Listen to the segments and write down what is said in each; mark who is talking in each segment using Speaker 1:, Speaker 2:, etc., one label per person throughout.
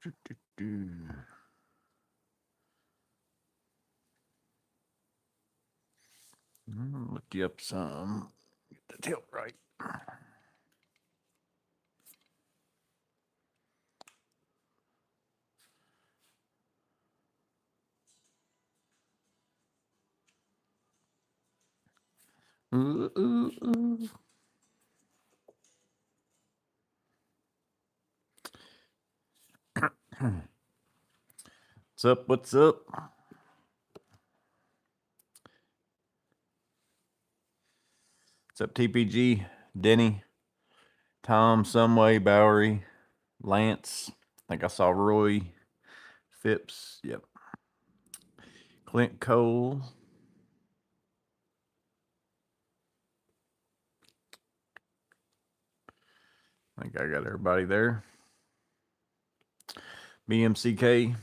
Speaker 1: Look you up some. Get the tilt right. Ooh, ooh, ooh. What's up? What's up? What's up, TPG? Denny, Tom, Someway, Bowery, Lance. I think I saw Roy, Phipps. Yep. Clint Cole. I think I got everybody there. BMCK.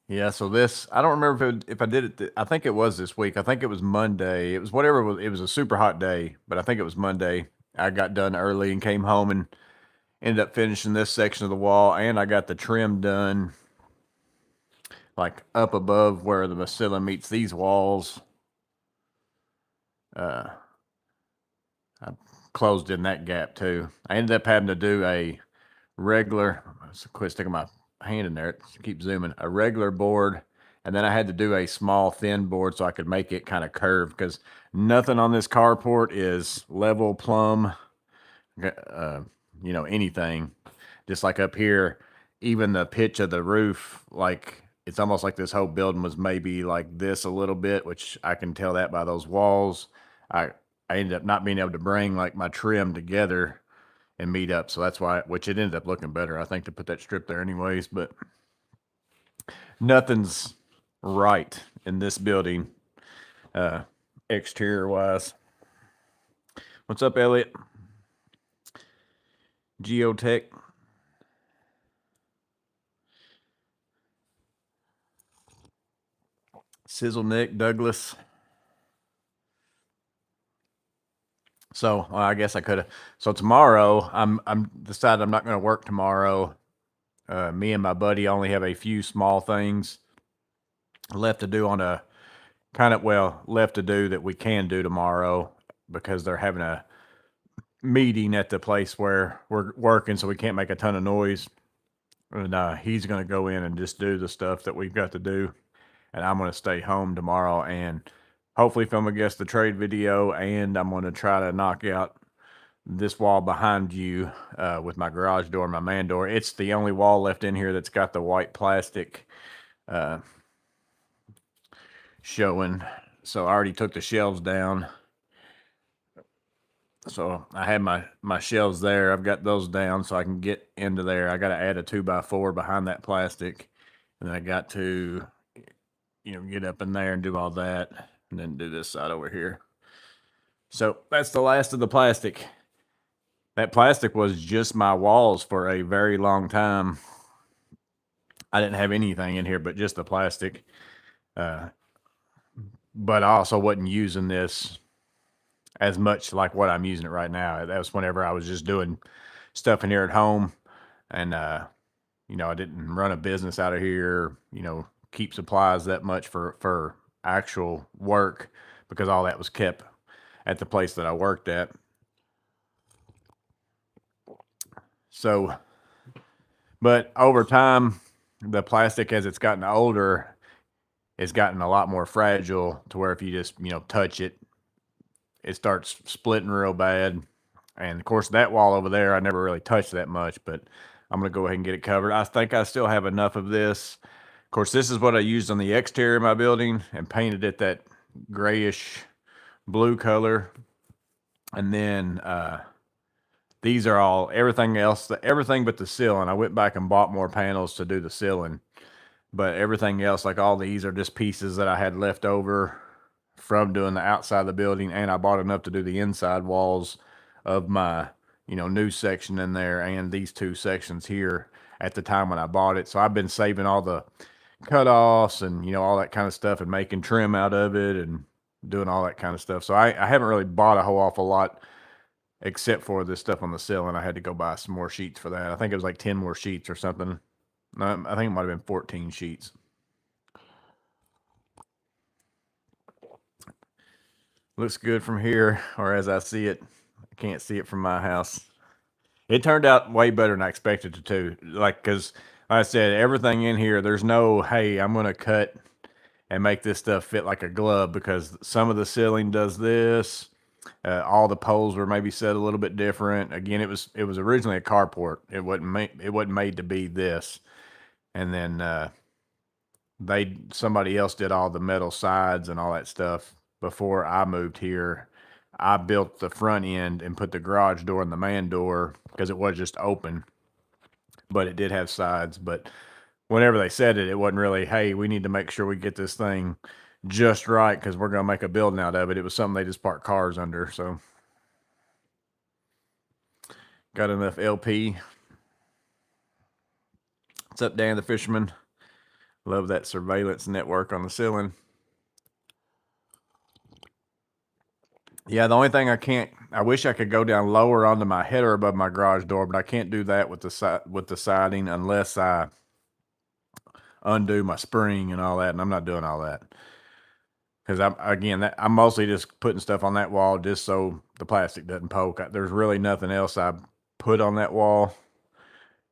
Speaker 1: Yeah, so this, I don't remember if I did it. I think it was this week. I think it was Monday. It was whatever it was. It was a super hot day, but I think it was Monday. I got done early and came home and ended up finishing this section of the wall, and I got the trim done like up above where the ceiling meets these walls. I closed in that gap too. I ended up having to do a regular, quit sticking my hand in there, it keeps zooming, a regular board, and then I had to do a small thin board so I could make it kind of curved, because nothing on this carport is level plumb, anything. Just like up here, even the pitch of the roof, like it's almost like this whole building was maybe like this a little bit, which I can tell that by those walls. I ended up not being able to bring like my trim together and meet up. So that's why, which it ended up looking better, I think, to put that strip there anyways, but nothing's right in this building, exterior wise. What's up, Elliot? Geotech. Sizzle Nick, Douglas. So I guess I could have. So tomorrow, I'm decided I'm not going to work tomorrow. Me and my buddy only have a few small things left to do on a left to do that we can do tomorrow, because they're having a meeting at the place where we're working, so we can't make a ton of noise. And he's going to go in and just do the stuff that we've got to do, and I'm going to stay home tomorrow and hopefully film a guess the trade video, and I'm going to try to knock out this wall behind you with my garage door, my man door. It's the only wall left in here that's got the white plastic showing. So I already took the shelves down. So I had my shelves there. I've got those down so I can get into there. I got to add a 2x4 behind that plastic, and then I got to, get up in there and do all that, and then do this side over here. So that's the last of the plastic. That plastic was just my walls for a very long time. I didn't have anything in here but just the plastic. But I also wasn't using this as much like what I'm using it right now. That was whenever I was just doing stuff in here at home, and I didn't run a business out of here, keep supplies that much for actual work, because all that was kept at the place that I worked at. So, but over time, the plastic, as it's gotten older, it's gotten a lot more fragile, to where if you just, touch it, it starts splitting real bad. And of course, that wall over there, I never really touched that much, but I'm going to go ahead and get it covered. I think I still have enough of this. Of course, this is what I used on the exterior of my building and painted it that grayish blue color. And then these are all, everything else, everything but the ceiling. I went back and bought more panels to do the ceiling. But everything else, like all these, are just pieces that I had left over from doing the outside of the building. And I bought enough to do the inside walls of my, new section in there, and these two sections here at the time when I bought it. So I've been saving all the cutoffs and, all that kind of stuff, and making trim out of it and doing all that kind of stuff. So I haven't really bought a whole awful lot except for this stuff on the ceiling. I had to go buy some more sheets for that. I think it was like 10 more sheets or something. No, I think it might have been 14 sheets. Looks good from here, or as I see it. I can't see it from my house. It turned out way better than I expected it to. Like, because like I said, everything in here, there's no, hey, I'm going to cut and make this stuff fit like a glove, because some of the ceiling does this. All the poles were maybe set a little bit different. Again, it was originally a carport. It wasn't made to be this. And then somebody else did all the metal sides and all that stuff before I moved here. I built the front end and put the garage door and the man door because it was just open, but it did have sides. But whenever they said it, it wasn't really, hey, we need to make sure we get this thing just right because we're going to make a building out of it. It was something they just parked cars under. So got enough LP. What's up, Dan the Fisherman? Love that surveillance network on the ceiling. Yeah, the only thing I wish I could go down lower onto my header above my garage door, but I can't do that with the siding unless I undo my spring and all that, and I'm not doing all that. Because I'm mostly just putting stuff on that wall just so the plastic doesn't poke. There's really nothing else I put on that wall.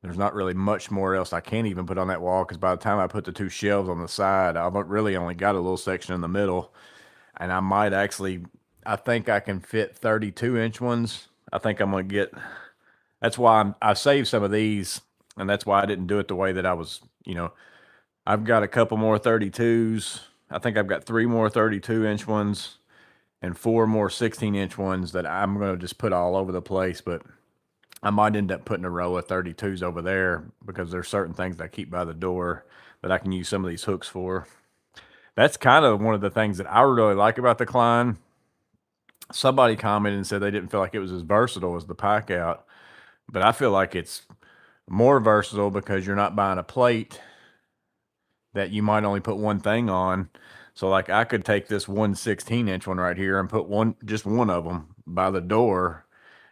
Speaker 1: There's not really much more else I can't even put on that wall, because by the time I put the two shelves on the side, I've really only got a little section in the middle, and I think I can fit 32-inch ones. I think I'm going to get, that's why I saved some of these, and that's why I didn't do it the way that I was, I've got a couple more 32s. I think I've got 3 more 32-inch ones and 4 more 16-inch ones that I'm going to just put all over the place, but I might end up putting a row of 32s over there because there's certain things that I keep by the door that I can use some of these hooks for. That's kind of one of the things that I really like about the Klein. Somebody commented and said they didn't feel like it was as versatile as the Pack Out, but I feel like it's more versatile because you're not buying a plate that you might only put one thing on. So like I could take this 16-inch one right here and put just one of them by the door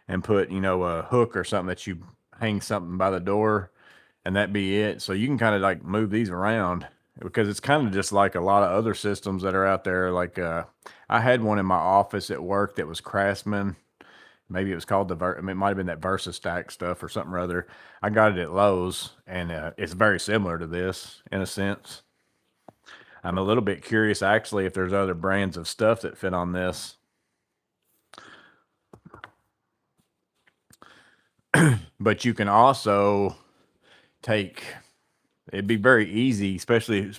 Speaker 1: and put, a hook or something that you hang something by the door, and that'd be it. So you can kind of like move these around, because it's kind of just like a lot of other systems that are out there. Like I had one in my office at work that was Craftsman. Maybe it was called it might have been that VersaStack stuff or something or other. I got it at Lowe's, and it's very similar to this in a sense. I'm a little bit curious actually if there's other brands of stuff that fit on this. But you can also it'd be very easy, especially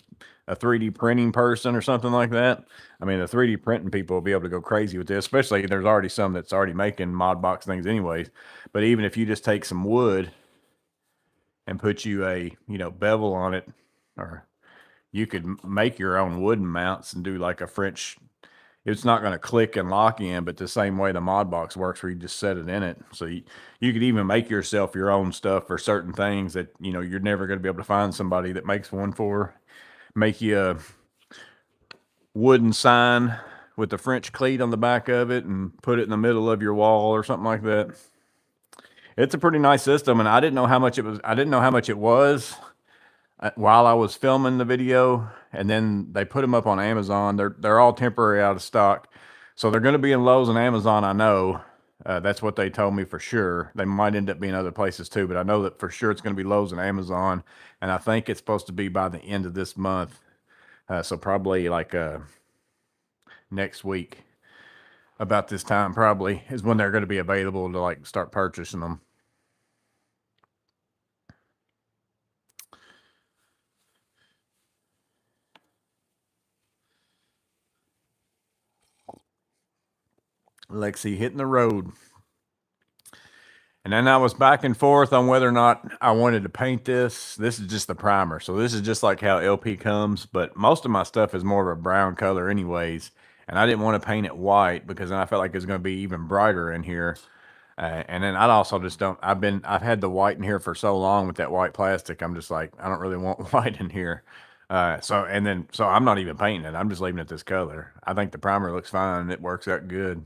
Speaker 1: a 3D printing person or something like that. I mean, the 3D printing people will be able to go crazy with this, especially there's already some that's already making mod box things anyways. But even if you just take some wood and put you a, bevel on it, or you could make your own wooden mounts and do like a French, it's not going to click and lock in, but the same way the mod box works, where you just set it in it. So you could even make yourself your own stuff for certain things that, you're never going to be able to find somebody that makes one for. Make you a wooden sign with the French cleat on the back of it and put it in the middle of your wall or something like that. It's a pretty nice system, and I didn't know how much it was while I was filming the video, and then they put them up on Amazon. They're all temporary out of stock, so they're going to be in Lowe's and Amazon. I know that's what they told me for sure. They might end up being other places too, but I know that for sure it's going to be Lowe's and Amazon, and I think it's supposed to be by the end of this month. So probably like next week, about this time probably is when they're going to be available to like start purchasing them. Lexi hitting the road. And then I was back and forth on whether or not I wanted to paint this. This is just the primer. So this is just like how LP comes, but most of my stuff is more of a brown color anyways. And I didn't want to paint it white because then I felt like it's going to be even brighter in here. And then I also just don't, I've had the white in here for so long with that white plastic. I'm just like, I don't really want white in here. So I'm not even painting it. I'm just leaving it this color. I think the primer looks fine. It works out good.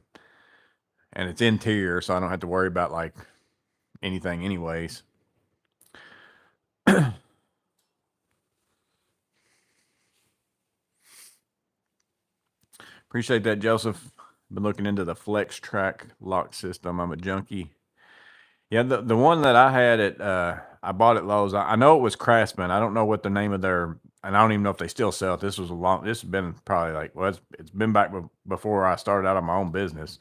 Speaker 1: and it's interior, so I don't have to worry about like anything anyways. Appreciate that, Joseph. Been looking into the Flex Track lock system. I'm a junkie. Yeah, the one that I had at I bought at Lowe's. I know it was Craftsman. I don't know what the name of their, and I don't even know if they still sell it. This was a long. This has been probably like, well, it's been back before I started out on my own business,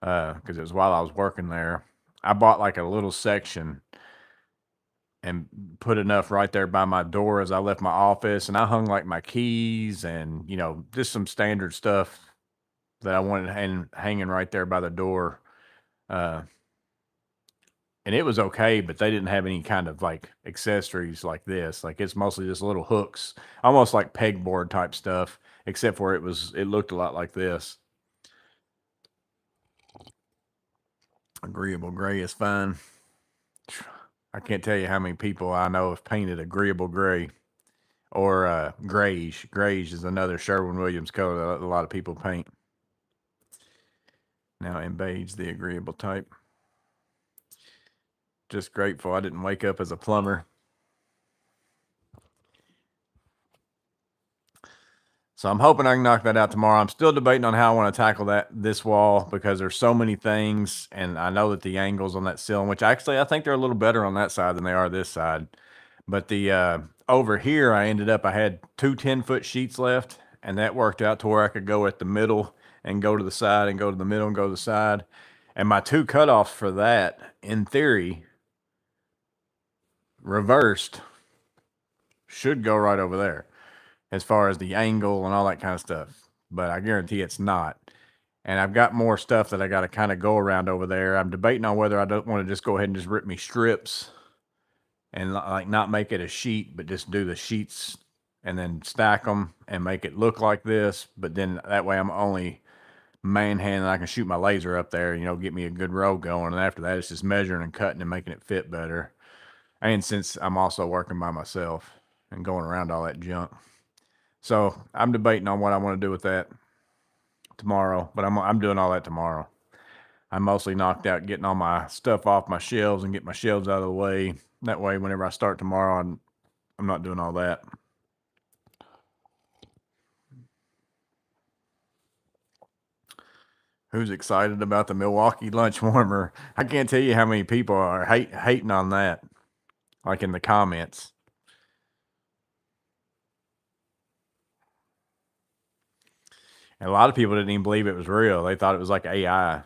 Speaker 1: because it was while I was working there. I bought like a little section and put enough right there by my door as I left my office, and I hung like my keys and just some standard stuff that I wanted hanging right there by the door. Uh, and it was okay, but they didn't have any kind of like accessories like this. Like it's mostly just little hooks, almost like pegboard type stuff, except for it looked a lot like this. Agreeable gray is fine. I can't tell you how many people I know have painted agreeable gray or grayish. Grayish is another Sherwin-Williams color that a lot of people paint. Now in beige, the agreeable type. Just grateful I didn't wake up as a plumber. So I'm hoping I can knock that out tomorrow. I'm still debating on how I want to tackle this wall because there's so many things, and I know that the angles on that ceiling, which actually I think they're a little better on that side than they are this side. But the over here, I had two 10-foot sheets left, and that worked out to where I could go at the middle and go to the side and go to the middle and go to the side. And my two cutoffs for that, in theory, reversed, should go right over there as far as the angle and all that kind of stuff. But I guarantee it's not. And I've got more stuff that I got to kind of go around over there. I'm debating on whether I don't want to just go ahead and just rip me strips and like not make it a sheet, but just do the sheets and then stack them and make it look like this. But then that way I'm only manhandling. I can shoot my laser up there, get me a good row going. And after that, it's just measuring and cutting and making it fit better. And since I'm also working by myself and going around all that junk. So I'm debating on what I want to do with that tomorrow, but I'm doing all that tomorrow. I'm mostly knocked out getting all my stuff off my shelves and get my shelves out of the way. That way, whenever I start tomorrow, I'm not doing all that. Who's excited about the Milwaukee lunch warmer? I can't tell you how many people are hating on that, like in the comments. And a lot of people didn't even believe it was real. They thought it was like AI.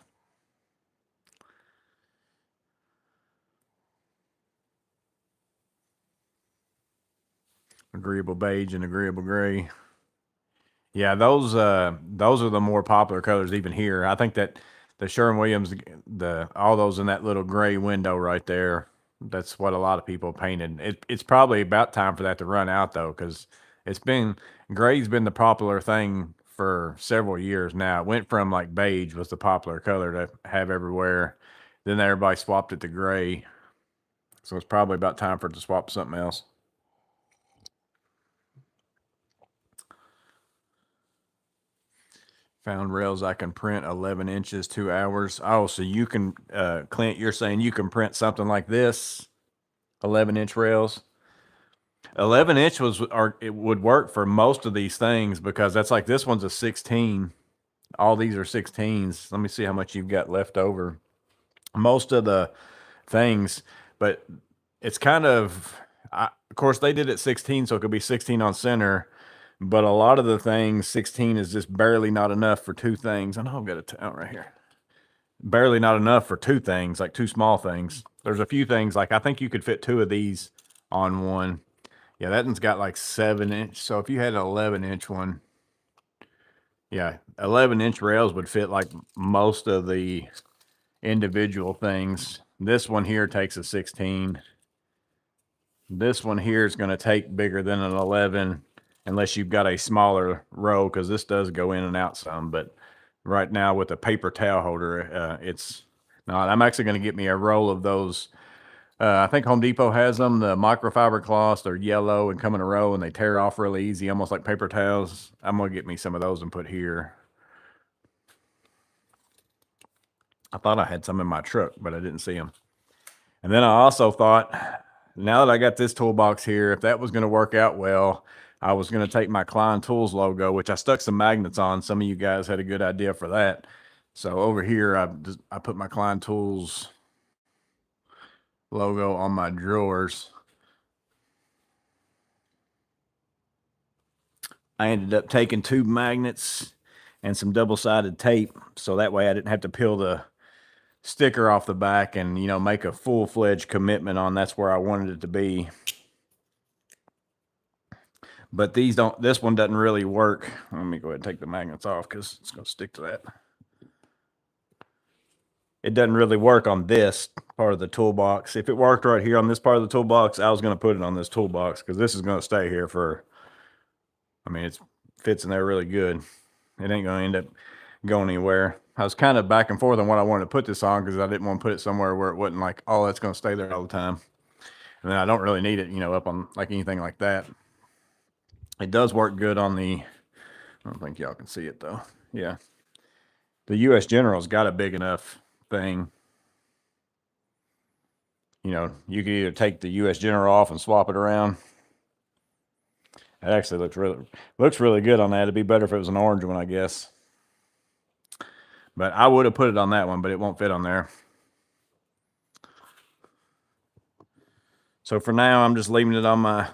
Speaker 1: Agreeable beige and agreeable gray. Yeah, those are the more popular colors even here. I think that the Sherwin-Williams, all those in that little gray window right there, that's what a lot of people painted. It's probably about time for that to run out though, because gray's been the popular thing for several years now. It went from like beige was the popular color to have everywhere. Then everybody swapped it to gray. So it's probably about time for it to swap to something else. Found rails I can print 11 inches, 2 hours. Oh, so you can, Clint, you're saying you can print something like this, 11-inch rails? 11-inch it would work for most of these things because that's like this one's a 16. All these are 16s. Let me see how much you've got left over. Most of the things, but it's kind of, of course, they did it 16, so it could be 16 on center. But a lot of the things, 16 is just barely not enough for two things. I know I've got a towel right here. Barely not enough for two things, like two small things. There's a few things, like I think you could fit two of these on one. Yeah, that one's got like 7-inch. So if you had an 11-inch one, yeah, 11-inch rails would fit like most of the individual things. This one here takes a 16. This one here is going to take bigger than an 11 unless you've got a smaller row, because this does go in and out some. But right now with a paper towel holder, it's not. I'm actually going to get me a roll of those. I think Home Depot has them, the microfiber cloths. They're yellow and come in a row, and they tear off really easy, almost like paper towels. I'm going to get me some of those and put here. I thought I had some in my truck, but I didn't see them. And then I also thought, now that I got this toolbox here, if that was going to work out well, I was going to take my Klein Tools logo, which I stuck some magnets on. Some of you guys had a good idea for that. So over here, I put my Klein Tools logo on my drawers. I ended up taking 2 magnets and some double-sided tape, so that way I didn't have to peel the sticker off the back and, you know, make a full-fledged commitment on that's where I wanted it to be. But this one doesn't really work. Let me go ahead and take the magnets off because it's going to stick to that. It doesn't really work on this part of the toolbox. If it worked right here on this part of the toolbox, I was going to put it on this toolbox because this is going to stay here for, I mean, it fits in there really good. It ain't going to end up going anywhere. I was kind of back and forth on what I wanted to put this on because I didn't want to put it somewhere where it wasn't like, oh, that's going to stay there all the time. And then I don't really need it, you know, up on like anything like that. It does work good on the, I don't think y'all can see it though. Yeah. The U.S. General's got a big enough thing. You know, you could either take the U.S. General off and swap it around. It actually looks really good on that. It'd be better if it was an orange one, I guess. But I would have put it on that one, but it won't fit on there. So for now, I'm just leaving it on my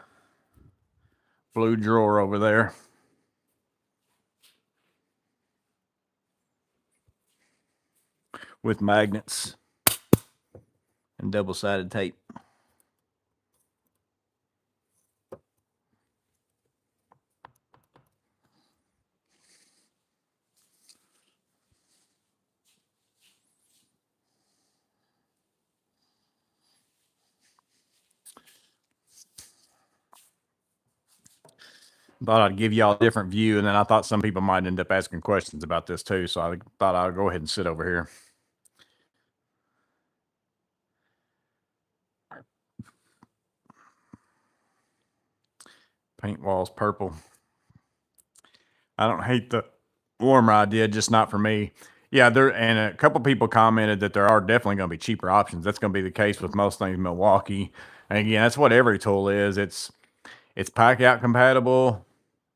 Speaker 1: blue drawer over there. With magnets and double-sided tape. Thought I'd give y'all a different view, and then I thought some people might end up asking questions about this too, so I thought I'd go ahead and sit over here. Paint walls purple. I don't hate the warmer idea, just not for me. Yeah, and a couple people commented that there are definitely going to be cheaper options. That's going to be the case with most things in Milwaukee. And again, that's what every tool is. It's pack out compatible,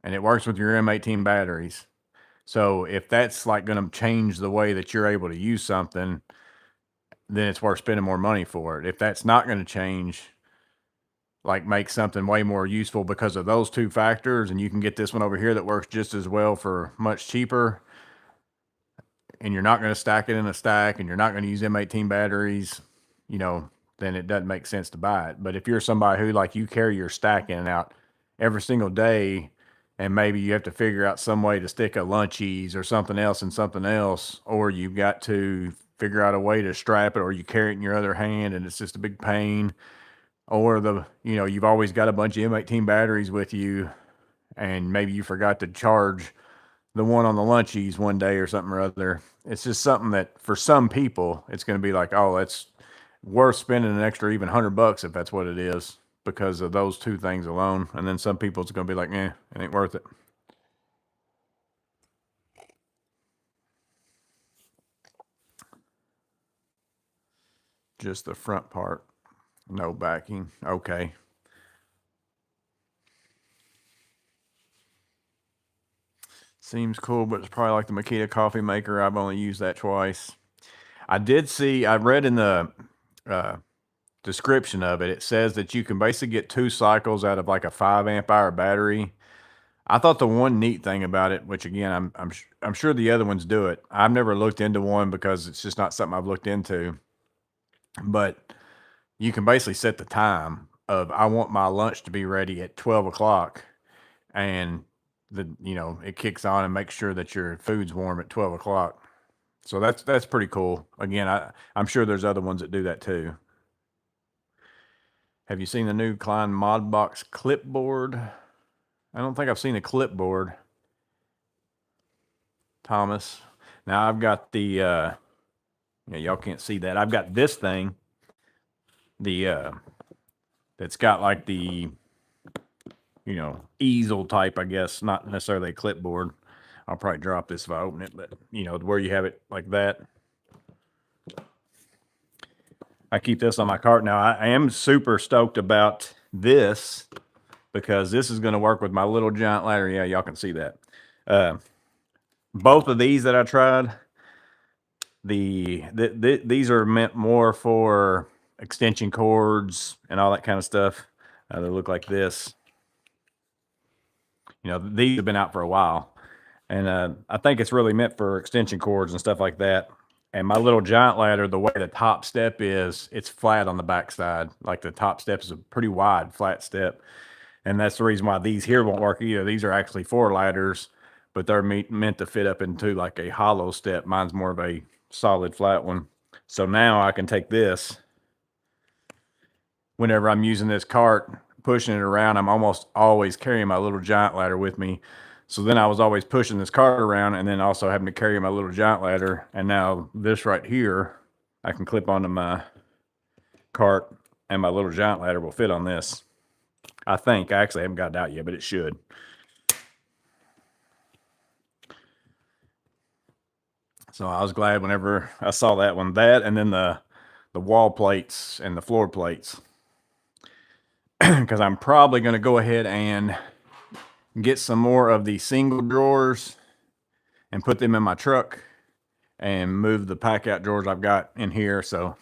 Speaker 1: and it works with your M18 batteries. So if that's like going to change the way that you're able to use something, then it's worth spending more money for it. If that's not going to change, like make something way more useful because of those 2 factors, and you can get this one over here that works just as well for much cheaper, and you're not going to stack it in a stack, and you're not going to use M18 batteries, you know, then it doesn't make sense to buy it. But if you're somebody who, like, you carry your stack in and out every single day, and maybe you have to figure out some way to stick a lunchies or something else in something else, or you've got to figure out a way to strap it, or you carry it in your other hand and it's just a big pain, or you've always got a bunch of M18 batteries with you, and maybe you forgot to charge the one on the lunchies one day or something or other. It's just something that for some people, it's going to be like, oh, it's worth spending an extra even $100 if that's what it is, because of those 2 things alone. And then some people, it's going to be like, it ain't worth it. Just the front part, no backing. Okay. Seems cool, but it's probably like the Makita coffee maker. I've only used that twice. I read in the description of it, it says that you can basically get 2 cycles out of like a 5 amp hour battery. I thought the one neat thing about it, which again, I'm sure the other ones do it. I've never looked into one because it's just not something I've looked into. But you can basically set the time of, I want my lunch to be ready at 12 o'clock, and it kicks on and makes sure that your food's warm at 12 o'clock. So that's pretty cool. Again, I'm sure there's other ones that do that too. Have you seen the new Klein Modbox clipboard? I don't think I've seen a clipboard, Thomas. Now I've got the, y'all can't see that. I've got this thing, that's got like the, easel type, I guess, not necessarily a clipboard. I'll probably drop this if I open it, but where you have it like that. I keep this on my cart. Now I am super stoked about this because this is going to work with my little giant ladder. Yeah, y'all can see that. Both of these that I tried, these are meant more for extension cords and all that kind of stuff. They look like this. You know, these have been out for a while, and I think it's really meant for extension cords and stuff like that. And my little giant ladder, the way the top step is, it's flat on the backside. Like the top step is a pretty wide, flat step. And that's the reason why these here won't work either. These are actually 4 ladders, but they're meant to fit up into like a hollow step. Mine's more of a solid flat one. So now I can take this whenever I'm using this cart, pushing it around. I'm almost always carrying my little giant ladder with me. So then I was always pushing this cart around and then also having to carry my little giant ladder. And now this right here, I can clip onto my cart and my little giant ladder will fit on this. I think. I actually haven't got it out yet, but it should. So I was glad whenever I saw that one. That and then the wall plates and the floor plates. Because I'm probably going to go ahead and get some more of the single drawers and put them in my truck and move the pack out drawers I've got in here. So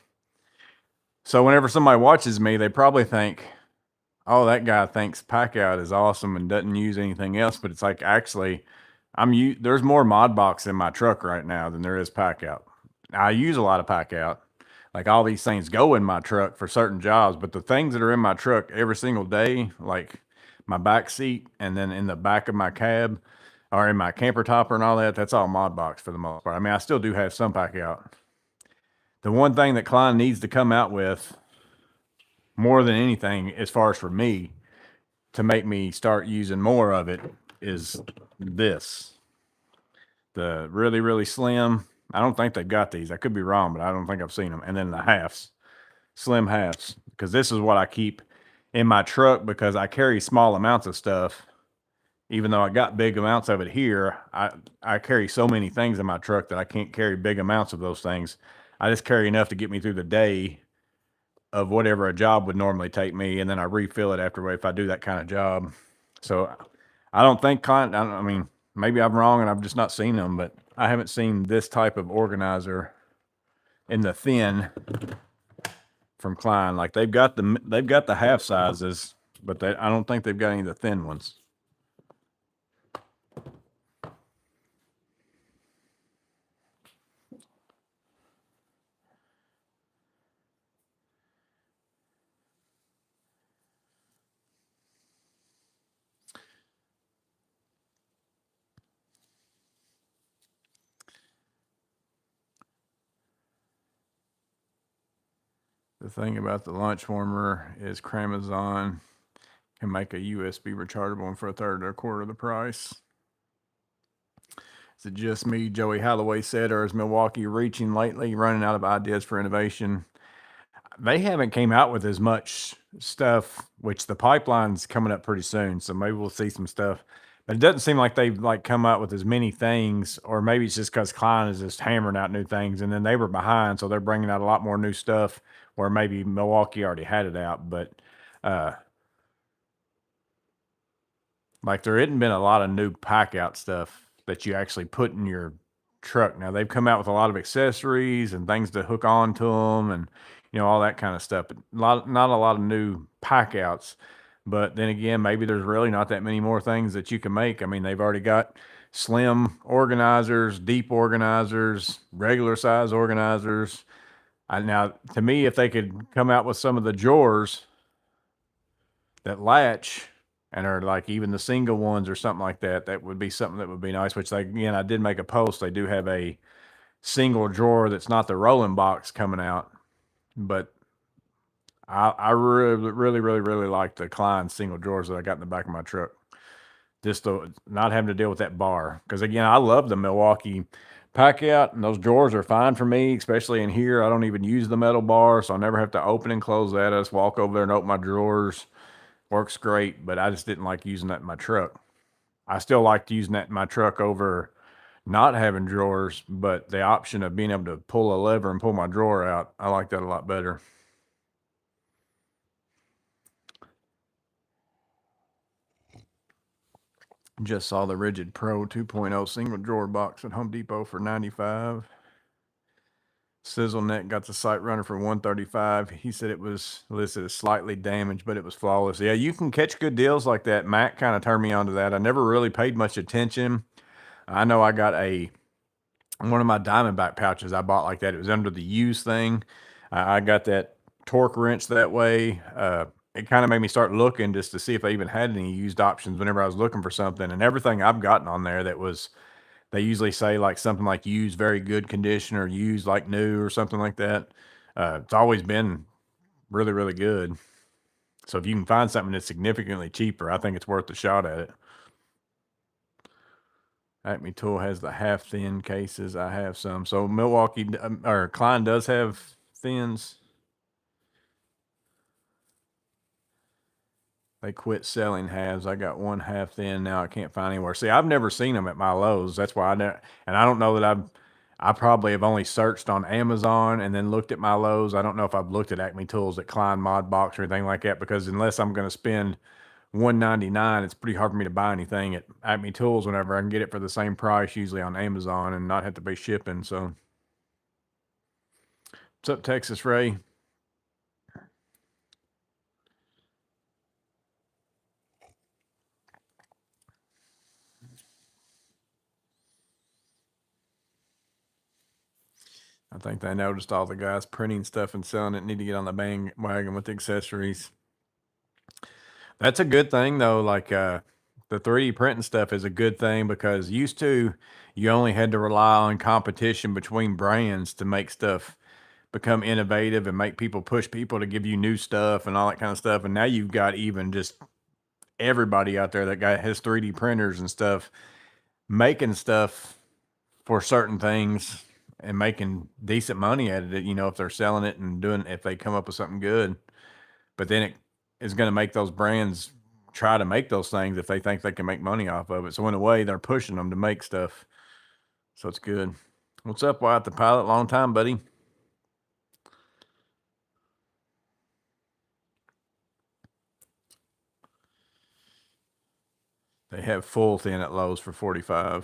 Speaker 1: whenever somebody watches me, they probably think, oh, that guy thinks pack out is awesome and doesn't use anything else. But it's like, actually, there's more mod box in my truck right now than there is pack out. I use a lot of pack out. Like all these things go in my truck for certain jobs, but the things that are in my truck every single day, like my back seat and then in the back of my cab or in my camper topper and all that, that's all mod box for the most part. I mean, I still do have some pack out. The one thing that Klein needs to come out with more than anything, as far as for me, to make me start using more of it is this. The really, really slim. I don't think they've got these. I could be wrong, but I don't think I've seen them. And then the halves, slim halves, because this is what I keep in my truck because I carry small amounts of stuff. Even though I got big amounts of it here, I carry so many things in my truck that I can't carry big amounts of those things. I just carry enough to get me through the day of whatever a job would normally take me, and then I refill it after if I do that kind of job. So I don't think I mean, maybe I'm wrong and I've just not seen them, but I haven't seen this type of organizer in the thin from Klein. Like they've got the half sizes, but I don't think they've got any of the thin ones. The thing about the lunch warmer is Cramazon can make a USB rechargeable one for a third or a quarter of the price. Is it just me, Joey Holloway said, or is Milwaukee reaching lately, running out of ideas for innovation? They haven't came out with as much stuff, which the pipeline's coming up pretty soon, so maybe we'll see some stuff. But it doesn't seem like they've like come out with as many things, or maybe it's just because Klein is just hammering out new things, and then they were behind, so they're bringing out a lot more new stuff, where maybe Milwaukee already had it out. But like there hadn't been a lot of new pack out stuff that you actually put in your truck. Now they've come out with a lot of accessories and things to hook onto them, and all that kind of stuff. But not a lot of new pack outs. But then again, maybe there's really not that many more things that you can make. I mean, they've already got slim organizers, deep organizers, regular size organizers. Now, to me, if they could come out with some of the drawers that latch and are like even the single ones or something like that, that would be something that would be nice. Which, again, I did make a post. They do have a single drawer that's not the rolling box coming out, but I really, really, really, really like the Klein single drawers that I got in the back of my truck. Just not having to deal with that bar. Because, again, I love the Milwaukee pack out, and those drawers are fine for me, especially in here. I don't even use the metal bar, so I never have to open and close that. I just walk over there and open my drawers. Works great, but I just didn't like using that in my truck. I still liked using that in my truck over not having drawers, but the option of being able to pull a lever and pull my drawer out, I like that a lot better. Just saw the Rigid Pro 2.0 single drawer box at Home Depot for $95. Sizzlenet got the Sight Runner for $135. He said it was listed as slightly damaged, but it was flawless. Yeah, you can catch good deals like that. Matt kind of turned me onto that. I never really paid much attention. I know I got one of my Diamondback pouches I bought like that. It was under the used thing. I got that torque wrench that way. It kind of made me start looking just to see if they even had any used options whenever I was looking for something. And everything I've gotten on there that was, they usually say like something like used very good condition or used like new or something like that. It's always been really, really good. So if you can find something that's significantly cheaper, I think it's worth a shot at it. Acme Tool has the half thin cases. I have some. So Milwaukee or Klein does have thins. They quit selling halves. I got one half thin now. I can't find anywhere. See, I've never seen them at my Lowe's. That's why and I don't know that I probably have only searched on Amazon and then looked at my Lowe's. I don't know if I've looked at Acme Tools at Klein Mod Box or anything like that, because unless I'm going to spend $199, it's pretty hard for me to buy anything at Acme Tools whenever I can get it for the same price usually on Amazon and not have to pay shipping. So what's up, Texas Ray? I think they noticed all the guys printing stuff and selling it need to get on the bandwagon with the accessories. That's a good thing though. Like the 3D printing stuff is a good thing, because used to you only had to rely on competition between brands to make stuff become innovative and make people push people to give you new stuff and all that kind of stuff. And now you've got even just everybody out there that has 3D printers and stuff making stuff for certain things and making decent money at it, if they're selling it and if they come up with something good. But then it is going to make those brands try to make those things if they think they can make money off of it. So in a way, they're pushing them to make stuff. So it's good. What's up, Wyatt the Pilot? Long time, buddy. They have full thin at Lowe's for $45.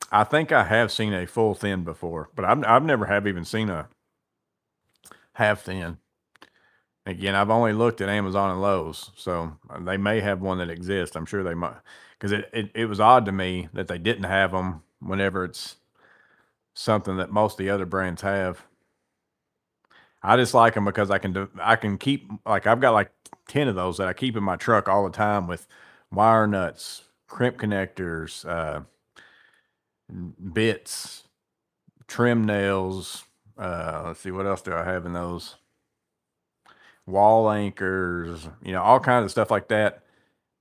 Speaker 1: I think I have seen a full thin before, but I've never have even seen a half thin. Again, I've only looked at Amazon and Lowe's, so they may have one that exists. I'm sure they might, because it was odd to me that they didn't have them whenever it's something that most of the other brands have. I just like them because I can keep, like, I've got like 10 of those that I keep in my truck all the time with wire nuts, crimp connectors, bits, trim nails. Let's see, what else do I have in those? Wall anchors, all kinds of stuff like that.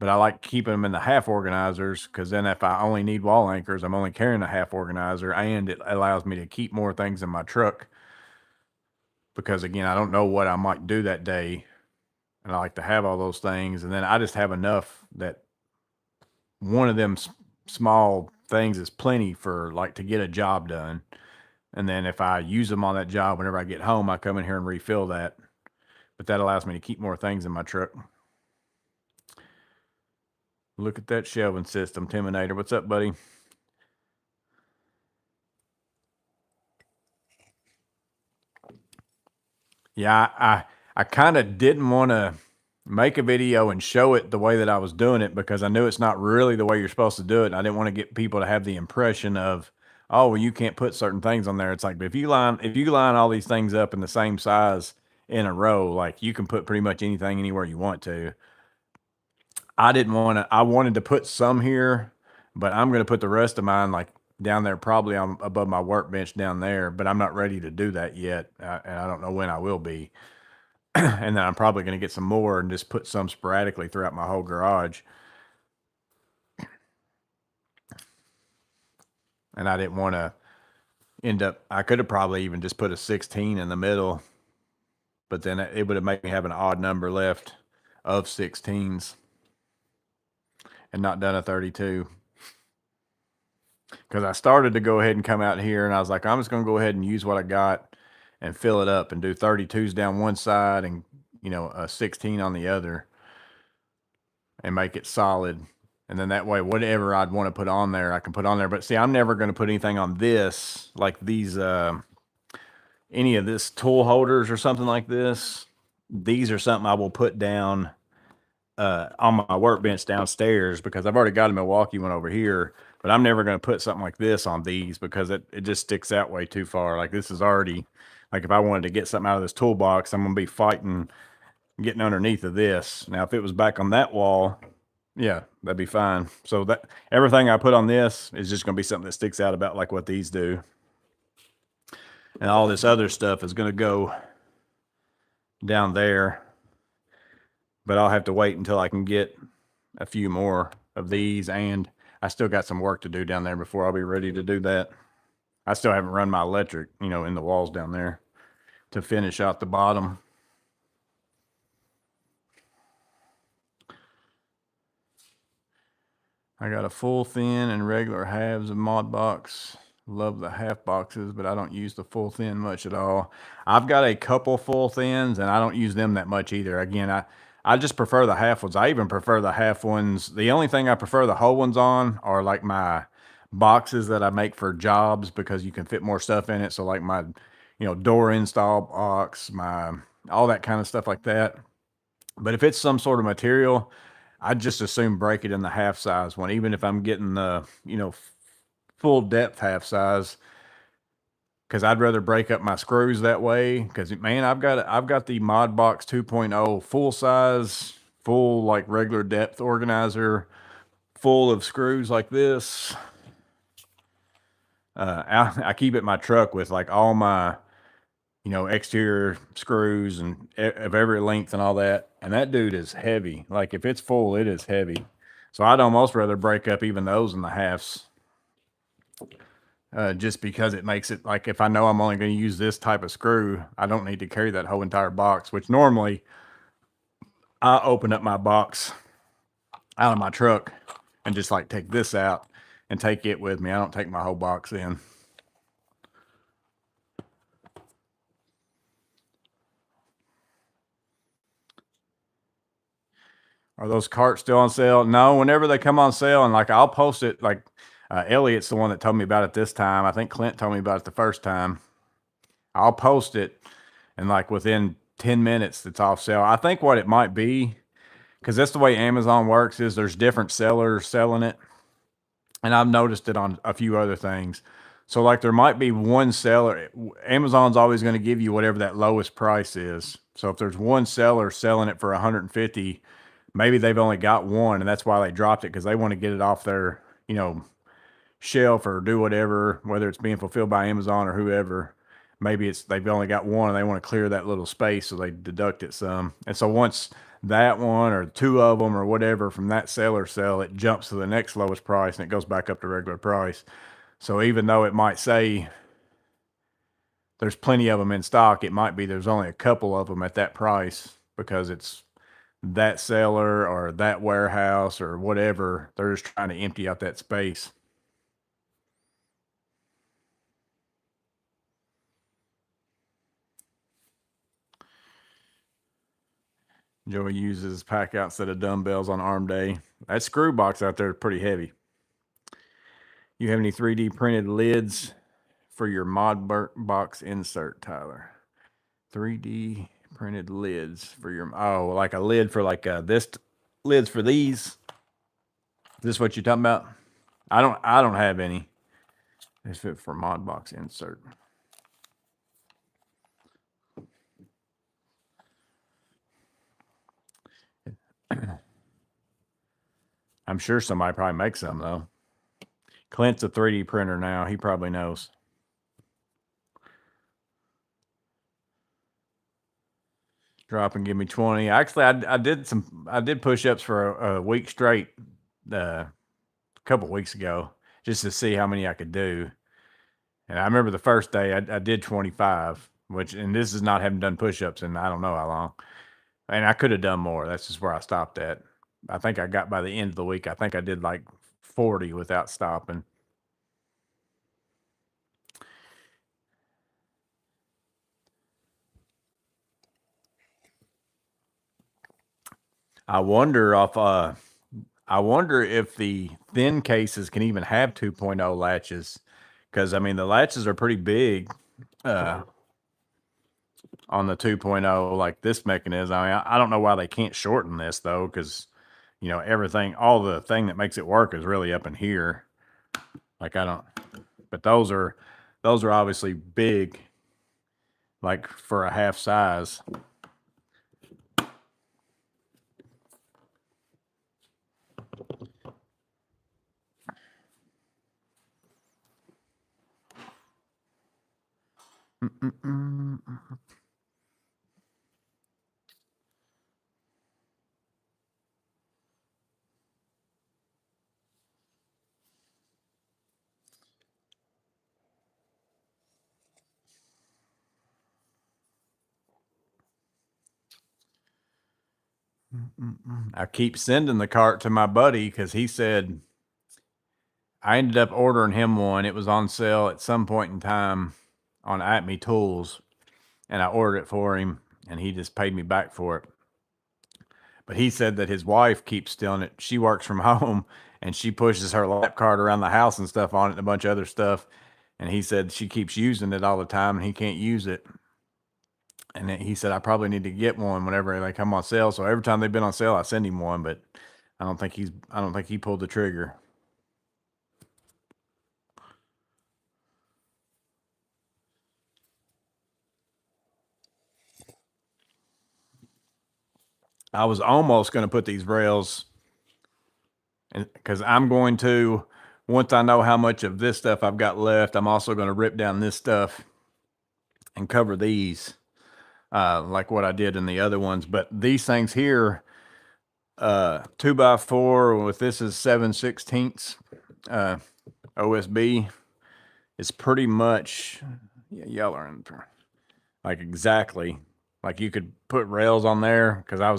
Speaker 1: But I like keeping them in the half organizers, because then if I only need wall anchors, I'm only carrying a half organizer, and it allows me to keep more things in my truck. Because again, I don't know what I might do that day, and I like to have all those things. And then I just have enough that one of them small things is plenty for like to get a job done. And then if I use them on that job, whenever I get home, I come in here and refill that. But that allows me to keep more things in my truck. Look at that shelving system, Timinator. What's up, buddy? Yeah, I kind of didn't want to make a video and show it the way that I was doing it, because I knew it's not really the way you're supposed to do it. And I didn't want to get people to have the impression of, oh, well, you can't put certain things on there. It's like, but if you line all these things up in the same size in a row, like, you can put pretty much anything anywhere you want to. I wanted to put some here, but I'm going to put the rest of mine like down there, probably on above my workbench down there, but I'm not ready to do that yet. And I don't know when I will be. And then I'm probably going to get some more and just put some sporadically throughout my whole garage. And I didn't want to I could have probably even just put a 16 in the middle, but then it would have made me have an odd number left of 16s and not done a 32. Because I started to go ahead and come out here, and I was like, I'm just going to go ahead and use what I got and fill it up and do 32s down one side and, a 16 on the other. and make it solid. And then that way, whatever I'd want to put on there, I can put on there. But see, I'm never going to put anything on this, like these, any of this tool holders or something like this. These are something I will put down on my workbench downstairs because I've already got a Milwaukee one over here. But I'm never going to put something like this on these because it just sticks out way too far. Like this is already, like if I wanted to get something out of this toolbox, I'm going to be fighting getting underneath of this. Now, if it was back on that wall, yeah, that'd be fine. So that everything I put on this is just going to be something that sticks out about like what these do. And all this other stuff is going to go down there. But I'll have to wait until I can get a few more of these, and I still got some work to do down there before I'll be ready to do that. I still haven't run my electric, in the walls down there to finish out the bottom. I got a full thin and regular halves of mod box. Love the half boxes, but I don't use the full thin much at all. I've got a couple full thins and I don't use them that much either. Again, I just prefer the half ones. I even prefer the half ones. The only thing I prefer the whole ones on are like my boxes that I make for jobs because you can fit more stuff in it. So like my, door install box, all that kind of stuff like that. But if it's some sort of material, I just assume break it in the half size one, even if I'm getting the, full depth half size, because I'd rather break up my screws that way. Because man, I've got the Mod Box 2.0 full size, full like regular depth organizer, full of screws like this. I keep it in my truck with like all my, exterior screws and of every length and all that. And that dude is heavy. Like if it's full, it is heavy. So I'd almost rather break up even those in the halves. Just because it makes it like if I know I'm only going to use this type of screw, I don't need to carry that whole entire box, which normally I open up my box out of my truck and just like take this out and take it with me. I don't take my whole box in. Are those carts still on sale? No, whenever they come on sale, and like I'll post it. Like Elliot's the one that told me about it this time. I think Clint told me about it the first time. I'll post it, and like within 10 minutes, it's off sale. I think what it might be, because that's the way Amazon works, is there's different sellers selling it, and I've noticed it on a few other things. So like there might be one seller. Amazon's always going to give you whatever that lowest price is. So if there's one seller selling it for 150, maybe they've only got one, and that's why they dropped it because they want to get it off their, shelf or do whatever, whether it's being fulfilled by Amazon or whoever. Maybe it's they've only got one and they want to clear that little space, so they deduct it some. And so once that one or two of them or whatever from that seller sell, it jumps to the next lowest price and it goes back up to regular price. So even though it might say there's plenty of them in stock, it might be there's only a couple of them at that price because it's that seller or that warehouse or whatever. They're just trying to empty out that space. Joey uses pack out set of dumbbells on arm day. That screw box out there is pretty heavy. You have any 3D printed lids for your mod box insert, Tyler? 3D printed lids for your, like a lid for like this lids for these. Is this what you're talking about? I don't have any. It's fit for mod box insert. I'm sure somebody probably makes some though. Clint's a 3D printer now. He probably knows. Drop and give me 20. Actually, I did push-ups for a week straight a couple weeks ago just to see how many I could do. And I remember the first day I did 25, and this is not having done push-ups in I don't know how long. And I could have done more. That's just where I stopped at. I think I got by the end of the week, I think I did like 40 without stopping. I wonder if I wonder if the thin cases can even have 2.0 latches, because I mean the latches are pretty big on the 2.0, like this mechanism. I mean, I don't know why they can't shorten this though, because everything, all the thing that makes it work is really up in here. Like I don't, but those are obviously big, like for a half size. Mm-mm-mm. I keep sending the cart to my buddy because he said I ended up ordering him one. It was on sale at some point in time on Acme Tools, and I ordered it for him, and he just paid me back for it. But he said that his wife keeps stealing it. She works from home, and she pushes her lap cart around the house and stuff on it, and a bunch of other stuff. And he said she keeps using it all the time, and he can't use it. And he said I probably need to get one whenever they come on sale. So every time they've been on sale, I send him one. But I don't think he pulled the trigger. I was almost going to put these rails, because I'm going to, once I know how much of this stuff I've got left, I'm also going to rip down this stuff and cover these, like what I did in the other ones. But these things here, 2x4 with this is 7/16 OSB, is pretty much, yeah, y'all are in, like exactly, like you could put rails on there, because I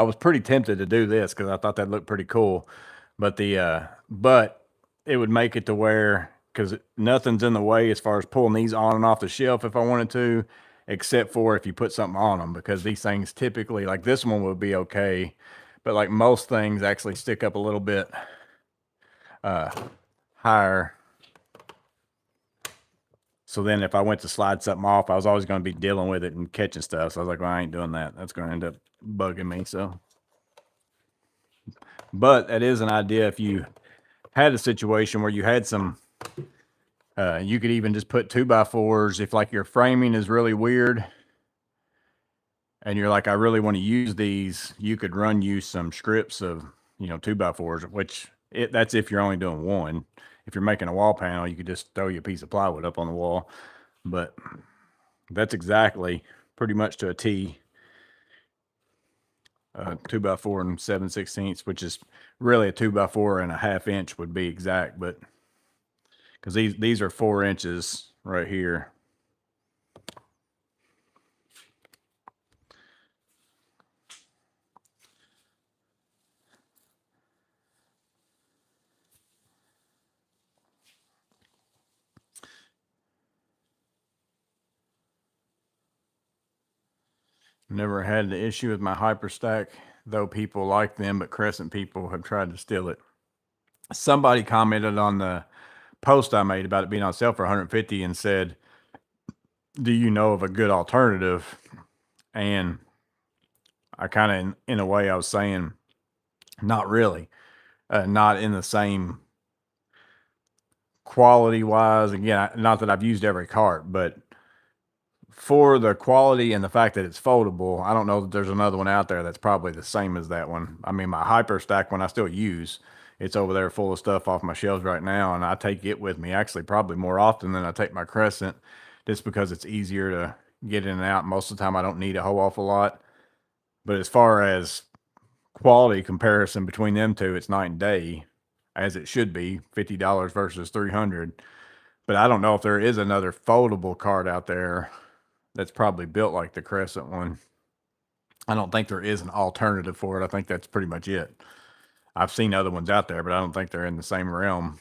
Speaker 1: was pretty tempted to do this because I thought that looked pretty cool, but but it would make it to where, because nothing's in the way as far as pulling these on and off the shelf if I wanted to, except for if you put something on them, because these things typically, like this one would be okay, but like most things actually stick up a little bit higher. So then if I went to slide something off, I was always going to be dealing with it and catching stuff. So I was like, well, I ain't doing that. That's going to end up bugging me. So, but that is an idea. If you had a situation where you had some, you could even just put 2x4s. If like your framing is really weird and you're like, I really want to use these, you could run you some strips of, 2x4s, which that's if you're only doing one. If you're making a wall panel, you could just throw your piece of plywood up on the wall. But that's exactly pretty much to a T. 2x4 and 7/16, which is really a 2x4.5 inch would be exact, but because these are 4 inches right here. Never had the issue with my hyperstack, though people like them, but Crescent people have tried to steal it. Somebody commented on the post I made about it being on sale for 150 and said, do you know of a good alternative? And I kind of, in a way, I was saying, not really, not in the same quality wise. Again, not that I've used every cart, but for the quality and the fact that it's foldable, I don't know that there's another one out there that's probably the same as that one. I mean, my hyper stack one I still use, it's over there full of stuff off my shelves right now, and I take it with me actually probably more often than I take my Crescent, just because it's easier to get in and out. Most of the time I don't need a whole awful lot. But as far as quality comparison between them two, it's night and day, as it should be, $50 versus 300. But I don't know if there is another foldable cart out there that's probably built like the Crescent one. I don't think there is an alternative for it. I think that's pretty much it. I've seen other ones out there, but I don't think they're in the same realm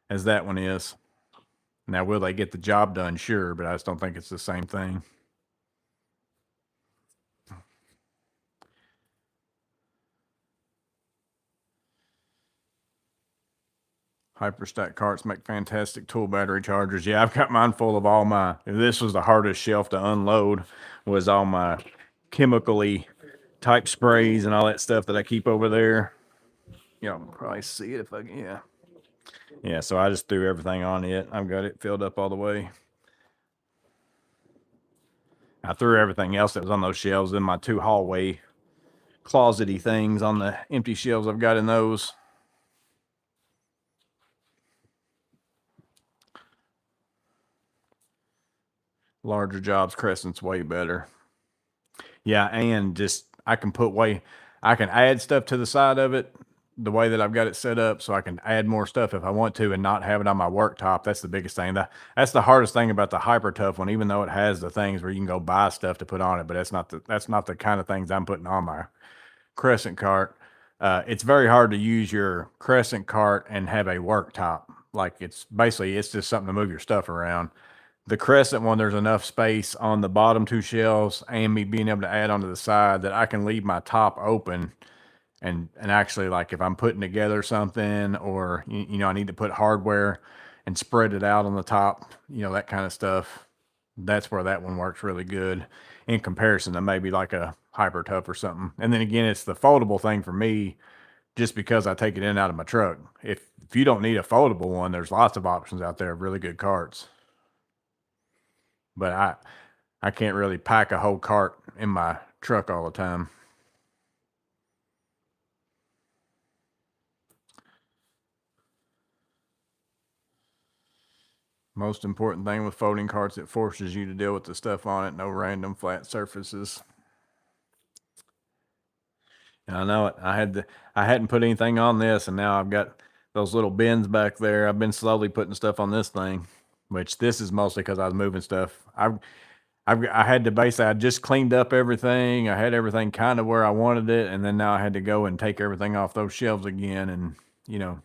Speaker 1: as that one is. Now, will they get the job done? Sure, but I just don't think it's the same thing. Hyperstack carts make fantastic tool battery chargers. Yeah, I've got mine full of all my, this was the hardest shelf to unload, was all my chemically type sprays and all that stuff that I keep over there. Y'all can probably see it if I can, yeah. Yeah, so I just threw everything on it. I've got it filled up all the way. I threw everything else that was on those shelves in my 2 hallway closet-y things on the empty shelves I've got in those. Larger jobs, Crescent's way better. Yeah, and just I can add stuff to the side of it the way that I've got it set up, so I can add more stuff if I want to and not have it on my worktop. That's the biggest thing. That's the hardest thing about the Hyper Tough one, even though it has the things where you can go buy stuff to put on it, but that's not the kind of things I'm putting on my Crescent cart. It's very hard to use your Crescent cart and have a worktop. Like it's just something to move your stuff around. The Crescent one, there's enough space on the bottom 2 shelves and me being able to add onto the side that I can leave my top open and actually, like, if I'm putting together something or, you know, I need to put hardware and spread it out on the top, you know, that kind of stuff. That's where that one works really good in comparison to maybe like a Hyper Tough or something. And then again, it's the foldable thing for me just because I take it in and out of my truck. If you don't need a foldable one, there's lots of options out there of really good carts. But I can't really pack a whole cart in my truck all the time. Most important thing with folding carts, it forces you to deal with the stuff on it, no random flat surfaces. And I know it. I hadn't put anything on this, and now I've got those little bins back there. I've been slowly putting stuff on this thing, which this is mostly because I was moving stuff. I had to basically, I just cleaned up everything. I had everything kind of where I wanted it, and then now I had to go and take everything off those shelves again, and you know,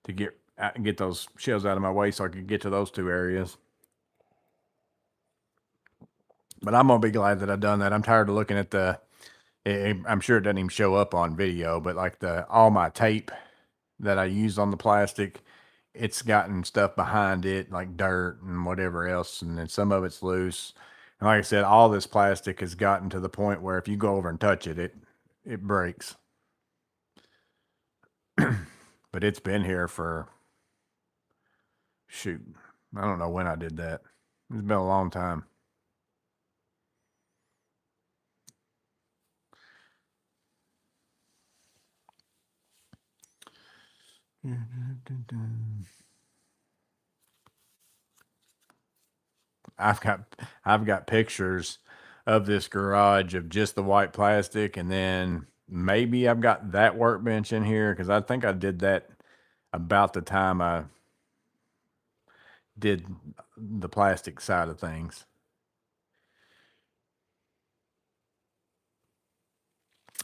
Speaker 1: to get those shelves out of my way so I could get to those 2 areas. But I'm gonna be glad that I've done that. I'm tired of looking at I'm sure it doesn't even show up on video, but like all my tape that I use on the plastic, it's gotten stuff behind it, like dirt and whatever else, and then some of it's loose. And like I said, all this plastic has gotten to the point where if you go over and touch it, it breaks. But it's been here for, shoot, I don't know when I did that. It's been a long time. I've got pictures of this garage of just the white plastic, and then maybe I've got that workbench in here because I think I did that about the time I did the plastic side of things.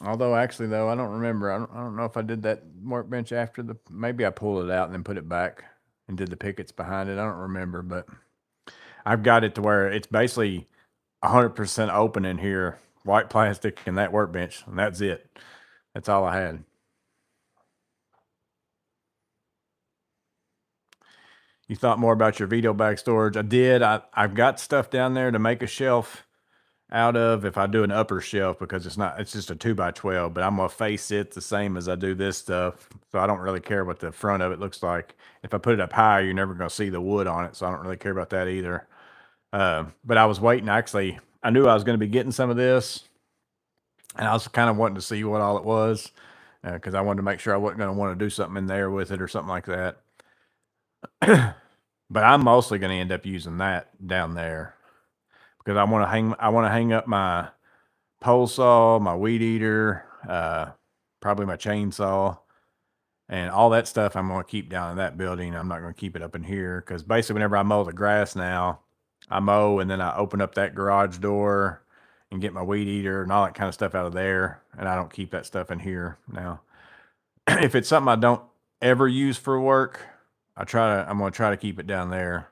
Speaker 1: Although actually though, I don't remember. I don't know if I did that workbench after maybe I pulled it out and then put it back and did the pickets behind it. I don't remember, but I've got it to where it's basically 100% open in here, white plastic and that workbench, and that's it. That's all I had. You thought more about your Vito bag storage. I did. I've got stuff down there to make a shelf out of if I do an upper shelf because it's just a 2x12, but I'm gonna face it the same as I do this stuff. So I don't really care what the front of it looks like. If I put it up higher, you're never gonna see the wood on it. So I don't really care about that either. But I was waiting, actually, I knew I was gonna be getting some of this and I was kind of wanting to see what all it was because I wanted to make sure I wasn't gonna want to do something in there with it or something like that. But I'm mostly gonna end up using that down there because I want to hang up my pole saw, my weed eater, probably my chainsaw, and all that stuff I'm going to keep down in that building. I'm not going to keep it up in here because basically whenever I mow the grass now, I mow and then I open up that garage door and get my weed eater and all that kind of stuff out of there, and I don't keep that stuff in here now. If it's something I don't ever use for work, I'm going to try to keep it down there.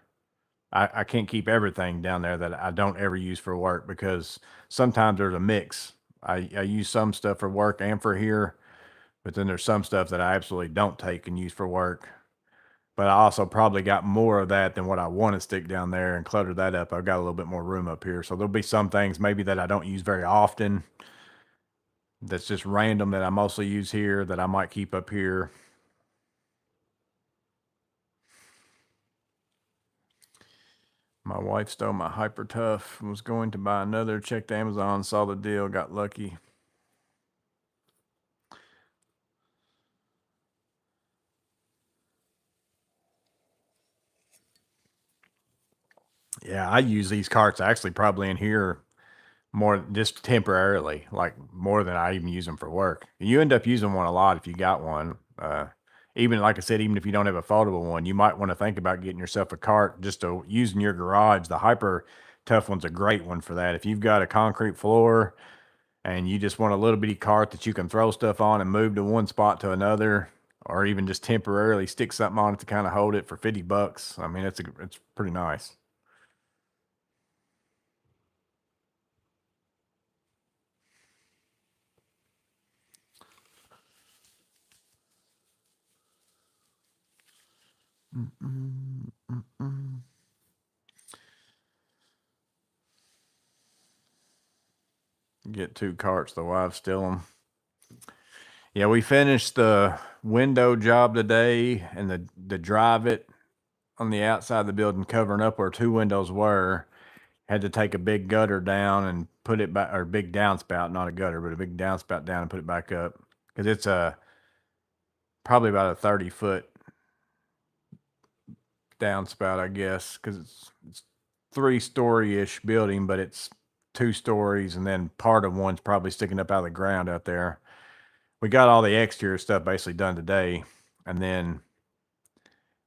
Speaker 1: I can't keep everything down there that I don't ever use for work because sometimes there's a mix. I use some stuff for work and for here, but then there's some stuff that I absolutely don't take and use for work. but I also probably got more of that than what I want to stick down there and clutter that up. I've got a little bit more room up here. So there'll be some things maybe that I don't use very often. That's just random that I mostly use here that I might keep up here. My wife stole my Hyper Tough, was going to buy another, checked Amazon, saw the deal, got lucky. Yeah, I use these carts actually probably in here more just temporarily, like more than I even use them for work. You end up using one a lot if you got one. Even like I said, even if you don't have a foldable one, you might want to think about getting yourself a cart just to use in your garage. The Hyper Tough one's a great one for that. If you've got a concrete floor and you just want a little bitty cart that you can throw stuff on and move to one spot to another, or even just temporarily stick something on it to kind of hold it for $50. I mean, it's pretty nice. Mm-mm, mm-mm. Get 2 carts, the wife steal them. Yeah, we finished the window job today and the drive it on the outside of the building, covering up where 2 windows were. Had to take a big gutter down and put it back, or big downspout, not a gutter, but a big downspout down and put it back up. Because it's probably about a 30-foot downspout, I guess, because it's 3-story-ish building, but it's 2 stories, and then part of one's probably sticking up out of the ground out there. We got all the exterior stuff basically done today, and then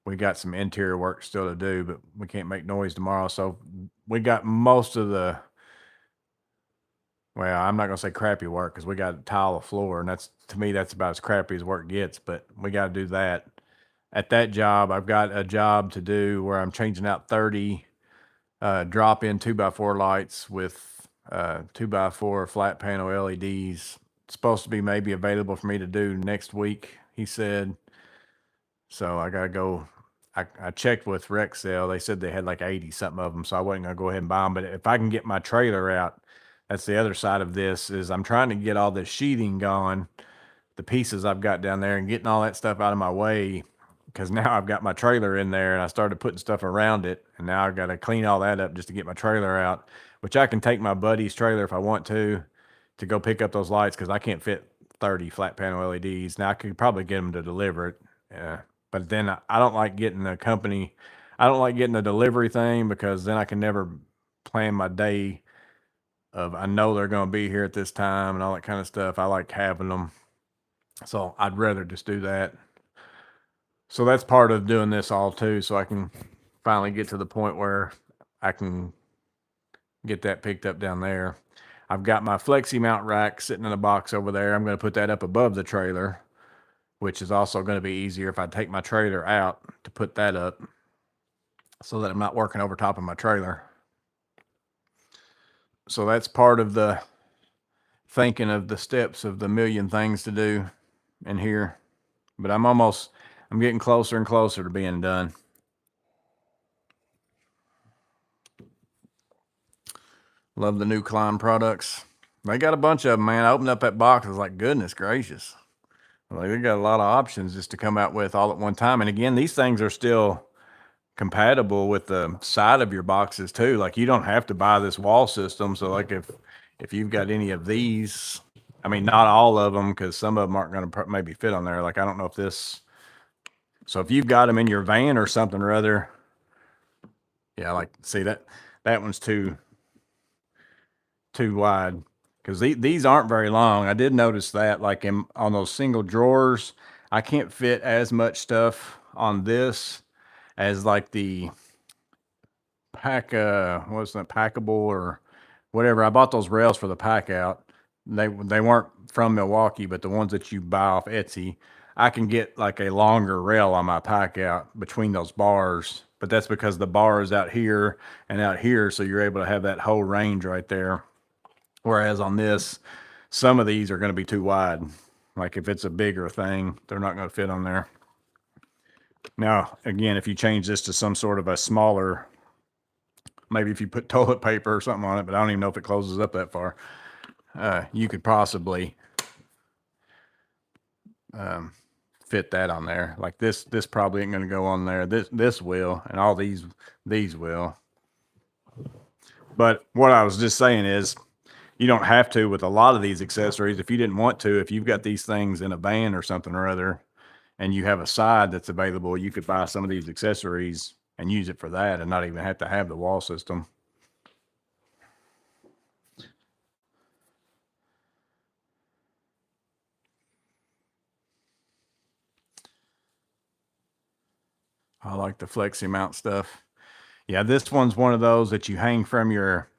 Speaker 1: we got some interior work still to do, but we can't make noise tomorrow. So we got most of the, well, I'm not gonna say crappy work because we got to tile the floor, and that's, to me, that's about as crappy as work gets. But we got to do that. At that job, I've got a job to do where I'm changing out 30 drop-in 2x4 lights with 2x4 flat panel LEDs. It's supposed to be maybe available for me to do next week, he said. So I gotta go. I checked with Rexel. They said they had like 80 something of them, so I wasn't gonna go ahead and buy them. But if I can get my trailer out, that's the other side of this. Is I'm trying to get all this sheathing gone, the pieces I've got down there, and getting all that stuff out of my way. Because now I've got my trailer in there, and I started putting stuff around it, and now I've got to clean all that up just to get my trailer out. Which I can take my buddy's trailer if I want to go pick up those lights because I can't fit 30 flat panel LEDs. Now I could probably get them to deliver it. But then I don't like getting the company, I don't like getting the delivery thing because then I can never plan my day of, I know they're going to be here at this time and all that kind of stuff. I like having them. So I'd rather just do that. So that's part of doing this all too. So I can finally get to the point where I can get that picked up down there. I've got my flexi mount rack sitting in a box over there. I'm going to put that up above the trailer, which is also going to be easier if I take my trailer out to put that up so that I'm not working over top of my trailer. So that's part of the thinking of the steps of the million things to do in here. But I'm getting closer and closer to being done. Love the new Klein products. They got a bunch of them, man. I opened up that box. I was like, goodness gracious. Like, they got a lot of options just to come out with all at one time. And again, these things are still compatible with the side of your boxes too. Like, you don't have to buy this wall system. So like if you've got any of these, I mean, not all of them, because some of them aren't going to maybe fit on there. Like, I don't know if this, so if you've got them in your van or something or other, yeah, like, see that one's too wide because these aren't very long. I did notice that, like, on those single drawers, I can't fit as much stuff on this as like the what's that, packable or whatever. I bought those rails for the pack out. They weren't from Milwaukee, but the ones that you buy off Etsy, I can get like a longer rail on my pack out between those bars. But that's because the bar is out here and out here, so you're able to have that whole range right there. Whereas on this, some of these are going to be too wide. Like if it's a bigger thing, they're not going to fit on there. Now, again, if you change this to some sort of a smaller, maybe if you put toilet paper or something on it, but I don't even know if it closes up that far, you could possibly fit that on there. Like this probably ain't going to go on there. This will, and all these will. But what I was just saying is, you don't have to with a lot of these accessories. If you didn't want to, if you've got these things in a van or something or other, and you have a side that's available, you could buy some of these accessories and use it for that and not even have to have the wall system. I like the flexi mount stuff. Yeah, this one's one of those that you hang from your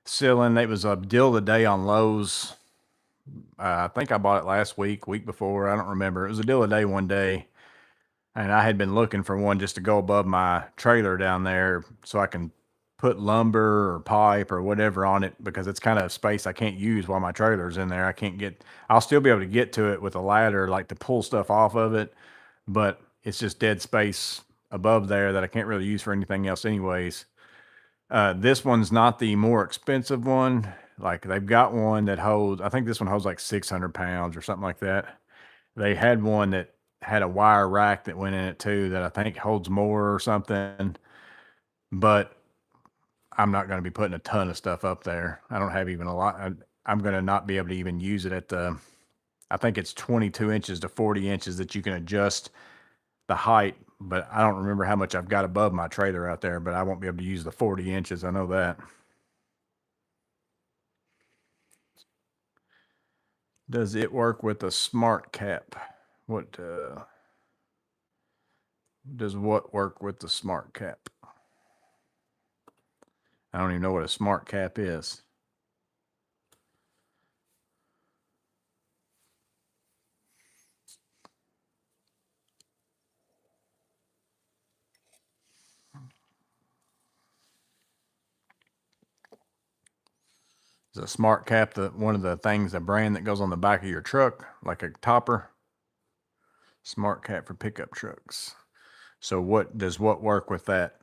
Speaker 1: ceiling. It was a deal of the day on Lowe's. I think I bought it last week before. I don't remember. It was a deal of the day one day. And I had been looking for one just to go above my trailer down there so I can put lumber or pipe or whatever on it, because it's kind of space I can't use while my trailer's in there. I'll still be able to get to it with a ladder, like to pull stuff off of it, but it's just dead space above there that I can't really use for anything else anyways. This one's not the more expensive one. Like they've got one that holds, I think this one holds like 600 pounds or something like that. They had one that had a wire rack that went in it too, that I think holds more or something, but I'm not going to be putting a ton of stuff up there. I don't have even a lot. I'm going to not be able to even use it at I think it's 22 inches to 40 inches that you can adjust the height, but I don't remember how much I've got above my trailer out there, but I won't be able to use the 40 inches. I know that. Does it work with a smart cap? What does what work with the smart cap? I don't even know what a smart cap is. Is a smart cap one of the things, a brand that goes on the back of your truck, like a topper? Smart cap for pickup trucks. So what does what work with that?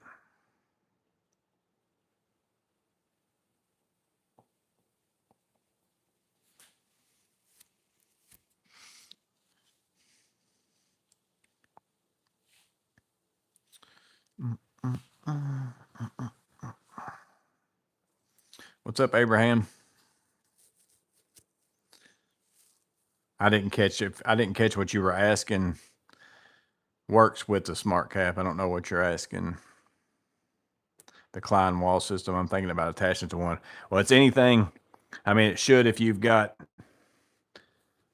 Speaker 1: What's up, Abraham? I didn't catch it. I didn't catch what you were asking. Works with the smart cap. I don't know what you're asking. The Klein wall system. I'm thinking about attaching to one. Well, it's anything. I mean, it should if you've got.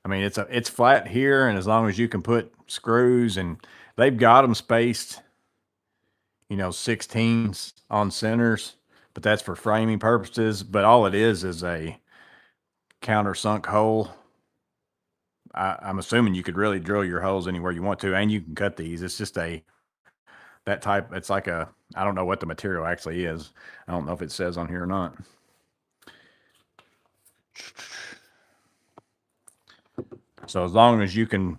Speaker 1: I mean, it's flat here, and as long as you can put screws, and they've got them spaced, 16s on centers, but that's for framing purposes. But all it is a countersunk hole. I'm assuming you could really drill your holes anywhere you want to, and you can cut these. It's just that type. It's like I don't know what the material actually is. I don't know if it says on here or not. So as long as you can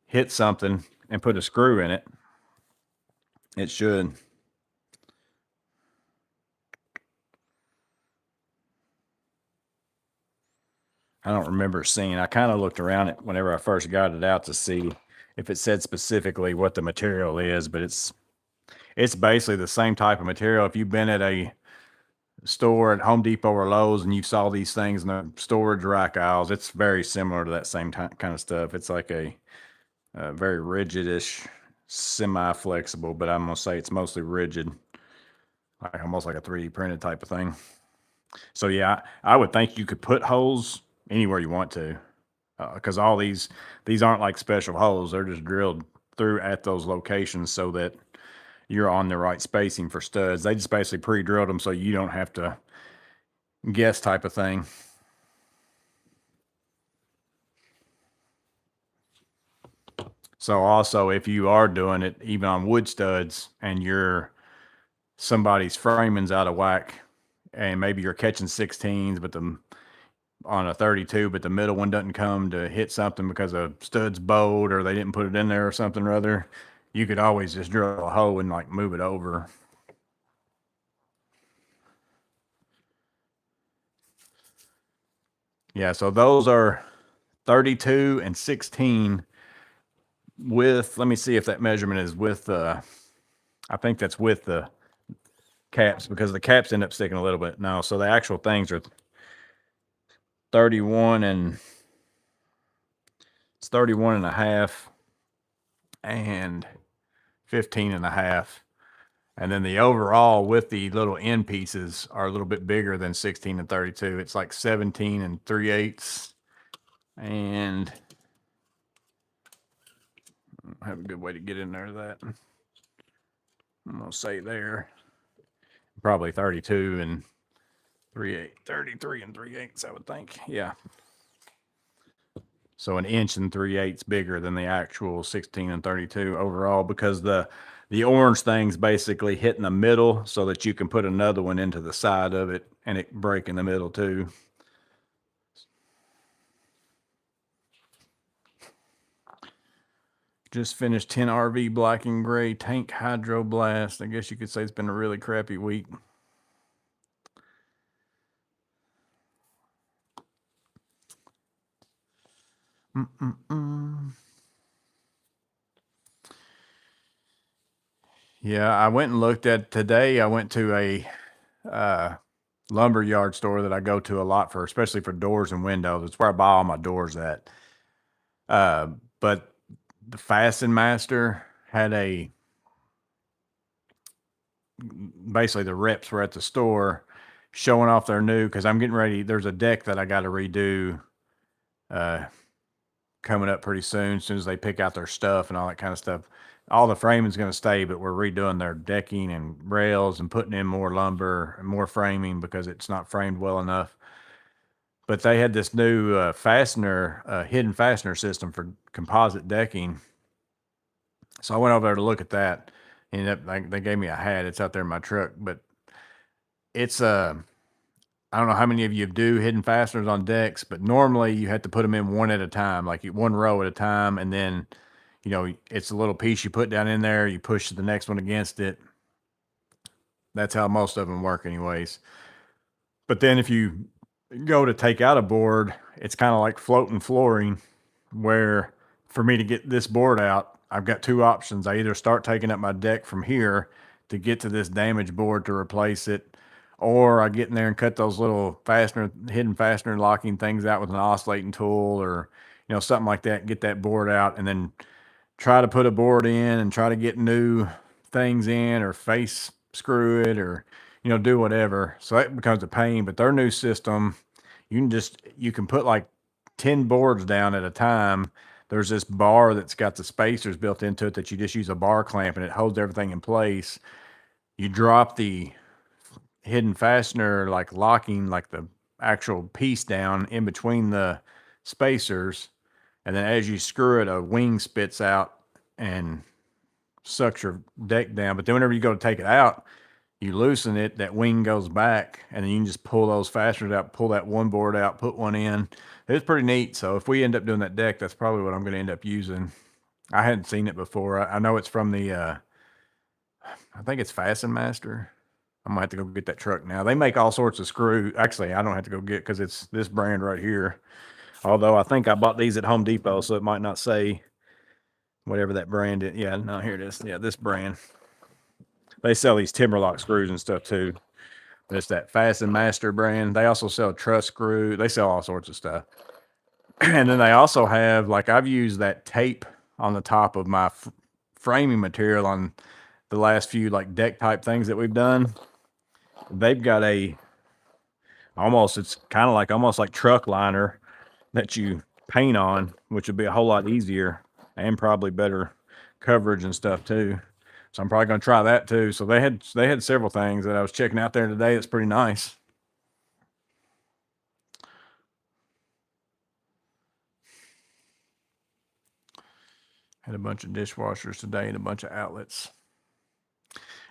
Speaker 1: hit something and put a screw in it, it should. I don't remember seeing. I kind of looked around it whenever I first got it out to see if it said specifically what the material is, but it's basically the same type of material. If you've been at a store at Home Depot or Lowe's and you saw these things in the storage rack aisles, it's very similar to that same kind of stuff. It's like a very rigidish, semi-flexible, but I'm gonna say it's mostly rigid, like almost like a 3D printed type of thing. So yeah, I would think you could put holes anywhere you want to, because all these aren't like special holes. They're just drilled through at those locations so that you're on the right spacing for studs. They just basically pre-drilled them so you don't have to guess, type of thing. So also, if you are doing it even on wood studs and somebody's framing's out of whack, and maybe you're catching 16s, but on a 32, but the middle one doesn't come to hit something because a stud's bowed or they didn't put it in there or something or other, you could always just drill a hole and like move it over. Yeah, so those are 32 and 16 with, let me see if that measurement is with I think that's with the caps, because the caps end up sticking a little bit. No, so the actual things are 31 and it's 31 and a half and 15 and a half. And then the overall with the little end pieces are a little bit bigger than 16 and 32. It's like 17 and 3/8. And I have a good way to get in there to that. I'm going to say there, probably 32 and 3/8, 33 and 3/8, I would think. Yeah. So 1 inch and 3/8 bigger than the actual 16 and 32 overall, because the orange thing's basically hitting the middle so that you can put another one into the side of it and it break in the middle too. Just finished 10 RV black and gray tank hydro blast. I guess you could say it's been a really crappy week. Yeah, I went and looked at today. I went to a lumber yard store that I go to a lot for, especially for doors and windows. It's where I buy all my doors at. But the Fasten Master had basically the reps were at the store showing off their new, because I'm getting ready. There's a deck that I got to redo coming up pretty soon as they pick out their stuff and all that kind of stuff. All the framing's going to stay, but we're redoing their decking and rails and putting in more lumber and more framing because it's not framed well enough. But they had this new hidden fastener system for composite decking. So I went over there to look at that. They gave me a hat. It's out there in my truck, but it's I don't know how many of you do hidden fasteners on decks, but normally you have to put them in one at a time, like one row at a time, and then it's a little piece you put down in there, you push the next one against it. That's how most of them work anyways. But then if you go to take out a board, it's kind of like floating flooring, where for me to get this board out, I've got two options. I either start taking up my deck from here to get to this damaged board to replace it, or I get in there and cut those little hidden fastener locking things out with an oscillating tool, or something like that, get that board out, and then try to put a board in and try to get new things in, or face screw it, or do whatever. So that becomes a pain. But their new system, you can put like 10 boards down at a time. There's this bar that's got the spacers built into it that you just use a bar clamp and it holds everything in place. You drop the hidden fastener, like locking, like the actual piece down in between the spacers, and then as you screw it, a wing spits out and sucks your deck down. But then whenever you go to take it out, you loosen it, that wing goes back, and then you can just pull those fasteners out, pull that one board out, put one in. It's pretty neat. So if we end up doing that deck, that's probably what I'm going to end up using. I hadn't seen it before. I know it's from the I think it's Fasten Master. I'm gonna have to go get that truck now. They make all sorts of screws. Actually, I don't have to go get, because it's this brand right here. Although I think I bought these at Home Depot, so it might not say whatever that brand is. Yeah, no, here it is. Yeah, this brand. They sell these Timberlock screws and stuff too. But it's that Fasten Master brand. They also sell truss screw. They sell all sorts of stuff. And then they also have, like, I've used that tape on the top of my framing material on the last few like deck type things that we've done. They've got it's kind of like almost like truck liner that you paint on, which would be a whole lot easier and probably better coverage and stuff too. So I'm probably going to try that too. So they had several things that I was checking out there today. It's pretty nice. Had a bunch of dishwashers today and a bunch of outlets.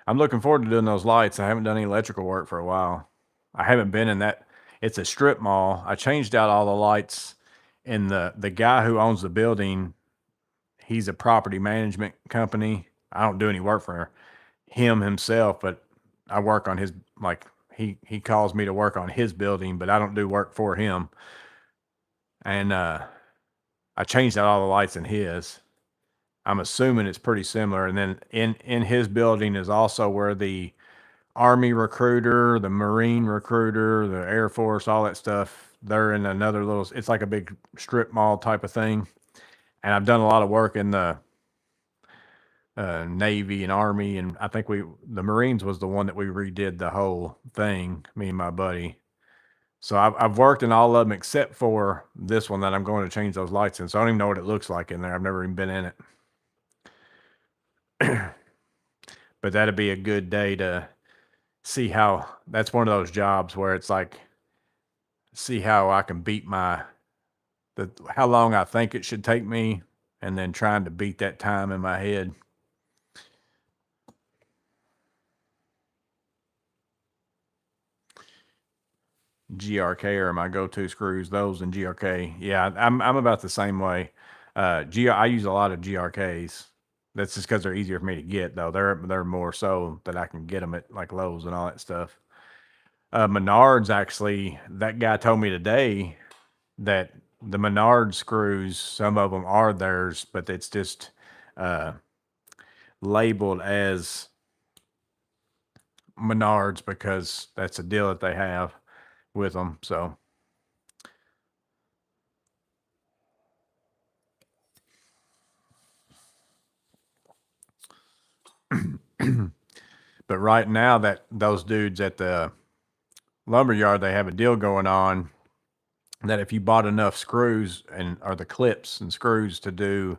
Speaker 1: I'm looking forward to doing those lights. I haven't done any electrical work for a while. I haven't been in that. It's a strip mall. I changed out all the lights, and the guy who owns the building, he's a property management company, I don't do any work for him himself, but I work on his, like, he calls me to work on his building, but I don't do work for him. And I changed out all the lights in his. I'm assuming it's pretty similar. And then in his building is also where the Army recruiter, the Marine recruiter, the Air Force, all that stuff. They're in another little. It's like a big strip mall type of thing. And I've done a lot of work in the Navy and Army, and I think the Marines was the one that we redid the whole thing. Me and my buddy. So I've worked in all of them except for this one that I'm going to change those lights in. So I don't even know what it looks like in there. I've never even been in it. But that'd be a good day to see how. That's one of those jobs where it's like, see how I can beat how long I think it should take me, and then trying to beat that time in my head. GRK are my go-to screws. Those and GRK. Yeah, I'm about the same way. I use a lot of GRKs. That's just because they're easier for me to get, though. They're more so that I can get them at like Lowe's and all that stuff. Menards, actually, that guy told me today that the Menard screws, some of them are theirs, but it's just labeled as Menards because that's a deal that they have with them. So but right now that those dudes at the lumberyard, they have a deal going on that if you bought enough screws or the clips and screws to do,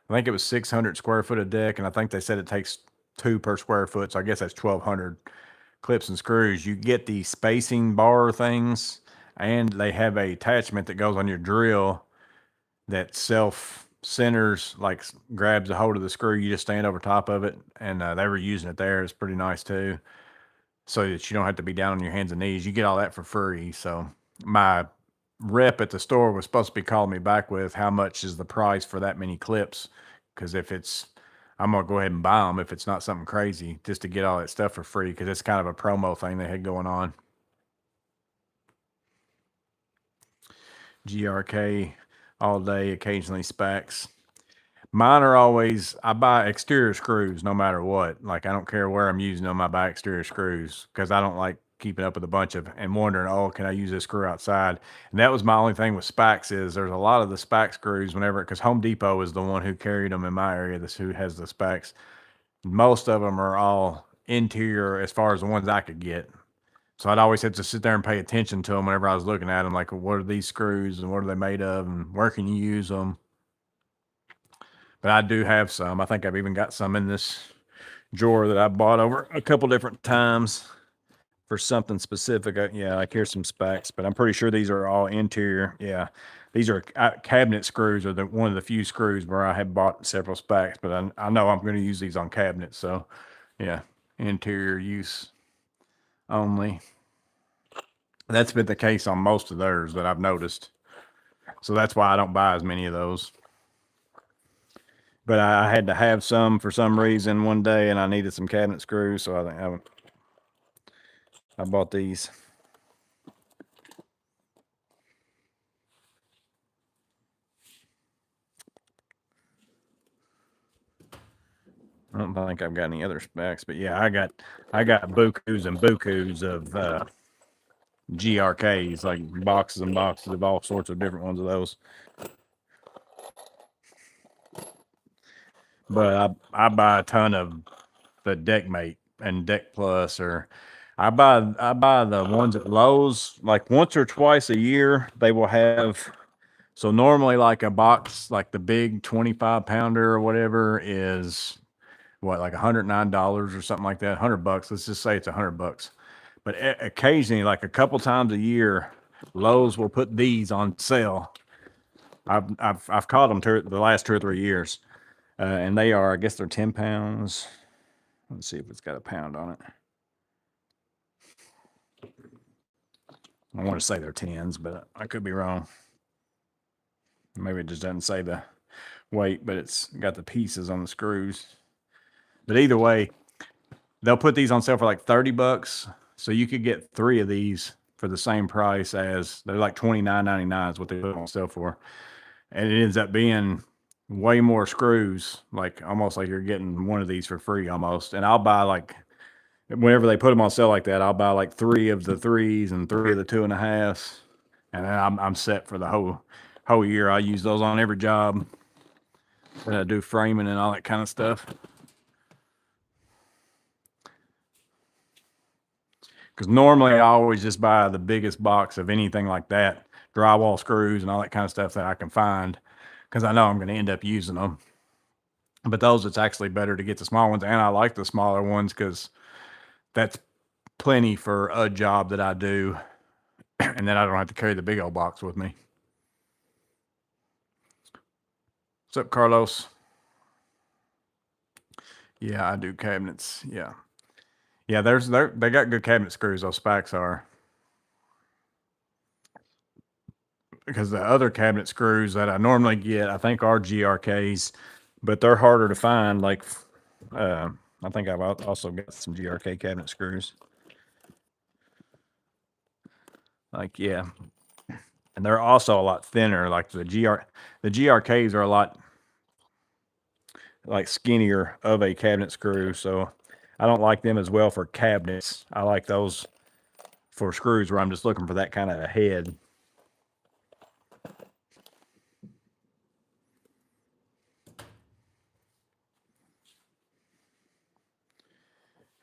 Speaker 1: I think it was 600 square foot of deck, and I think they said it takes 2 per square foot, so I guess that's 1,200 clips and screws. You get the spacing bar things, and they have a attachment that goes on your drill that self centers, like grabs a hold of the screw. You just stand over top of it, and they were using it there. It's pretty nice too, so that you don't have to be down on your hands and knees. You get all that for free. So my rep at the store was supposed to be calling me back with how much is the price for that many clips, because if it's, I'm gonna go ahead and buy them if it's not something crazy, just to get all that stuff for free, because it's kind of a promo thing they had going on. GRK all day, occasionally Spax. Mine are always, I buy exterior screws no matter what. Like, I don't care where I'm using them, I buy exterior screws because I don't like keeping up with a bunch of and wondering, oh, can I use this screw outside? And that was my only thing with Spax, is there's a lot of the Spax screws whenever, because Home Depot is the one who carried them in my area, this who has the Spax. Most of them are all interior as far as the ones I could get. So I'd always have to sit there and pay attention to them whenever I was looking at them, like, what are these screws and what are they made of and where can you use them? But I do have some. I think I've even got some in this drawer that I bought over a couple different times for something specific. Yeah, like here's some Spax, but I'm pretty sure these are all interior. Yeah, these are cabinet screws, are one of the few screws where I have bought several Spax, but I know I'm going to use these on cabinets. So yeah, interior use only. That's been the case on most of theirs that I've noticed. So that's why I don't buy as many of those. But I had to have some for some reason one day, and I needed some cabinet screws, so I bought these. I don't think I've got any other Spax, but yeah, I got bukus and bukus of GRKs, like boxes and boxes of all sorts of different ones of those. But I buy a ton of the Deckmate and Deck Plus, or I buy the ones at Lowe's like once or twice a year. They will have, so normally like a box, like the big 25 pounder or whatever, is what, like $109 or something like that, $100. Let's just say it's $100. But occasionally, like a couple times a year, Lowe's will put these on sale. I've caught them the last 2 or 3 years, and they are, I guess they're 10 pounds. Let's see if it's got a pound on it. I want to say they're 10s, but I could be wrong. Maybe it just doesn't say the weight, but it's got the pieces on the screws. But either way, they'll put these on sale for like 30 bucks. So you could get 3 of these for the same price as they're like $29.99 is what they put on sale for. And it ends up being way more screws, like almost like you're getting one of these for free almost. And I'll buy like whenever they put them on sale like that, I'll buy like 3 of the 3s and 3 of the 2.5s, and then I'm set for the whole year. I use those on every job that I do framing and all that kind of stuff. Because normally I always just buy the biggest box of anything like that, drywall screws and all that kind of stuff that I can find, because I know I'm going to end up using them. But those, it's actually better to get the small ones, and I like the smaller ones because that's plenty for a job that I do, and then I don't have to carry the big old box with me. What's up, Carlos? Yeah, I do cabinets. Yeah. Yeah, they got good cabinet screws, those Spax are. Because the other cabinet screws that I normally get, I think are GRKs, but they're harder to find. Like, I think I've also got some GRK cabinet screws. Like, yeah. And they're also a lot thinner. Like the GRKs are a lot like skinnier of a cabinet screw, so I don't like them as well for cabinets. I like those for screws where I'm just looking for that kind of a head.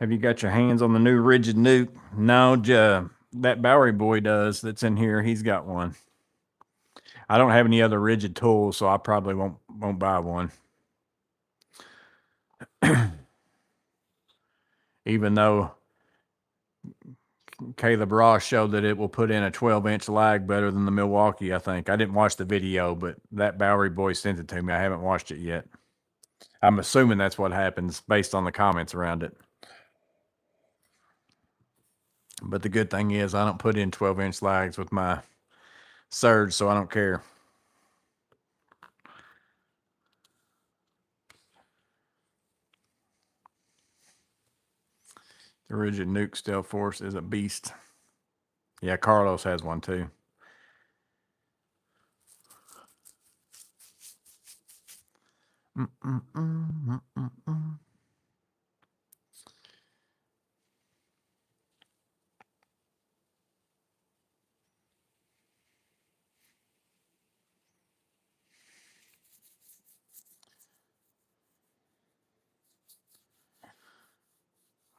Speaker 1: Have you got your hands on the new rigid nuke? No, that Bowery boy does that's in here. He's got one. I don't have any other rigid tools, so I probably won't buy one. Even though Caleb Ross showed that it will put in a 12-inch lag better than the Milwaukee, I think. I didn't watch the video, but that Bowery boy sent it to me. I haven't watched it yet. I'm assuming that's what happens based on the comments around it. But the good thing is I don't put in 12-inch lags with my Surge, so I don't care. The rigid nuke stealth force is a beast. Yeah, Carlos has one too.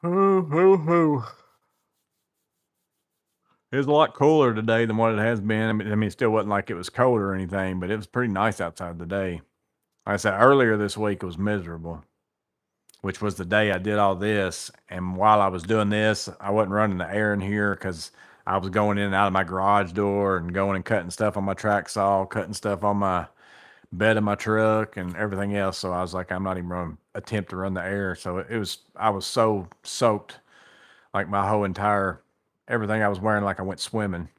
Speaker 1: It was a lot cooler today than what it has been. I mean, it still wasn't like it was cold or anything, but it was pretty nice outside today. Like I said, earlier this week it was miserable, which was the day I did all this. And while I was doing this, I wasn't running the air in here because I was going in and out of my garage door and going and cutting stuff on my track saw, cutting stuff on my bed of my truck and everything else. So I was like, I'm not even going to attempt to run the air. So I was so soaked, like my whole entire, everything I was wearing, like I went swimming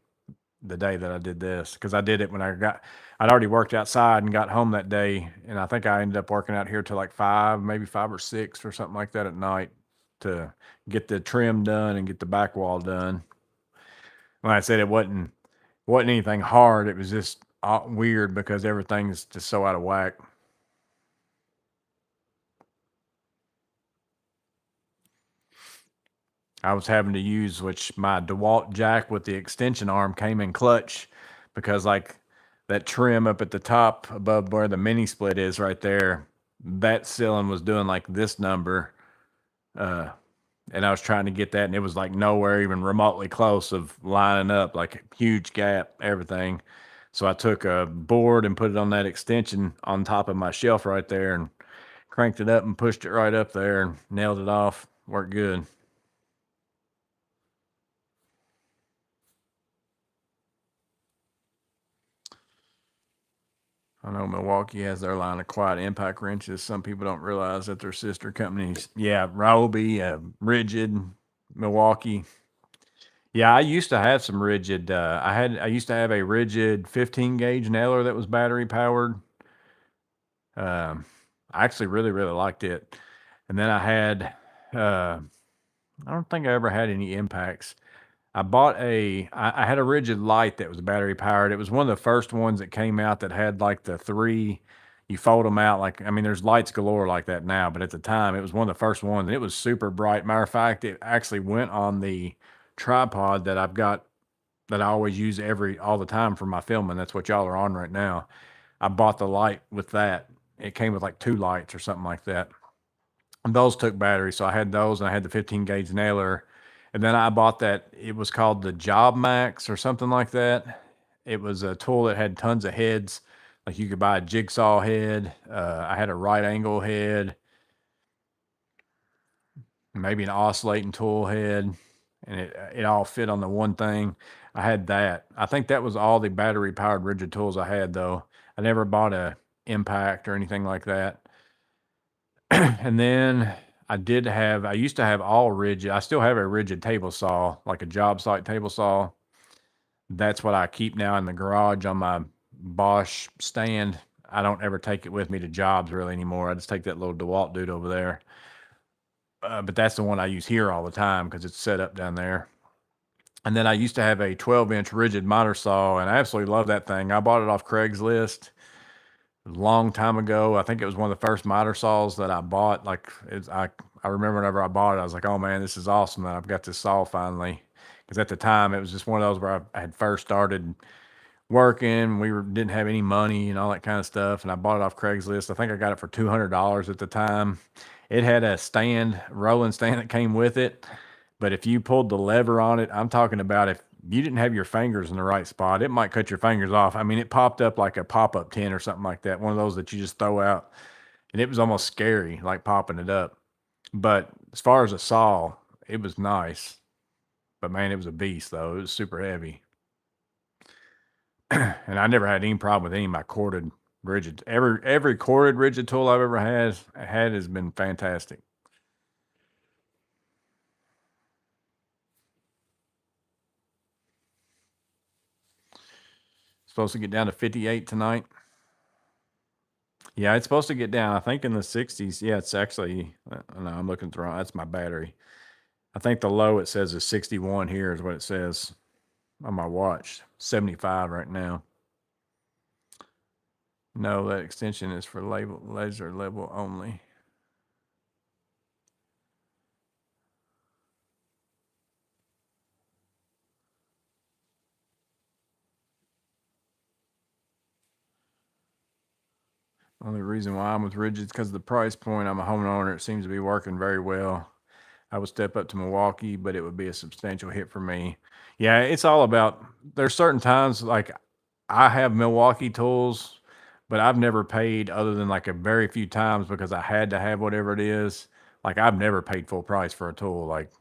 Speaker 1: the day that I did this. Cause I did it when I'd already worked outside and got home that day. And I think I ended up working out here till like 5, maybe 5 or 6 or something like that at night to get the trim done and get the back wall done. When I said it wasn't anything hard, it was just weird because everything's just so out of whack. I was having to use, which my DeWalt jack with the extension arm came in clutch because like that trim up at the top above where the mini split is right there, that ceiling was doing like this number. And I was trying to get that and it was like nowhere even remotely close of lining up, like huge gap, everything. So I took a board and put it on that extension on top of my shelf right there and cranked it up and pushed it right up there and nailed it off. Worked good. I know Milwaukee has their line of quiet impact wrenches. Some people don't realize that they're sister companies. Yeah, Ryobi, Rigid, Milwaukee. Yeah, I used to have some Rigid. I used to have a Rigid 15 gauge nailer that was battery powered. I actually really liked it. And then uh, I don't think I ever had any impacts. I had a rigid light that was battery powered. It was one of the first ones that came out that had like the three, you fold them out. Like, I mean, there's lights galore like that now, but at the time it was one of the first ones and it was super bright. Matter of fact, it actually went on the tripod that I've got that I always use all the time for my filming. That's what y'all are on right now. I bought the light with that. It came with like two lights or something like that. And those took battery. So I had those and I had the 15 gauge nailer. And then I bought it was called the Job Max or something like that. It was a tool that had tons of heads. Like you could buy a jigsaw head. I had a right angle head, maybe an oscillating tool head, and it all fit on the one thing. I had that. I think that was all the battery powered rigid tools I had though. I never bought a impact or anything like that. And then I used to have all rigid. I still have a rigid table saw, like a job site table saw. That's what I keep now in the garage on my Bosch stand. I don't ever take it with me to jobs really anymore. I just take that little DeWalt dude over there. But that's the one I use here all the time because it's set up down there. And then I used to have a 12-inch rigid miter saw, and I absolutely love that thing. I bought it off Craigslist a long time ago. I think it was one of the first miter saws that I bought. I remember whenever I bought it, I was like, "Oh man, this is awesome that I've got this saw finally." Because at the time, it was just one of those where I had first started working. Didn't have any money and all that kind of stuff, and I bought it off Craigslist. I think I got it for $200 at the time. It had a rolling stand that came with it. But if you pulled the lever on it, I'm talking about if you didn't have your fingers in the right spot, it might cut your fingers off. I mean, it popped up like a pop-up tin or something like that, one of those that you just throw out, and it was almost scary, like popping it up. But as far as a saw, it was nice. But man, it was a beast though. It was super heavy. And I never had any problem with any of my corded rigid. Every corded rigid tool I've ever had has been fantastic. Supposed to get down to 58 tonight. Yeah, it's supposed to get down, I think, in the 60s. Yeah, it's actually, no, I'm looking through. That's my battery. I think the low it says is 61 here, is what it says on my watch. 75 right now. No, that extension is for laser level only. Only reason why I'm with Rigid is because of the price point. I'm a homeowner. It seems to be working very well. I would step up to Milwaukee, but it would be a substantial hit for me. Yeah, it's all about, there's certain times like I have Milwaukee tools, but I've never paid other than like a very few times because I had to have whatever it is. Like I've never paid full price for a tool. Like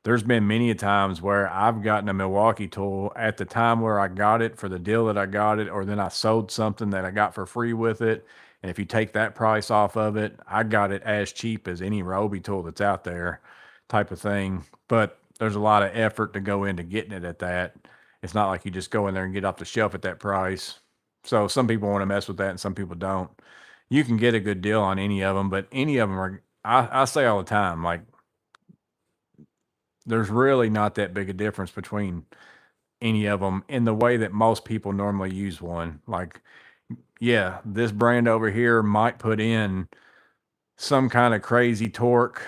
Speaker 1: there's been many a times where I've gotten a Milwaukee tool at the time where I got it for the deal that I got it, or then I sold something that I got for free with it. And if you take that price off of it, I got it as cheap as any Ryobi tool that's out there, type of thing. But there's a lot of effort to go into getting it at that. It's not like you just go in there and get off the shelf at that price. So some people want to mess with that and some people don't. You can get a good deal on any of them, but any of them are, I say all the time, like there's really not that big a difference between any of them in the way that most people normally use one. Like, yeah, this brand over here might put in some kind of crazy torque,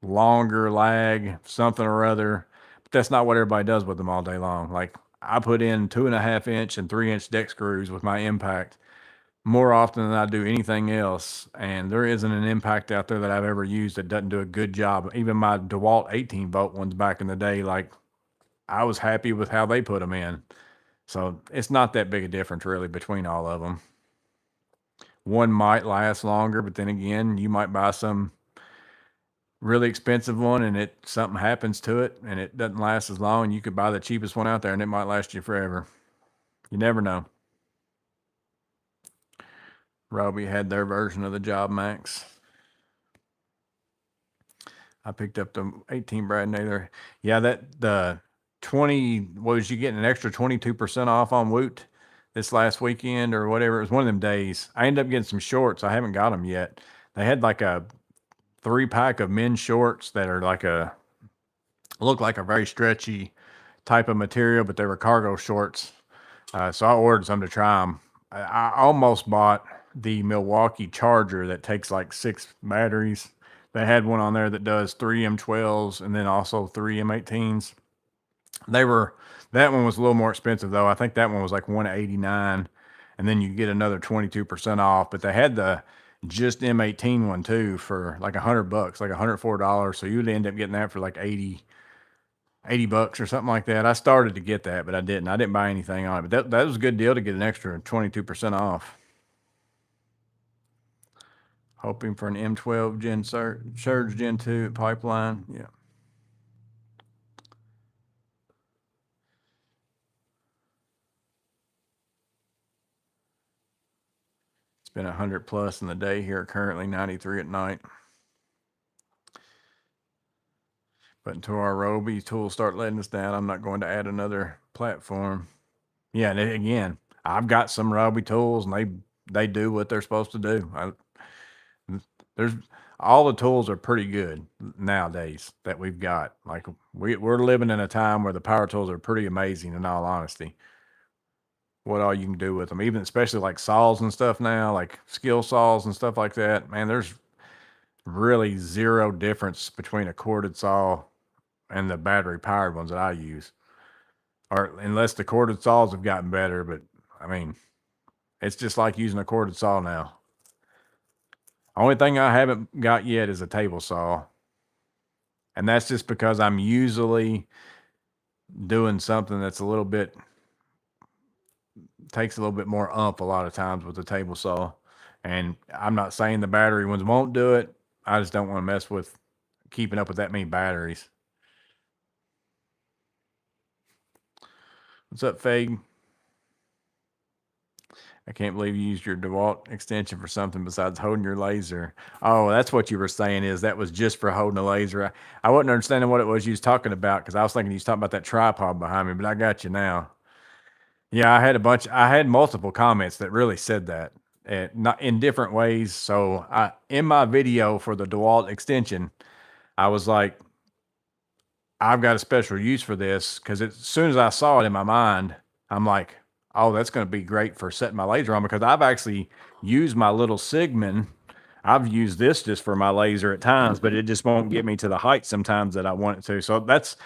Speaker 1: longer lag, something or other, but that's not what everybody does with them all day long. Like, I put in 2.5 inch and 3 inch deck screws with my impact more often than I do anything else. And there isn't an impact out there that I've ever used that doesn't do a good job. Even my DeWalt 18 volt ones back in the day, like I was happy with how they put them in. So it's not that big a difference really between all of them. One might last longer, but then again, you might buy some really expensive one and something happens to it and it doesn't last as long. And you could buy the cheapest one out there and it might last you forever. You never know. Ryobi had their version of the Job Max. I picked up the 18 Brad Naylor. Yeah, the 20 was you getting an extra 22% off on Woot this last weekend or whatever. It was one of them days. I ended up getting some shorts. I haven't got them yet. They had like a 3-pack of men's shorts that are look like a very stretchy type of material, but they were cargo shorts. So I ordered some to try them. I almost bought the Milwaukee Charger that takes like 6 batteries. They had one on there that does 3 M12s and then also 3 M18s. That one was a little more expensive though. I think that one was like 189, and then you get another 22% off. But they had the just M18 one too for like $100, like $104. So you'd end up getting that for like 80 bucks or something like that. I started to get that, but I didn't. I didn't buy anything on it. But that was a good deal to get an extra 22% off. Hoping for an M12 Gen Surge Gen 2 pipeline. Yeah. It's been 100 plus in the day here, currently 93 at night. But until our Roby tools start letting us down, I'm not going to add another platform. Yeah, and again, I've got some Roby tools, and they do what they're supposed to do. There's all the tools are pretty good nowadays that we've got. Like we're living in a time where the power tools are pretty amazing. In all honesty, what all you can do with them, even especially like saws and stuff now, like skill saws and stuff like that. Man, there's really zero difference between a corded saw and the battery powered ones that I use, or unless the corded saws have gotten better. But I mean, it's just like using a corded saw now. Only thing I haven't got yet is a table saw, and that's just because I'm usually doing something that's a little bit takes a little bit more a lot of times with the table saw. And I'm not saying the battery ones won't do it. I just don't want to mess with keeping up with that many batteries. What's up, Fag? I can't believe you used your DeWalt extension for something besides holding your laser. Oh, that's what you were saying, is that was just for holding a laser. I wasn't understanding what it was you was talking about, because I was thinking you was talking about that tripod behind me, but I got you now. Yeah, I had multiple comments that really said that, not in different ways. So in my video for the DeWalt extension, I was like, I've got a special use for this, because as soon as I saw it in my mind, I'm like, oh, that's going to be great for setting my laser on, because I've actually used my little Sigmund. I've used this just for my laser at times, but it just won't get me to the height sometimes that I want it to. So that's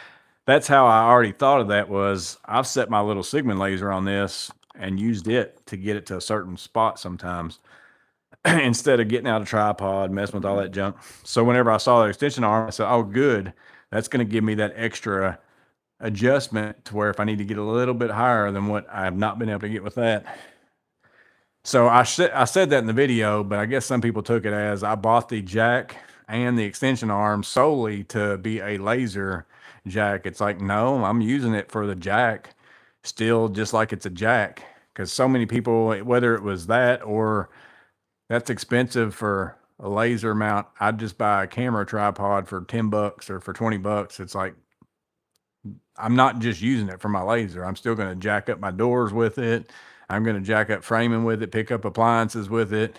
Speaker 1: how I already thought of that. Was I've set my little Sigmund laser on this and used it to get it to a certain spot sometimes instead of getting out a tripod, messing with all that junk. So whenever I saw the extension arm, I said, oh, good. That's going to give me that extra adjustment to where if I need to get a little bit higher than what I have not been able to get with that. So I said that in the video, but I guess some people took it as I bought the jack and the extension arm solely to be a laser jack. It's like, no, I'm using it for the jack still, just like it's a jack. Because so many people, whether it was that or that's expensive for a laser mount, I'd just buy a camera tripod for 10 bucks or for 20 bucks. It's like, I'm not just using it for my laser. I'm still going to jack up my doors with it. I'm going to jack up framing with it, pick up appliances with it.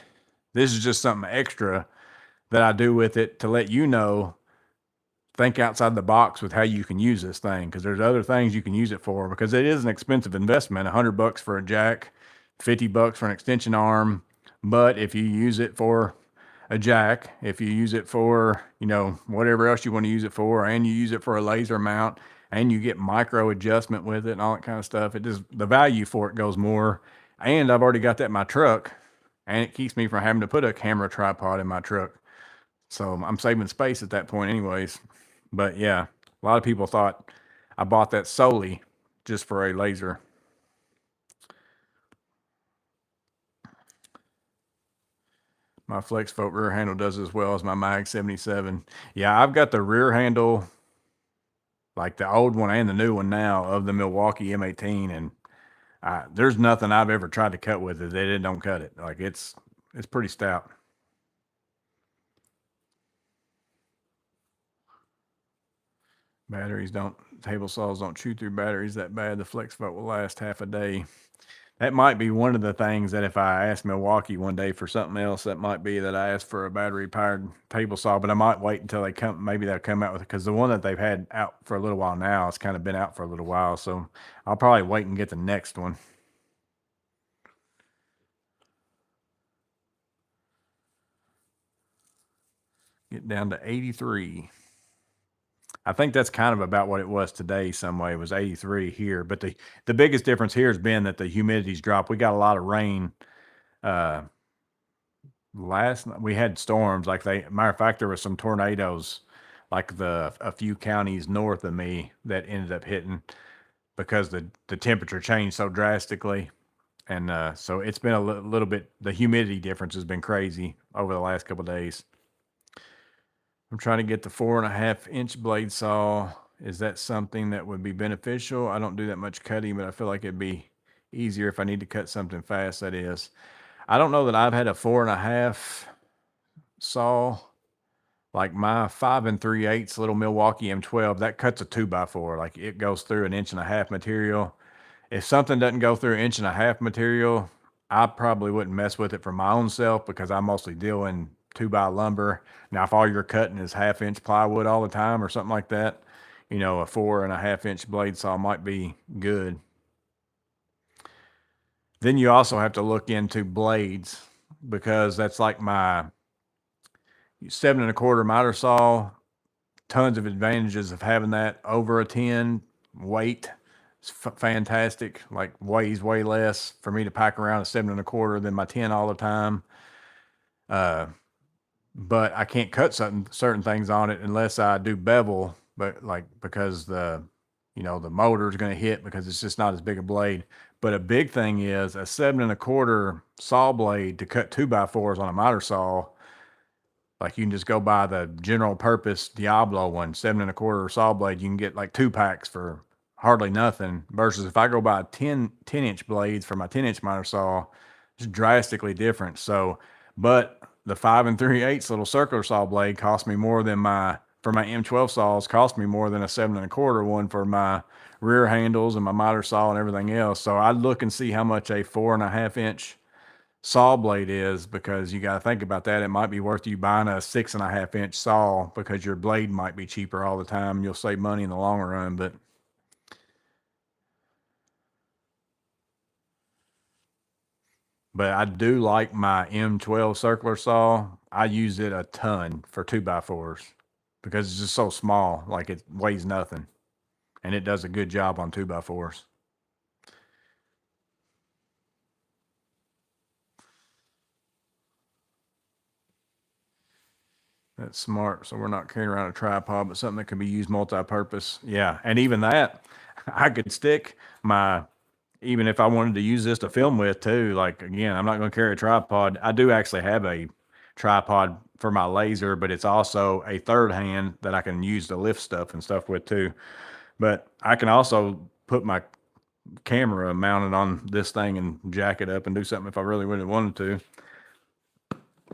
Speaker 1: This is just something extra that I do with it to let you know, think outside the box with how you can use this thing, because there's other things you can use it for, because it is an expensive investment. 100 bucks for a jack, 50 bucks for an extension arm. But if you use it for a jack, if you use it for, whatever else you want to use it for, and you use it for a laser mount, and you get micro adjustment with it and all that kind of stuff, the value for it goes more. And I've already got that in my truck, and it keeps me from having to put a camera tripod in my truck. So I'm saving space at that point anyways. But yeah, a lot of people thought I bought that solely just for a laser. My flex float rear handle does as well as my Mag 77. Yeah, I've got the rear handle, like the old one and the new one now, of the Milwaukee M18, and there's nothing I've ever tried to cut with it that it don't cut it. Like it's pretty stout. Table saws don't chew through batteries that bad. The flex float will last half a day. That might be one of the things that if I ask Milwaukee one day for something else, that might be that I ask for a battery powered table saw, but I might wait until they come. Maybe they'll come out with it because the one that they've had out for a little while now has kind of been out for a little while. So I'll probably wait and get the next one. Get down to 83. I think that's kind of about what it was today. Some way it was 83 here, but the biggest difference here has been that the humidity's dropped. We got a lot of rain. Uh, Last night we had storms. Like matter of fact, there was some tornadoes, like a few counties north of me that ended up hitting because the temperature changed so drastically, and so it's been a little bit. The humidity difference has been crazy over the last couple of days. I'm trying to get the 4.5-inch blade saw. Is that something that would be beneficial? I don't do that much cutting, but I feel like it'd be easier if I need to cut something fast. That is. I don't know that I've had a 4.5 saw. Like my 5 3/8 little Milwaukee M12, that cuts a 2x4. Like it goes through 1.5 inch material. If something doesn't go through 1.5 inch material, I probably wouldn't mess with it for my own self because I mostly deal in 2x lumber. Now, if all you're cutting is 1/2 inch plywood all the time or something like that, a 4.5 inch blade saw might be good. Then you also have to look into blades because that's like my 7 1/4 miter saw. Tons of advantages of having that over a 10 weight. It's fantastic. Like weighs way less for me to pack around a 7 1/4 than my 10 all the time. But I can't cut certain things on it unless I do bevel, but like because the motor is going to hit because it's just not as big a blade. But a big thing is a 7 1/4 saw blade to cut 2x4s on a miter saw. Like you can just go buy the general purpose Diablo one, 7 1/4 saw blade. You can get like 2 packs for hardly nothing. Versus if I go buy 10-inch blades for my 10-inch miter saw, it's drastically different. So, but the 5 3/8 little circular saw blade cost me more than for my M12 saws cost me more than a 7 1/4 one for my rear handles and my miter saw and everything else. So I'd look and see how much a 4.5 inch saw blade is because you got to think about that. It might be worth you buying a 6.5 inch saw because your blade might be cheaper all the time. You'll save money in the long run, but I do like my M12 circular saw. I use it a ton for 2x4s because it's just so small. Like it weighs nothing and it does a good job on 2x4s. That's smart. So we're not carrying around a tripod, but something that can be used multi-purpose. Yeah. And even that, I could stick even if I wanted to use this to film with too. Like, again, I'm not going to carry a tripod. I do actually have a tripod for my laser, but it's also a third hand that I can use to lift stuff and stuff with too. But I can also put my camera mounted on this thing and jack it up and do something if I really wanted to.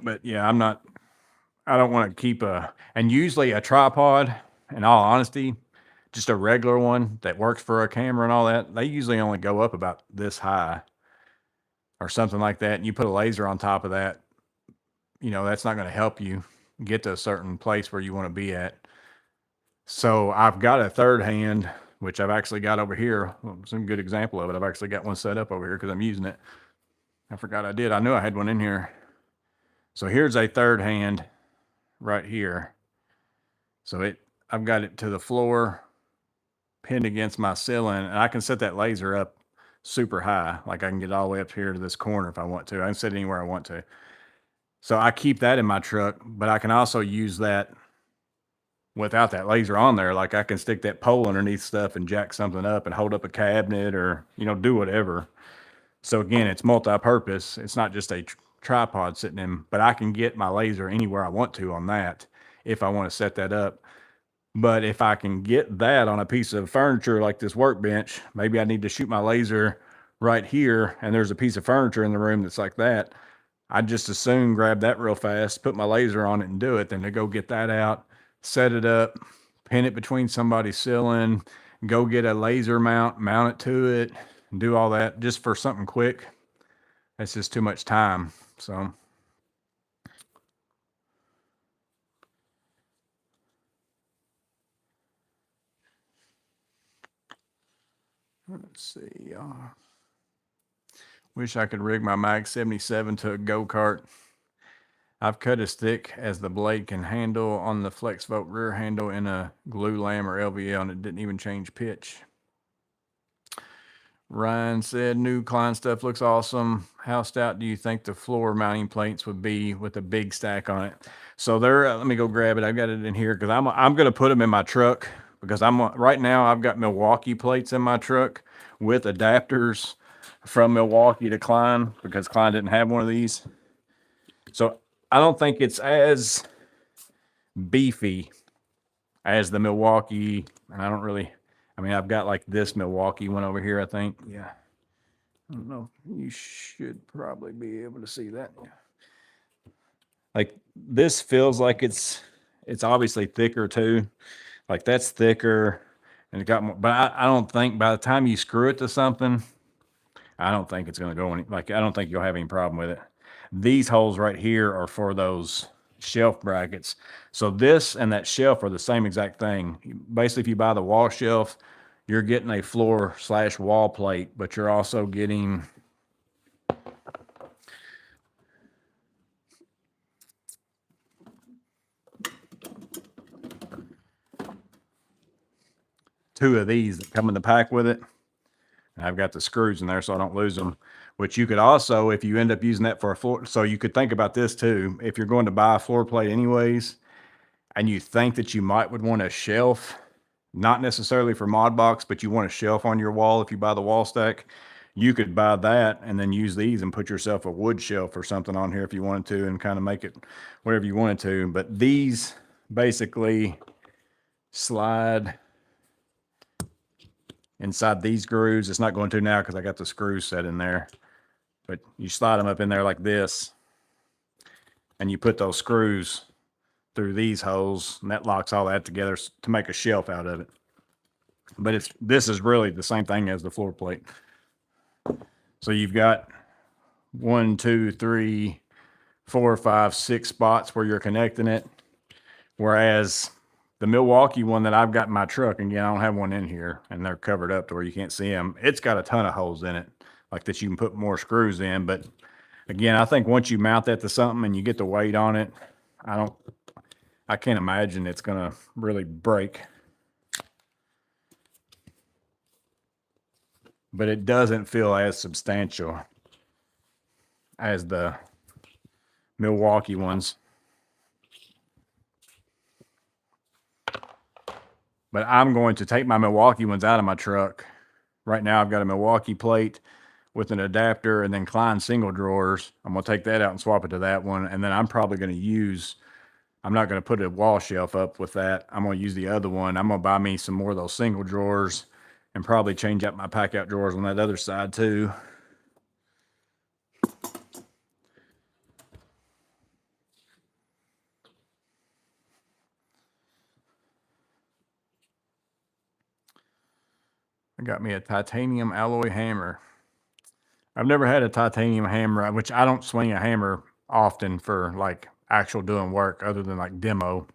Speaker 1: But yeah, I don't want to keep and usually a tripod, in all honesty, just a regular one that works for a camera and all that, they usually only go up about this high or something like that. And you put a laser on top of that, that's not going to help you get to a certain place where you want to be at. So I've got a third hand, which I've actually got over here. Well, some good example of it. I've actually got one set up over here because I'm using it. I forgot I did. I knew I had one in here. So here's a third hand right here. So I've got it to the floor, pinned against my ceiling, and I can set that laser up super high. Like I can get all the way up here to this corner if I want to. I can set it anywhere I want to. So I keep that in my truck, but I can also use that without that laser on there. Like I can stick that pole underneath stuff and jack something up and hold up a cabinet or, do whatever. So again, it's multi-purpose. It's not just a tripod sitting in, but I can get my laser anywhere I want to on that if I want to set that up. But if I can get that on a piece of furniture like this workbench, maybe I need to shoot my laser right here and there's a piece of furniture in the room that's like that. I'd just as soon grab that real fast, put my laser on it and do it than to go get that out, set it up, pin it between somebody's ceiling, go get a laser mount it to it, and do all that just for something quick. That's just too much time. So let's see. Wish I could rig my Mag 77 to a go-kart. I've cut as thick as the blade can handle on the flex vote rear handle in a glue lam or LVL, and it didn't even change pitch. Ryan said, new Klein stuff looks awesome. How stout do you think the floor mounting plates would be with a big stack on it? So there, let me go grab it. I've got it in here because I'm going to put them in my truck because right now I've got Milwaukee plates in my truck with adapters from Milwaukee to Klein because Klein didn't have one of these. So I don't think it's as beefy as the Milwaukee. And I mean, I've got like this Milwaukee one over here, I think. Yeah. I don't know. You should probably be able to see that. Like this feels like it's obviously thicker too. Like that's thicker and it got more, but I don't think by the time you screw it to something, I don't think it's going to go I don't think you'll have any problem with it. These holes right here are for those shelf brackets. So this and that shelf are the same exact thing. Basically, if you buy the wall shelf, you're getting a floor / wall plate, but you're also getting two of these that come in the pack with it. And I've got the screws in there so I don't lose them, which you could also, if you end up using that for a floor, so you could think about this too. If you're going to buy a floor plate anyways, and you think that you would want a shelf, not necessarily for mod box, but you want a shelf on your wall if you buy the wall stack, you could buy that and then use these and put yourself a wood shelf or something on here if you wanted to and kind of make it whatever you wanted to. But these basically slide inside these grooves. It's not going to now because I got the screws set in there, but you slide them up in there like this and you put those screws through these holes and that locks all that together to make a shelf out of it. But this is really the same thing as the floor plate. So you've got 1, 2, 3, 4, 5, 6 spots where you're connecting it. Whereas the Milwaukee one that I've got in my truck, and again, I don't have one in here and they're covered up to where you can't see them. It's got a ton of holes in it like that you can put more screws in. But again, I think once you mount that to something and you get the weight on it, I can't imagine it's going to really break. But it doesn't feel as substantial as the Milwaukee ones. But I'm going to take my Milwaukee ones out of my truck. Right now I've got a Milwaukee plate with an adapter and then Klein single drawers. I'm going to take that out and swap it to that one. And then I'm probably going to I'm not going to put a wall shelf up with that. I'm going to use the other one. I'm going to buy me some more of those single drawers and probably change out my pack out drawers on that other side too. I got me a titanium alloy hammer. I've never had a titanium hammer, which I don't swing a hammer often for like actual doing work other than like demo.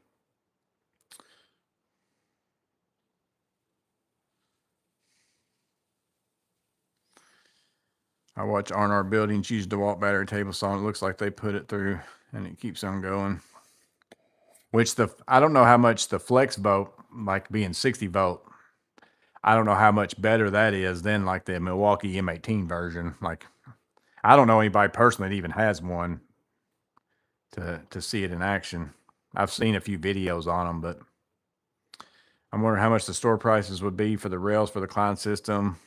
Speaker 1: I watch R&R Buildings use DeWalt battery table saw and it looks like they put it through and it keeps on going. Which I don't know how much the flex vote, like being 60 volt, I don't know how much better that is than like the Milwaukee M18 version. Like, I don't know anybody personally that even has one to see it in action. I've seen a few videos on them, but I'm wondering how much the store prices would be for the rails for the Klein system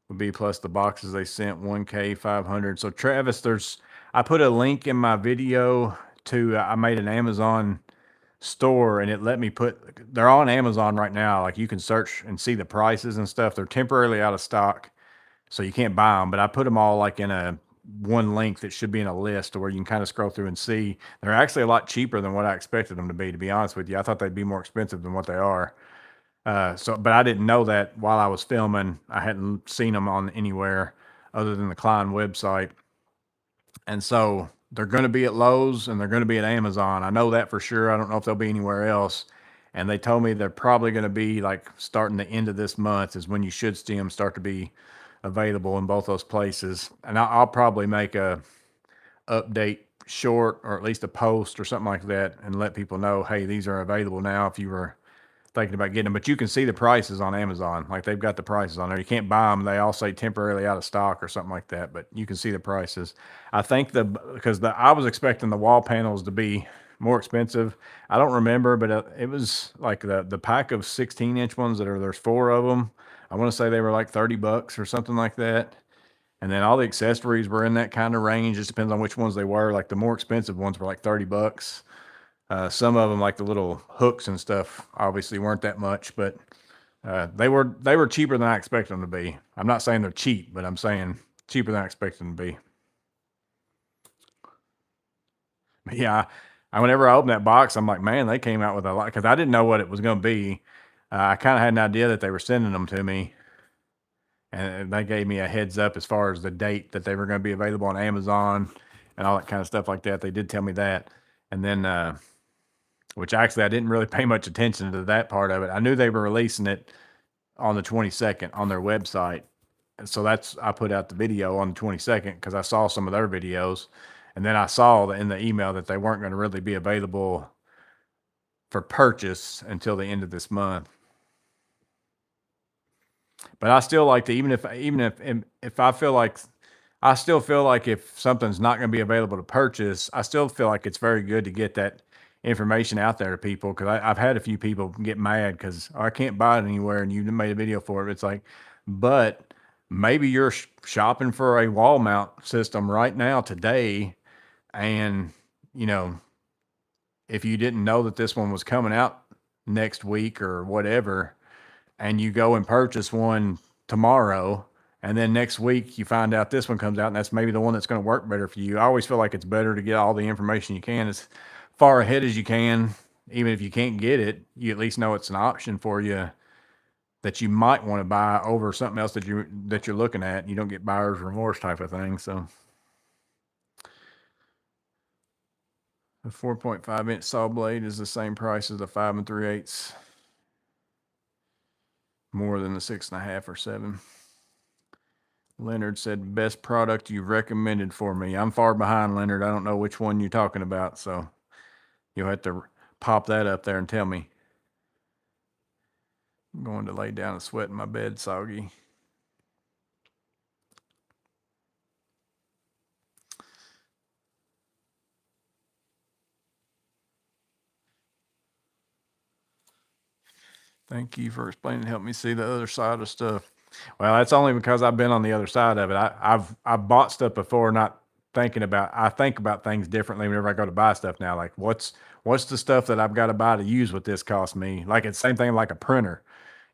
Speaker 1: would be plus the boxes they sent, $1,500. So Travis, I put a link in my video to, I made an Amazon store and it let me they're on Amazon right now. Like you can search and see the prices and stuff. They're temporarily out of stock, so you can't buy them, but I put them all like in one link that should be in a list to where you can kind of scroll through and see. They're actually a lot cheaper than what I expected them to be honest with you. I thought they'd be more expensive than what they are. But I didn't know that while I was filming. I hadn't seen them on anywhere other than the Klein website. And so they're going to be at Lowe's and they're going to be at Amazon. I know that for sure. I don't know if they'll be anywhere else. And they told me they're probably going to be like starting the end of this month is when you should see them start to be available in both those places. And I'll probably make a update short or at least a post or something like that and let people know, hey, these are available now if you were thinking about getting them. But you can see the prices on Amazon. Like they've got the prices on there. You can't buy them. They all say temporarily out of stock or something like that, but you can see the prices. I think I was expecting the wall panels to be more expensive. I don't remember, but it was like the pack of 16-inch ones there's 4 of them. I want to say they were like $30 or something like that. And then all the accessories were in that kind of range. Just depends on which ones they were. Like the more expensive ones were like $30. Some of them, like the little hooks and stuff, obviously weren't that much, but they were cheaper than I expected them to be. I'm not saying they're cheap, but I'm saying cheaper than I expected them to be. But yeah, whenever I opened that box, I'm like, man, they came out with a lot because I didn't know what it was going to be. I kind of had an idea that they were sending them to me, and they gave me a heads up as far as the date that they were going to be available on Amazon and all that kind of stuff like that. They did tell me that, and then which actually I didn't really pay much attention to that part of it. I knew they were releasing it on the 22nd on their website. And so I put out the video on the 22nd because I saw some of their videos. And then I saw in the email that they weren't going to really be available for purchase until the end of this month. But I still like to, even if I feel like, I still feel like if something's not going to be available to purchase, I still feel like it's very good to get that information out there to people because I've had a few people get mad because I can't buy it anywhere and you made a video for it. It's like, but maybe you're shopping for a wall mount system right now today, and you know if you didn't know that this one was coming out next week or whatever, and you go and purchase one tomorrow, and then next week you find out this one comes out and that's maybe the one that's going to work better for you. I always feel like it's better to get all the information you can as far ahead as you can. Even if you can't get it, you at least know it's an option for you that you might want to buy over something else that you're looking at. You don't get buyer's remorse type of thing. So the 4.5-inch saw blade is the same price as the 5 3/8, more than the 6.5 or 7. Leonard said, best product you recommended for me. I'm far behind, Leonard. I don't know which one you're talking about, so you'll have to pop that up there and tell me. I'm going to lay down and sweat in my bed, soggy. Thank you for explaining to help me see the other side of stuff. Well, that's only because I've been on the other side of it. I've bought stuff before, not thinking about. I think about things differently whenever I go to buy stuff now. Like what's the stuff that I've got to buy to use what this cost me? Like it's the same thing like a printer.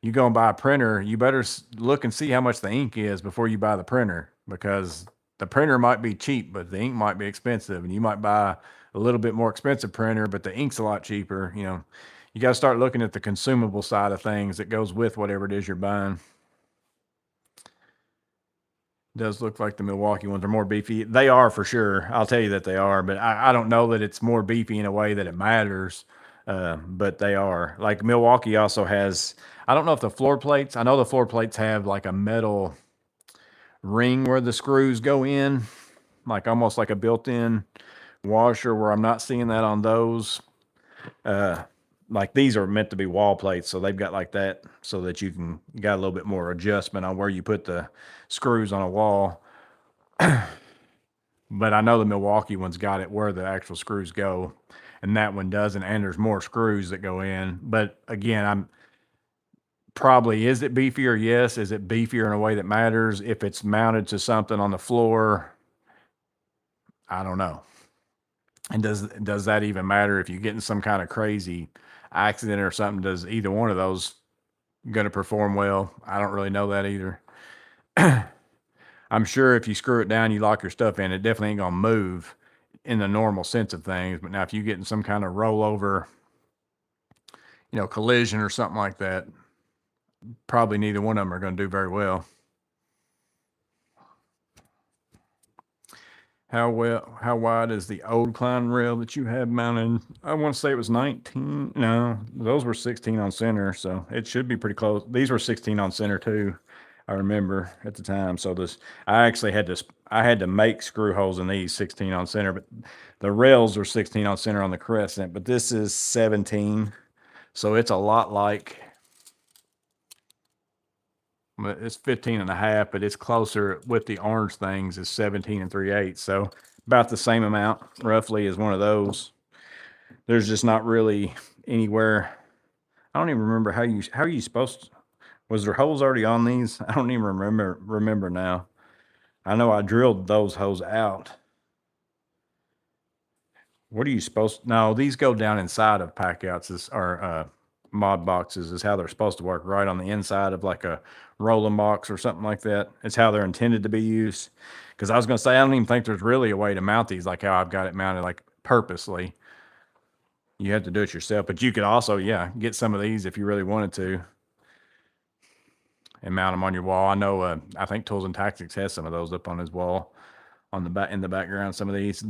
Speaker 1: You go and buy a printer, you better look and see how much the ink is before you buy the printer, because the printer might be cheap, but the ink might be expensive, and you might buy a little bit more expensive printer, but the ink's a lot cheaper. You got to start looking at the consumable side of things that goes with whatever it is you're buying. Does look like the Milwaukee ones are more beefy. They are for sure. I'll tell you that they are, but I don't know that it's more beefy in a way that it matters. But they are. Like Milwaukee also has, I don't know if the floor plates, I know the floor plates have like a metal ring where the screws go in, like almost like a built-in washer, where I'm not seeing that on those. Like these are meant to be wall plates, so they've got like that so that you got a little bit more adjustment on where you put the screws on a wall. But I know the Milwaukee one's got it where the actual screws go, and that one doesn't, and there's more screws that go in. But again, I'm probably, is it beefier? Yes. Is it beefier in a way that matters? If it's mounted to something on the floor, I don't know. And does that even matter if you get in some kind of crazy accident or something? Does either one of those going to perform well? I don't really know that either. I'm sure if you screw it down, you lock your stuff in, it definitely ain't gonna move in the normal sense of things. But now if you get in some kind of rollover, collision or something like that, probably neither one of them are going to do very well. How wide is the old Klein rail that you have mounted? I want to say it was 19. No, those were 16 on center, so it should be pretty close. These were 16 on center too. I remember at the time. So I actually had to make screw holes in these 16 on center, but the rails are 16 on center on the crescent, but this is 17. So it's a lot like, it's 15 and a half, but it's closer with the orange things is 17 and 3/8. So about the same amount roughly as one of those. There's just not really anywhere. I don't even remember how are you supposed to, was there holes already on these? I don't even remember now. I know I drilled those holes out. What are you supposed to, no, these go down inside of pack outs or mod boxes is how they're supposed to work, right on the inside of like a rolling box or something like that. It's how they're intended to be used. Because I was going to say, I don't even think there's really a way to mount these like how I've got it mounted, like purposely. You have to do it yourself, but you could also, yeah, get some of these if you really wanted to and mount them on your wall. I know, I think Tools and Tactics has some of those up on his wall on the back, in the background, some of these.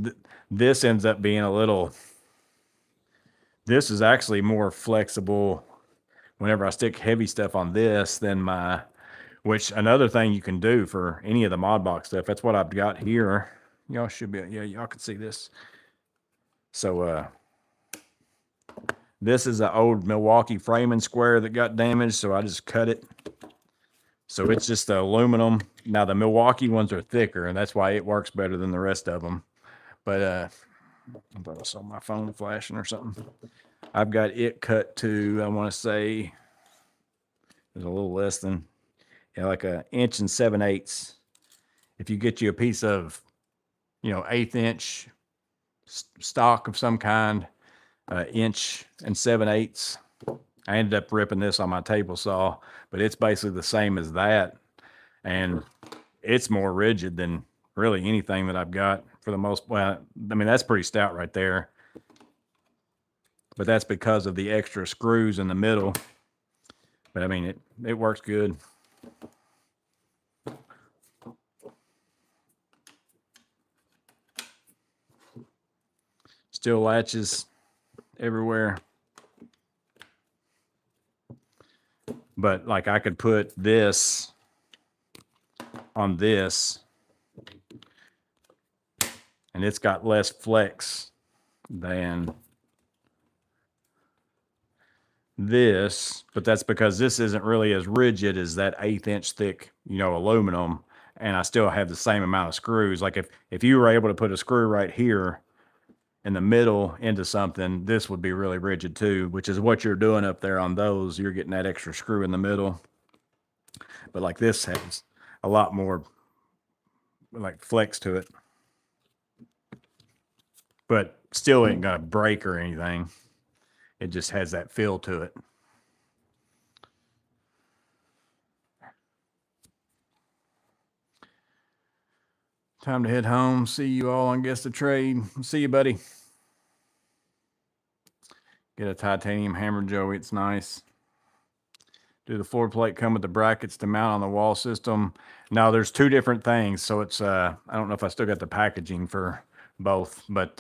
Speaker 1: This ends up being a little, this is actually more flexible whenever I stick heavy stuff on this than which another thing you can do for any of the mod box stuff. That's what I've got here. Y'all should be, yeah, y'all can see this. So, this is an old Milwaukee framing square that got damaged, so I just cut it. So it's just the aluminum. Now the Milwaukee ones are thicker, and that's why it works better than the rest of them. But I thought I saw my phone flashing or something. I've got it cut to, I want to say, there's a little less than, yeah, like 1 inch and 7/8. If you get you a piece of, 1/8 inch stock of some kind, 1 inch and 7/8. I ended up ripping this on my table saw, but it's basically the same as that. And it's more rigid than really anything that I've got for the most, well, I mean, that's pretty stout right there. But that's because of the extra screws in the middle. But I mean, it works good. Still latches everywhere. But like I could put this on this and it's got less flex than this, but that's because this isn't really as rigid as that 1/8 inch thick, aluminum, and I still have the same amount of screws. Like if you were able to put a screw right here in the middle into something, this would be really rigid too, which is what you're doing up there on those. You're getting that extra screw in the middle. But like this has a lot more like flex to it. But still ain't gonna break or anything. It just has that feel to it. Time to head home. See you all on Guess the Trade. See you, buddy. Get a titanium hammer, Joey. It's nice. Do the floor plate come with the brackets to mount on the wall system? No, there's two different things. So it's, I don't know if I still got the packaging for both, but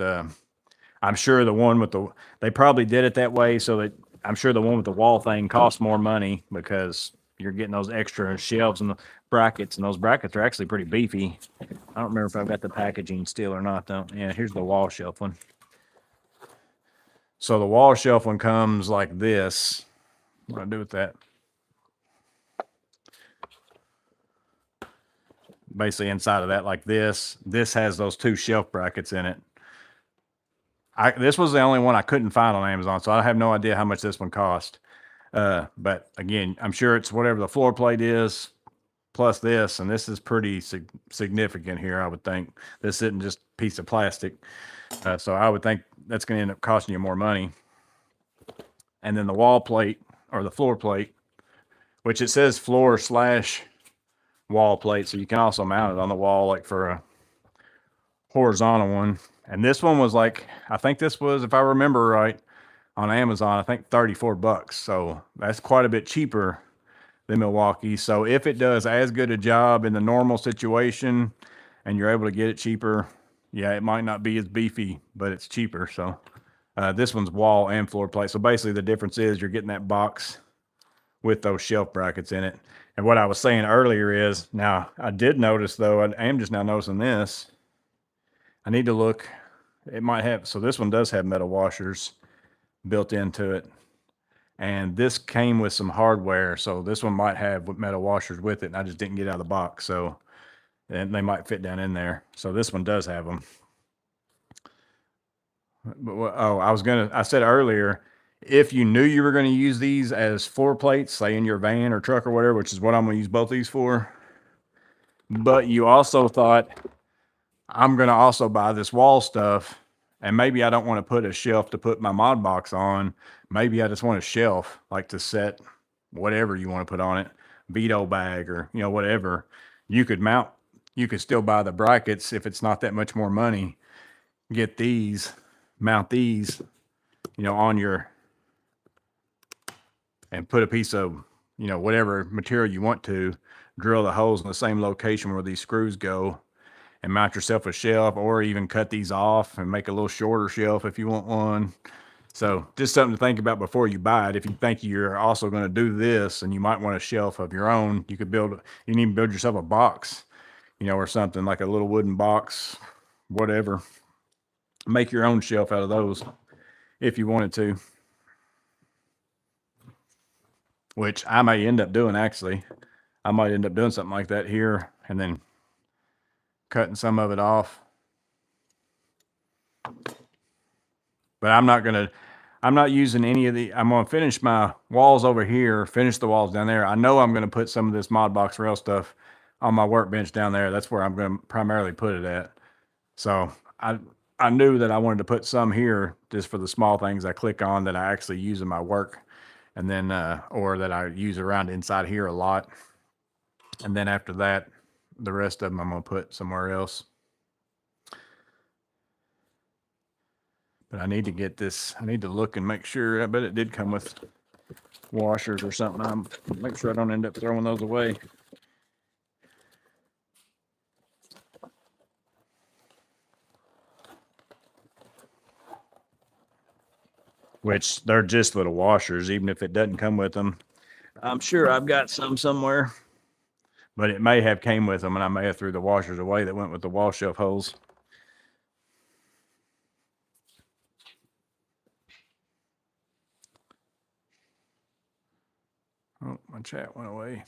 Speaker 1: I'm sure the one with they probably did it that way so that I'm sure the one with the wall thing costs more money because you're getting those extra shelves and the brackets, and those brackets are actually pretty beefy. I don't remember if I've got the packaging still or not though. Yeah, here's the wall shelf one. So the wall shelf one comes like this. What do I do with that? Basically inside of that like this. This has those two shelf brackets in it. This was the only one I couldn't find on Amazon, so I have no idea how much this one cost. But again, I'm sure it's whatever the floor plate is plus this, and this is pretty significant here, I would think. This isn't just a piece of plastic. So I would think that's going to end up costing you more money. And then the wall plate or the floor plate, which it says floor/wall plate, so you can also mount it on the wall like for a horizontal one. And this one was like, I think this was, if I remember right, on Amazon, I think $34. So that's quite a bit cheaper than Milwaukee. So if it does as good a job in the normal situation and you're able to get it cheaper, yeah, it might not be as beefy, but it's cheaper. So this one's wall and floor plate. So basically the difference is you're getting that box with those shelf brackets in it. And what I was saying earlier is, now I did notice though, I am just now noticing this. I need to look, it might have, so this one does have metal washers built into it. And this came with some hardware. So this one might have metal washers with it. And I just didn't get out of the box. So and they might fit down in there. So this one does have them. But oh, I said earlier, if you knew you were going to use these as floor plates, say in your van or truck or whatever, which is what I'm going to use both these for, but you also thought, I'm going to also buy this wall stuff, and maybe I don't want to put a shelf to put my mod box on. Maybe I just want a shelf, like to set whatever you want to put on it, Vito bag or, you know, whatever. You could still buy the brackets if it's not that much more money. Get these, mount these, you know, on your, and put a piece of, you know, whatever material you want to, drill the holes in the same location where these screws go, and mount yourself a shelf, or even cut these off and make a little shorter shelf if you want one. So just something to think about before you buy it. If you think you're also going to do this and you might want a shelf of your own, you can even build yourself a box, you know, or something like a little wooden box, whatever. Make your own shelf out of those if you wanted to, which I may end up doing. Actually, I might end up doing something like that here and then cutting some of it off. But I'm not using any of I'm going to finish my walls over here, finish the walls down there. I know I'm going to put some of this mod box rail stuff on my workbench down there. That's where I'm going to primarily put it at. So I knew that I wanted to put some here just for the small things I click on that I actually use in my work, and then, or that I use around inside here a lot. And then after that, the rest of them I'm going to put somewhere else. But I need to get this, I need to look and make sure. I bet it did come with washers or something. I'm make sure I don't end up throwing those away. Which they're just little washers, even if it doesn't come with them. I'm sure I've got some somewhere, but it may have came with them, and I may have threw the washers away that went with the wall shelf holes. Oh, my chat went away.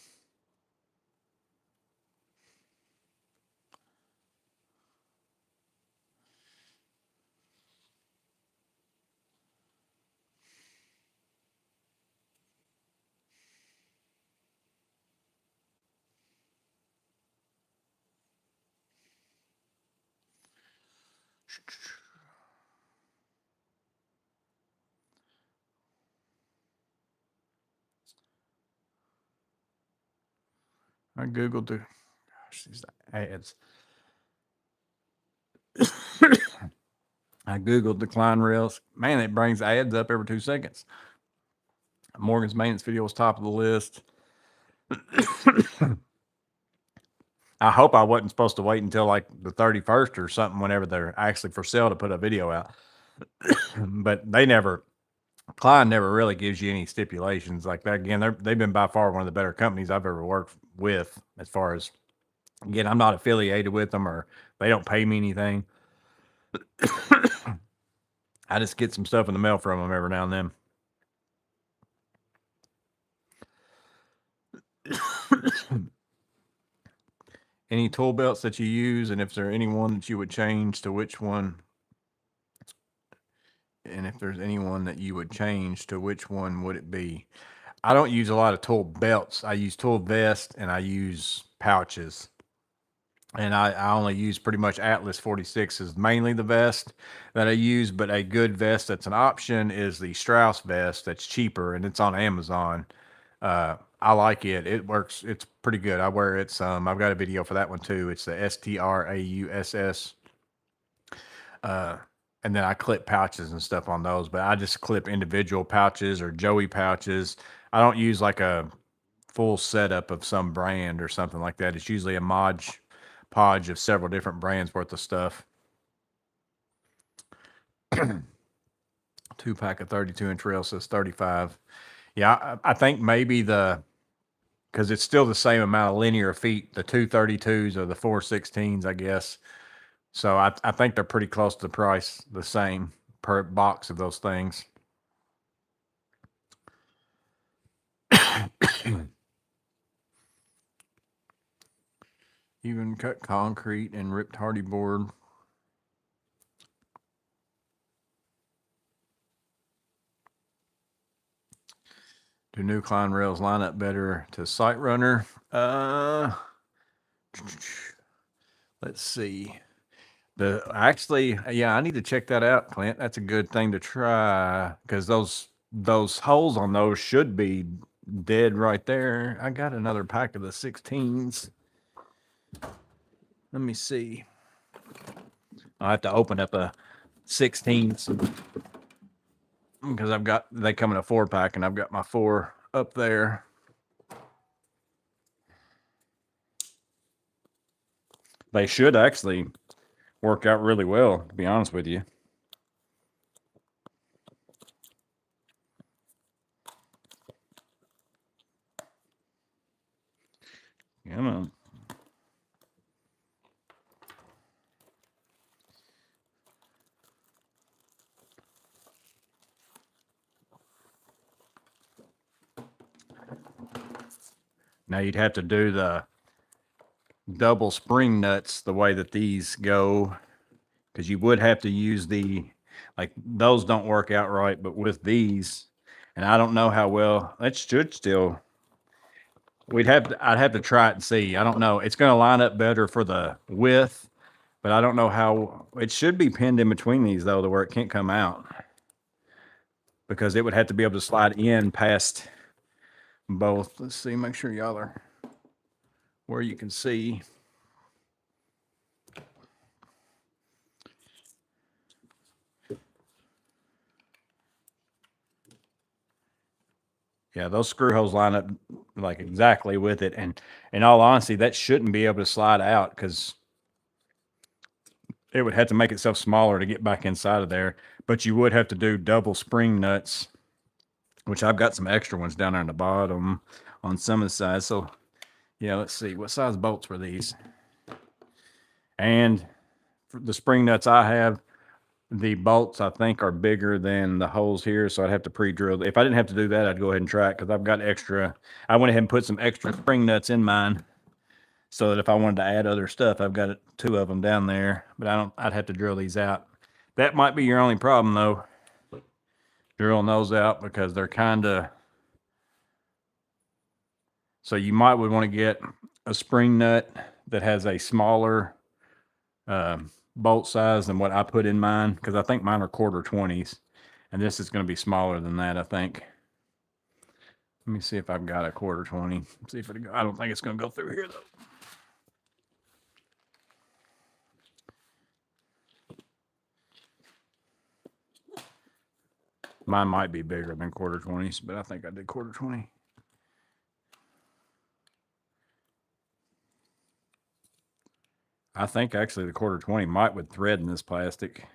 Speaker 1: I Googled these ads. I Googled the Klein rails. Man, it brings ads up every 2 seconds. Morgan's maintenance video was top of the list. I hope I wasn't supposed to wait until like the 31st or something whenever they're actually for sale to put a video out. But Klein never really gives you any stipulations like that. Again, they've been by far one of the better companies I've ever worked with, as far as, again, I'm not affiliated with them or they don't pay me anything. I just get some stuff in the mail from them every now and then. Any tool belts that you use, and if there any one that you would change, to which one? And if there's anyone that you would change, to which one would it be? I don't use a lot of tool belts. I use tool vests and I use pouches. And I only use pretty much Atlas 46 is mainly the vest that I use, but a good vest that's an option is the Strauss vest that's cheaper, and it's on Amazon. I like it. It works. It's pretty good. I wear it some. I've got a video for that one too. It's the STRAUSS. And then I clip pouches and stuff on those, but I just clip individual pouches or Joey pouches. I don't use like a full setup of some brand or something like that. It's usually a podge of several different brands worth of stuff. 2-pack of 32-inch rails says 35. Yeah, I think maybe because it's still the same amount of linear feet, the 232s or the 416s, I guess. So I think they're pretty close to the price, the same per box of those things. Even cut concrete and ripped hardy board. Do new Klein rails line up better to Sight Runner? Let's see. I need to check that out, Clint. That's a good thing to try because those holes on those should be dead right there. I got another pack of the 16s. Let me see. I'll have to open up a 16s because they come in a 4-pack and I've got my 4 up there. They should actually work out really well, to be honest with you. Come on. Now you'd have to do the double spring nuts the way that these go, because you would have to use those don't work out right, but with these, and I don't know how well that should still. I'd have to try it and see. I don't know. It's going to line up better for the width, but I don't know how. It should be pinned in between these though, to where it can't come out, because it would have to be able to slide in past both. Let's see. Make sure y'all are where you can see. Yeah, those screw holes line up like exactly with it. And in all honesty, that shouldn't be able to slide out because it would have to make itself smaller to get back inside of there. But you would have to do double spring nuts, which I've got some extra ones down there on the bottom on some of the sides. So yeah, let's see. What size bolts were these? And for the spring nuts I have, the bolts I think are bigger than the holes here, so I'd have to pre-drill. If I didn't have to do that, I'd go ahead and try it because I've got extra. I went ahead and put some extra spring nuts in mine, so that if I wanted to add other stuff, I've got 2 of them down there. But I'd have to drill these out. That might be your only problem though, drilling those out, because they're kind of. So you might would want to get a spring nut that has a smaller bolt size than what I put in mine, because I think mine are 1/4-20s, and this is going to be smaller than that, I think. Let me see if I've got a 1/4-20. See if I don't think it's going to go through here though. Mine might be bigger than 1/4-20s, but I think I did 1/4-20. I think actually the 1/4-20 might would thread in this plastic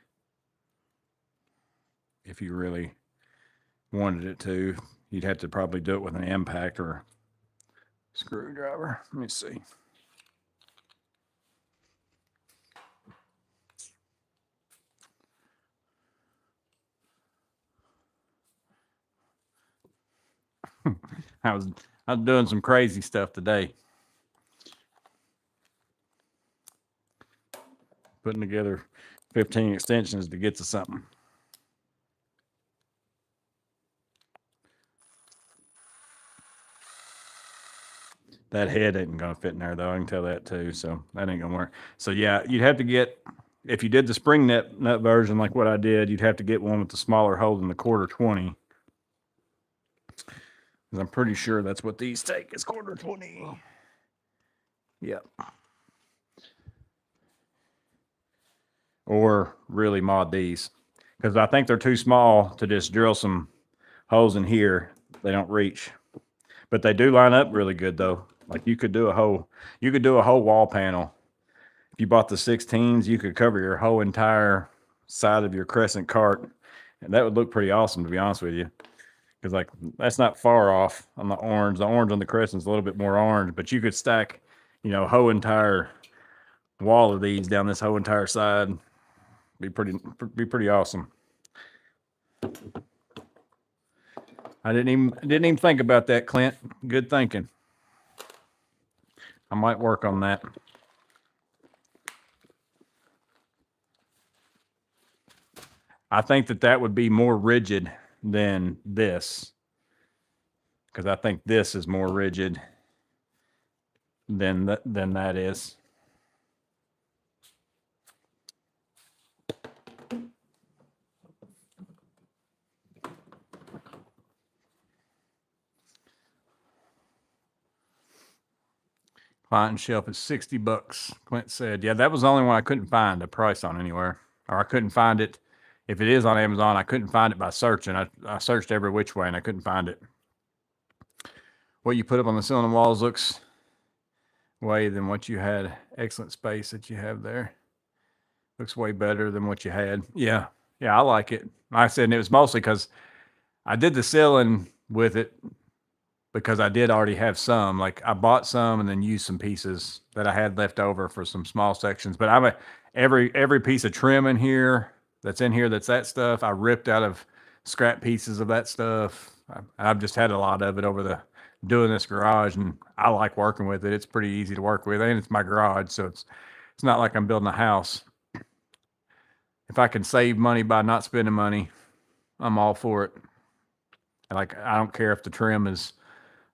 Speaker 1: if you really wanted it to. You'd have to probably do it with an impact or screwdriver. Let me see. I was doing some crazy stuff today. Putting together 15 extensions to get to something. That head ain't gonna fit in there though. I can tell that too. So that ain't gonna work. So yeah, you'd have to get, if you did the spring nut version like what I did, you'd have to get one with the smaller hole than the 1/4-20. Because I'm pretty sure that's what these take, is 1/4-20. Yep. Or really mod these, because I think they're too small to just drill some holes in here. They don't reach.
Speaker 2: But they do line up really good though. Like you could do a whole wall panel. If you bought the 16s, you could cover your whole entire side of your crescent cart, and that would look pretty awesome, to be honest with you. Because like that's not far off on the orange. The orange on the crescent's a little bit more orange, but you could stack, a whole entire wall of these down this whole entire side. Be pretty awesome. I didn't even think about that, Clint. Good thinking. I might work on that. I think that would be more rigid than this, because I think this is more rigid than that is. Client shelf is $60. Clint said, "Yeah, that was the only one I couldn't find a price on anywhere, or I couldn't find it. If it is on Amazon, I couldn't find it by searching. I searched every which way and I couldn't find it. What you put up on the ceiling and walls looks way than what you had. Excellent space that you have there. Looks way better than what you had. Yeah, I like it. Like I said, and it was mostly because I did the ceiling with it because I did already have some. Like I bought some and then used some pieces that I had left over for some small sections. But every piece of trim in here that's that stuff I ripped out of scrap pieces of that stuff. I've just had a lot of it over the doing this garage, and I like working with it. It's pretty easy to work with, and it's my garage, so it's not like I'm building a house. If I can save money by not spending money, I'm all for it. Like I don't care if the trim is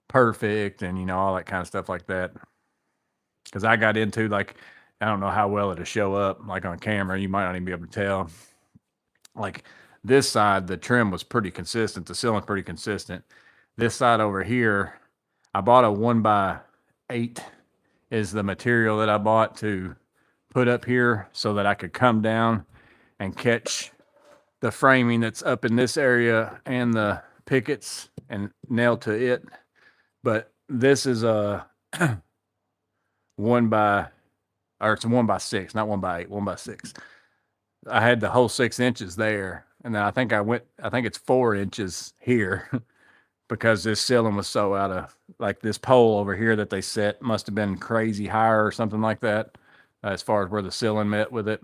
Speaker 2: perfect and all that kind of stuff like that. Because I got into like I don't know how well it'll show up like on camera. You might not even be able to tell. Like this side, the trim was pretty consistent. The ceiling's pretty consistent. This side over here, I bought a 1x8 is the material that I bought to put up here so that I could come down and catch the framing that's up in this area and the pickets and nail to it. But this is a it's a 1x6, not 1x8, 1x6. I had the whole 6 inches there, and then I think it's 4 inches here because this ceiling was so out of, like this pole over here that they set must have been crazy higher or something like that, as far as where the ceiling met with it.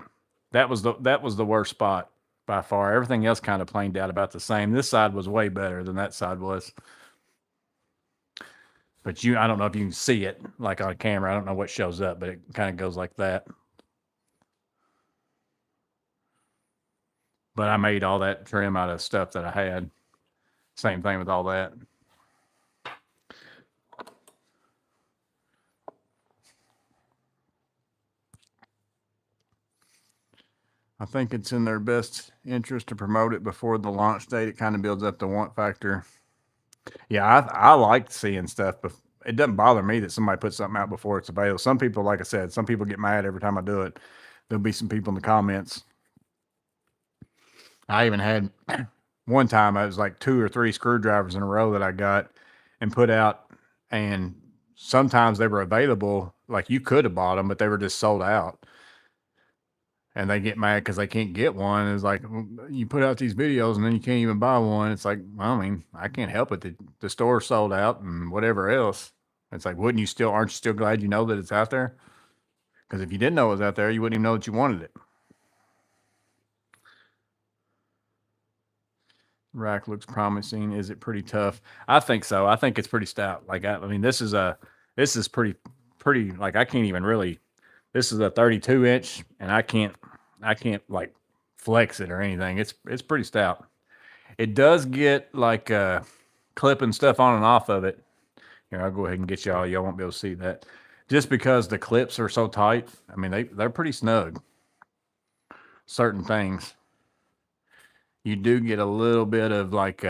Speaker 2: That was the worst spot by far. Everything else kind of planed out about the same. This side was way better than that side was. But I don't know if you can see it like on camera. I don't know what shows up, but it kind of goes like that. But I made all that trim out of stuff that I had. Same thing with all that. I think it's in their best interest to promote it before the launch date. It kind of builds up the want factor. Yeah, I like seeing stuff, but it doesn't bother me that somebody puts something out before it's available. Some people, like I said, some people get mad every time I do it. There'll be some people in the comments. I even had one time I was like 2 or 3 screwdrivers in a row that I got and put out, and sometimes they were available. Like you could have bought them, but they were just sold out. And they get mad because they can't get one. It's like, you put out these videos and then you can't even buy one. It's like, well, I mean, I can't help it. The store sold out and whatever else. It's like, aren't you still glad you know that it's out there? Because if you didn't know it was out there, you wouldn't even know that you wanted it. Rack looks promising. Is it pretty tough? I think so. I think it's pretty stout. Like, I mean, this is pretty, like, I can't even really, this is a 32 inch and I can't like flex it or anything. It's pretty stout. It does get like clipping stuff on and off of it. Here, I'll go ahead and get y'all. Y'all won't be able to see that. Just because the clips are so tight. I mean, they're pretty snug. Certain things. You do get a little bit of like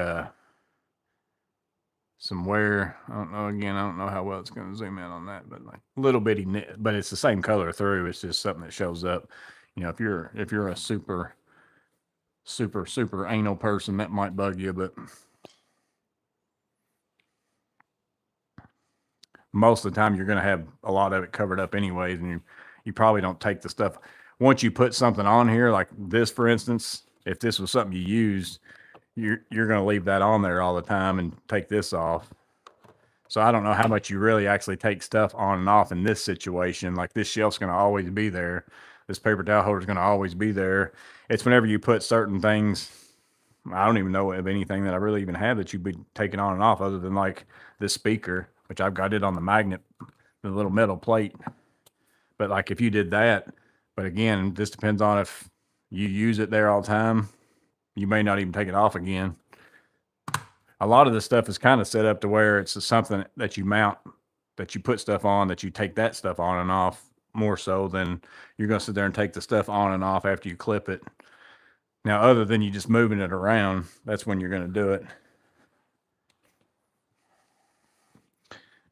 Speaker 2: some wear. I don't know how well it's going to zoom in on that, but like a little bitty, but it's the same color through. It's just something that shows up. If you're a super anal person, that might bug you, but most of the time you're going to have a lot of it covered up anyways, and you probably don't take the stuff. Once you put something on here, like this, for instance, if this was something you used, you're going to leave that on there all the time and take this off. So I don't know how much you really actually take stuff on and off in this situation. Like this shelf's going to always be there. This paper towel holder is going to always be there. It's whenever you put certain things. I don't even know of anything that I really even have that you'd be taking on and off other than like this speaker, which I've got it on the magnet, the little metal plate. But like if you did that, but again, this depends on if you use it there all the time. You may not even take it off again. A lot of this stuff is kind of set up to where it's something that you mount, that you put stuff on, that you take that stuff on and off more so than you're going to sit there and take the stuff on and off after you clip it. Now, other than you just moving it around, that's when you're going to do it.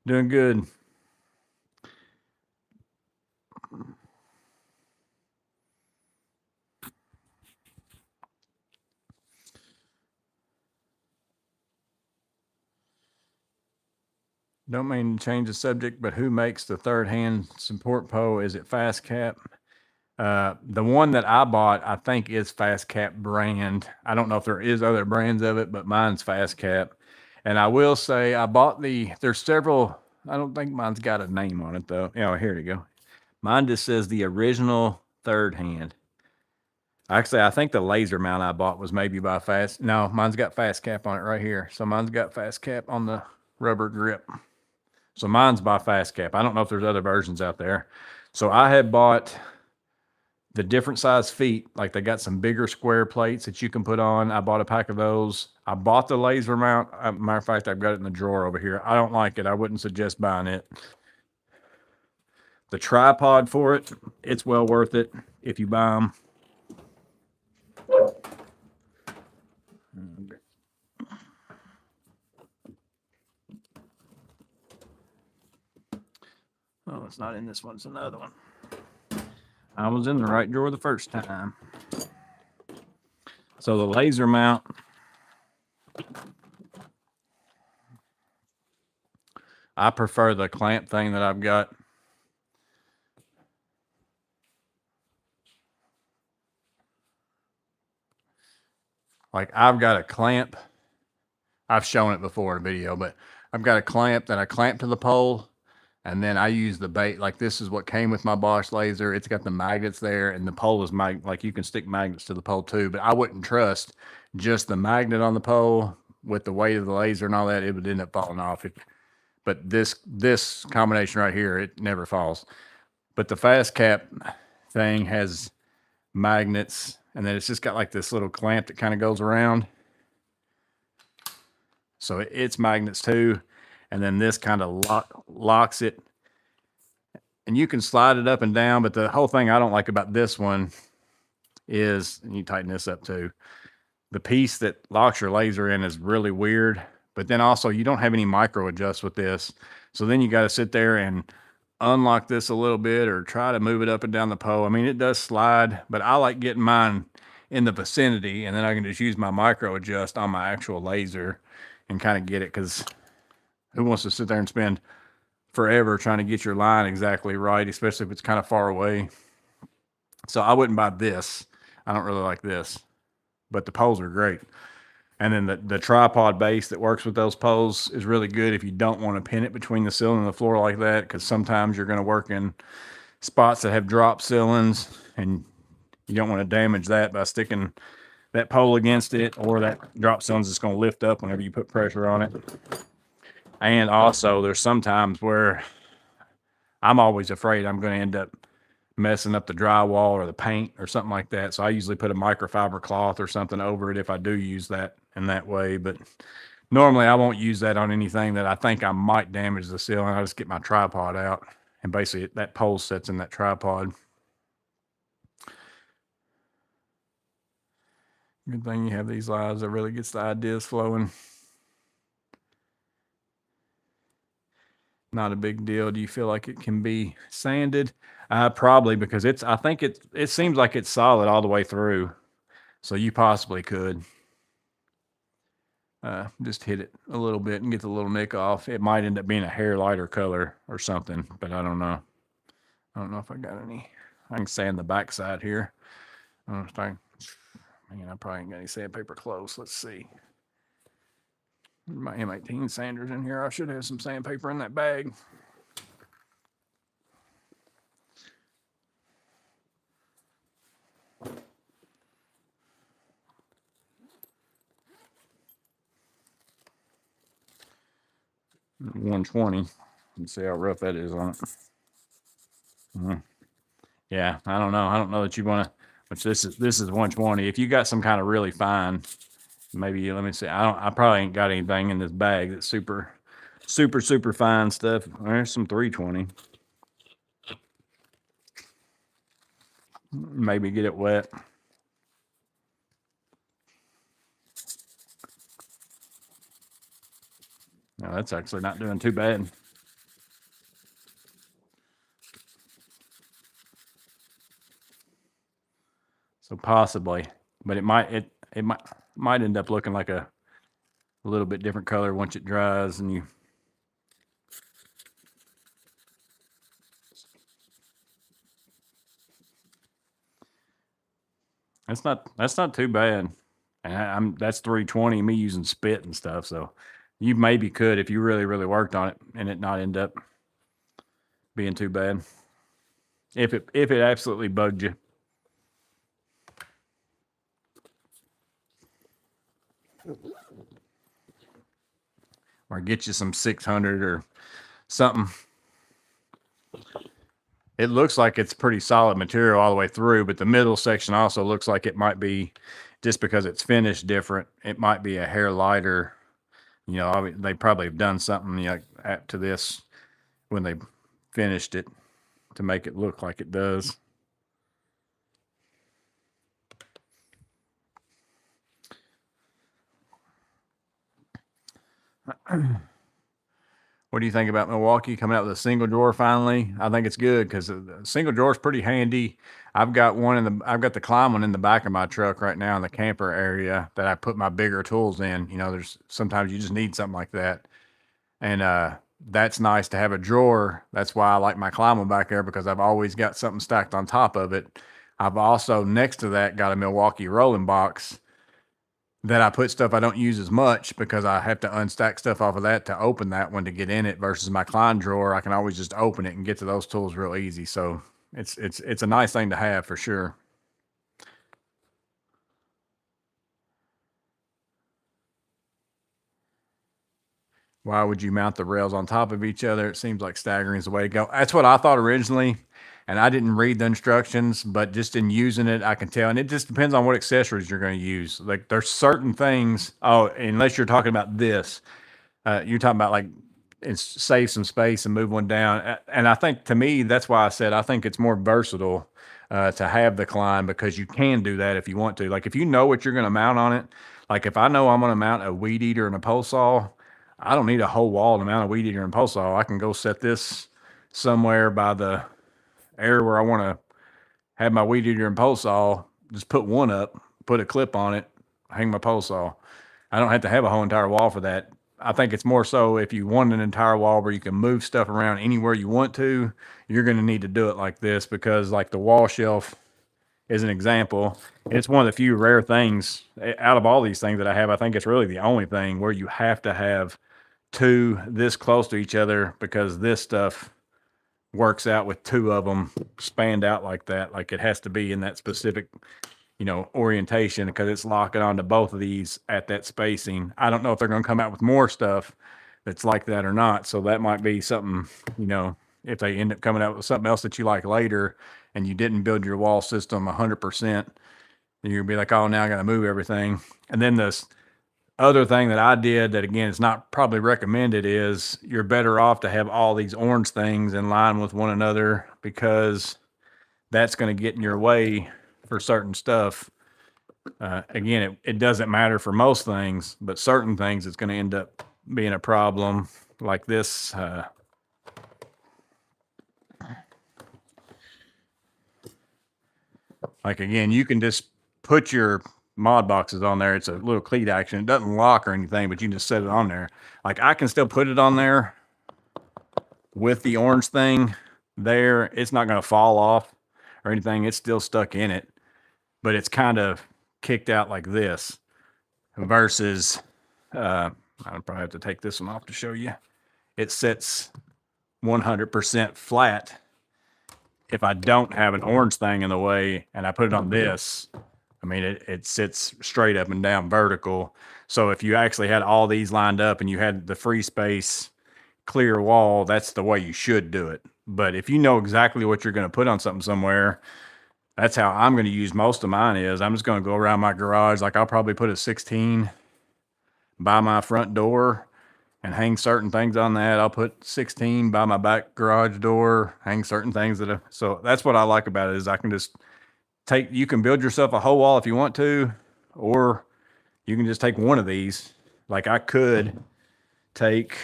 Speaker 2: Doing good. Don't mean to change the subject, but who makes the third hand support pole? Is it Fast Cap? The one that I bought, I think is Fast Cap brand. I don't know if there is other brands of it, but mine's Fast Cap. And I will say I bought there's several, I don't think mine's got a name on it though. Oh, here you go. Mine just says the original third hand. Actually, I think the laser mount I bought was maybe by no, mine's got Fast Cap on it right here. So mine's got Fast Cap on the rubber grip. So mine's by Fast Cap. I don't know if there's other versions out there. So I had bought the different size feet. Like they got some bigger square plates that you can put on. I bought a pack of those. I bought the laser mount. Matter of fact, I've got it in the drawer over here. I don't like it. I wouldn't suggest buying it. The tripod for it, it's well worth it if you buy them. Oh, it's not in this one. It's another one. I was in the right drawer the first time. So the laser mount. I prefer the clamp thing that I've got. Like I've got a clamp. I've shown it before in a video, but I've got a clamp that I clamp to the pole. And then I use the bait. Like this is what came with my Bosch laser. It's got the magnets there, and the pole is like you can stick magnets to the pole too. But I wouldn't trust just the magnet on the pole with the weight of the laser and all that. It would end up falling off. But this combination right here, it never falls. But the Fast Cap thing has magnets, and then it's just got like this little clamp that kind of goes around. So it's magnets too. And then this kind of locks it. And you can slide it up and down, but the whole thing I don't like about this one is, and you tighten this up too, the piece that locks your laser in is really weird. But then also you don't have any micro adjust with this. So then you got to sit there and unlock this a little bit or try to move it up and down the pole. I mean, it does slide, but I like getting mine in the vicinity, and then I can just use my micro adjust on my actual laser and kind of get it, because who wants to sit there and spend forever trying to get your line exactly right, especially if it's kind of far away. So I wouldn't buy this. I don't really like this, but the poles are great. And then the tripod base that works with those poles is really good if you don't want to pin it between the ceiling and the floor like that, because sometimes you're going to work in spots that have drop ceilings, and you don't want to damage that by sticking that pole against it, or that drop ceiling is just going to lift up whenever you put pressure on it. And also there's sometimes where I'm always afraid I'm going to end up messing up the drywall or the paint or something like that. So I usually put a microfiber cloth or something over it if I do use that in that way. But normally I won't use that on anything that I think I might damage the ceiling. I just get my tripod out, and basically that pole sits in that tripod. Good thing you have these lives that really gets the ideas flowing. Not a big deal. Do you feel like it can be sanded? Probably, because I think it seems like it's solid all the way through. So you possibly could. just hit it a little bit and get the little nick off. It might end up being a hair lighter color or something, but I don't know. I don't know if I got any. I can sand the back side here. I don't know if I probably ain't got any sandpaper close. Let's see. My M18 sanders in here. I should have some sandpaper in that bag. $120. Let's see how rough that is on it. Yeah, I don't know. I don't know that you want to. Which this is 120. If you got some kind of really fine, maybe let me see. I probably ain't got anything in this bag that's super fine stuff. There's some 320. Maybe get it wet. No, that's actually not doing too bad. So possibly, but it might end up looking like a little bit different color once it dries and you. That's not too bad, and that's 320. Me using spit and stuff, so you maybe could if you really worked on it and it not end up being too bad. If it absolutely bugged you. Or get you some 600 or something. It looks like it's pretty solid material all the way through, but the middle section also looks like it might be, just because it's finished different, it might be a hair lighter. You know, they probably have done something like to this when they finished it to make it look like it does. What do you think about Milwaukee coming out with a single drawer finally? I think it's good because the single drawer is pretty handy. I've got the Klein one in the back of my truck right now in the camper area that I put my bigger tools in. You know, there's sometimes you just need something like that. And that's nice to have a drawer. That's why I like my Klein one back there, because I've always got something stacked on top of it. I've also, next to that, got a Milwaukee rolling box that I put stuff I don't use as much, because I have to unstack stuff off of that to open that one to get in it, versus my Klein drawer. I can always just open it and get to those tools real easy. So it's a nice thing to have for sure. Why would you mount the rails on top of each other? It seems like staggering is the way to go. That's what I thought originally, and I didn't read the instructions, but just in using it, I can tell. And it just depends on what accessories you're going to use. Like, there's certain things. Oh, unless you're talking about this, you're talking about like save some space and move one down. And I think, to me, that's why I said I think it's more versatile to have the Klein, because you can do that if you want to. Like, if you know what you're going to mount on it, like if I know I'm going to mount a weed eater and a pole saw, I don't need a whole wall to mount a weed eater and pole saw. I can go set this somewhere by the area where I want to have my weed eater and pole saw, just put one up, put a clip on it, hang my pole saw. I don't have to have a whole entire wall for that. I think it's more so if you want an entire wall where you can move stuff around anywhere you want to, you're going to need to do it like this, because like the wall shelf is an example. It's one of the few rare things out of all these things that I have. I think it's really the only thing where you have to have two this close to each other, because this stuff works out with two of them spanned out like that. Like, it has to be in that specific, orientation, because it's locking onto both of these at that spacing. I don't know if they're going to come out with more stuff that's like that or not. So that might be something, if they end up coming out with something else that you like later and you didn't build your wall system 100%, you'll be like, oh, now I got to move everything. And then this other thing that I did that, again, it's not probably recommended, is you're better off to have all these orange things in line with one another, because that's going to get in your way for certain stuff. Again, it doesn't matter for most things, but certain things it's going to end up being a problem, like this. Like, again, you can just put your mod boxes on there. It's a little cleat action. It doesn't lock or anything, but you can just set it on there. Like I can still put it on there with the orange thing there. It's not going to fall off or anything. It's still stuck in it, but it's kind of kicked out like this versus, I'll probably have to take this one off to show you. It sits 100% flat. If I don't have an orange thing in the way and I put it on this, I mean, it sits straight up and down vertical. So if you actually had all these lined up and you had the free space, clear wall, that's the way you should do it. But if you know exactly what you're going to put on something somewhere, that's how I'm going to use most of mine is I'm just going to go around my garage. Like I'll probably put a 16 by my front door and hang certain things on that. I'll put 16 by my back garage door, hang certain things so that's what I like about it is I can just you can build yourself a whole wall if you want to, or you can just take one of these. Like I could take,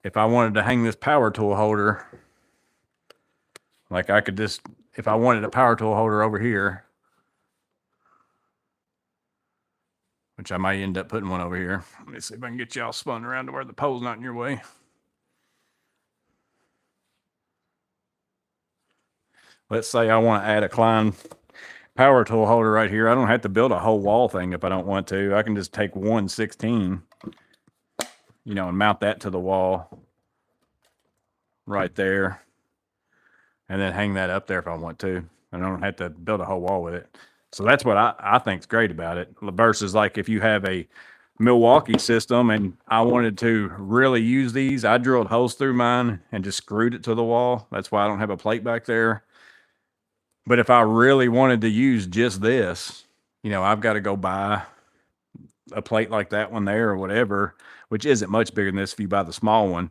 Speaker 2: if I wanted to hang this power tool holder, like I could just, if I wanted a power tool holder over here, which I might end up putting one over here. Let me see if I can get y'all spun around to where the pole's not in your way. Let's say I want to add a Klein power tool holder right here. I don't have to build a whole wall thing if I don't want to. I can just take 1/16, and mount that to the wall right there. And then hang that up there if I want to. I don't have to build a whole wall with it. So that's what I think is great about it. Versus like if you have a Milwaukee system and I wanted to really use these, I drilled holes through mine and just screwed it to the wall. That's why I don't have a plate back there. But if I really wanted to use just this, I've got to go buy a plate like that one there or whatever, which isn't much bigger than this if you buy the small one.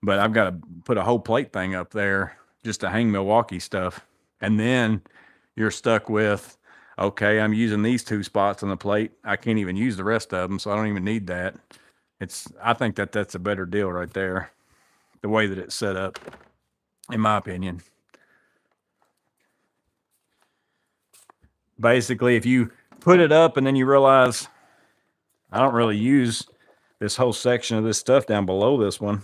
Speaker 2: But I've got to put a whole plate thing up there just to hang Milwaukee stuff. And then you're stuck with, okay, I'm using these 2 spots on the plate. I can't even use the rest of them, so I don't even need that. I think that's a better deal right there, the way that it's set up, in my opinion. Basically, if you put it up and then you realize I don't really use this whole section of this stuff down below this one,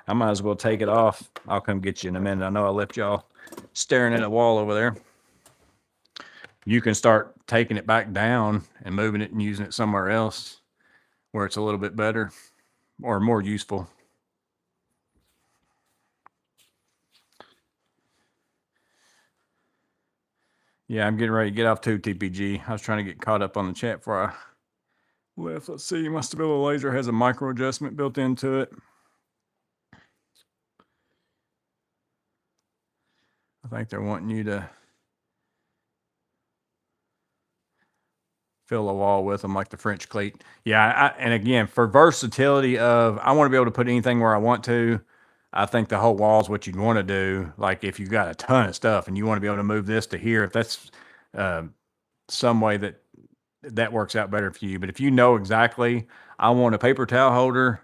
Speaker 2: I might as well take it off. I'll come get you in a minute. I know I left y'all staring at a wall over there. You can start taking it back down and moving it and using it somewhere else where it's a little bit better or more useful. Yeah, I'm getting ready to get off too, TPG. I was trying to get caught up on the chat before I left. Let's see. My Stabilo laser has a micro adjustment built into it. I think they're wanting you to fill a wall with them like the French cleat. Yeah, and again, for versatility of, I want to be able to put anything where I want to. I think the whole wall is what you'd want to do. Like if you've got a ton of stuff and you want to be able to move this to here, if that's some way that works out better for you. But if you know exactly, I want a paper towel holder,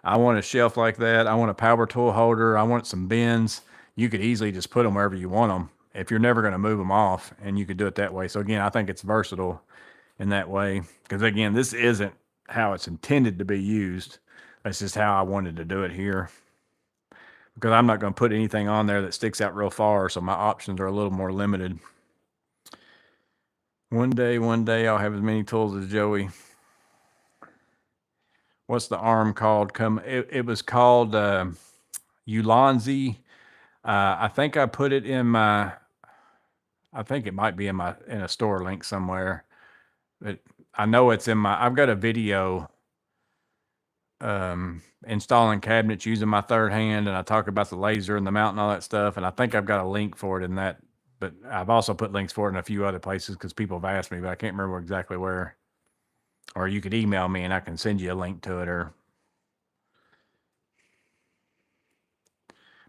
Speaker 2: I want a shelf like that, I want a power tool holder, I want some bins, you could easily just put them wherever you want them if you're never going to move them off, and you could do it that way. So again, I think it's versatile in that way, because again, this isn't how it's intended to be used. That's just how I wanted to do it here, because I'm not going to put anything on there that sticks out real far, so my options are a little more limited. One day I'll have as many tools as Joey. What's the arm called? It was called Ulanzi. I think I put it in I think it might be in a store link somewhere. But I know it's I've got a video installing cabinets using my third hand, and I talk about the laser and the mount and all that stuff, and I think I've got a link for it in that, but I've also put links for it in a few other places because people have asked me, but I can't remember exactly where. Or you could email me and I can send you a link to it,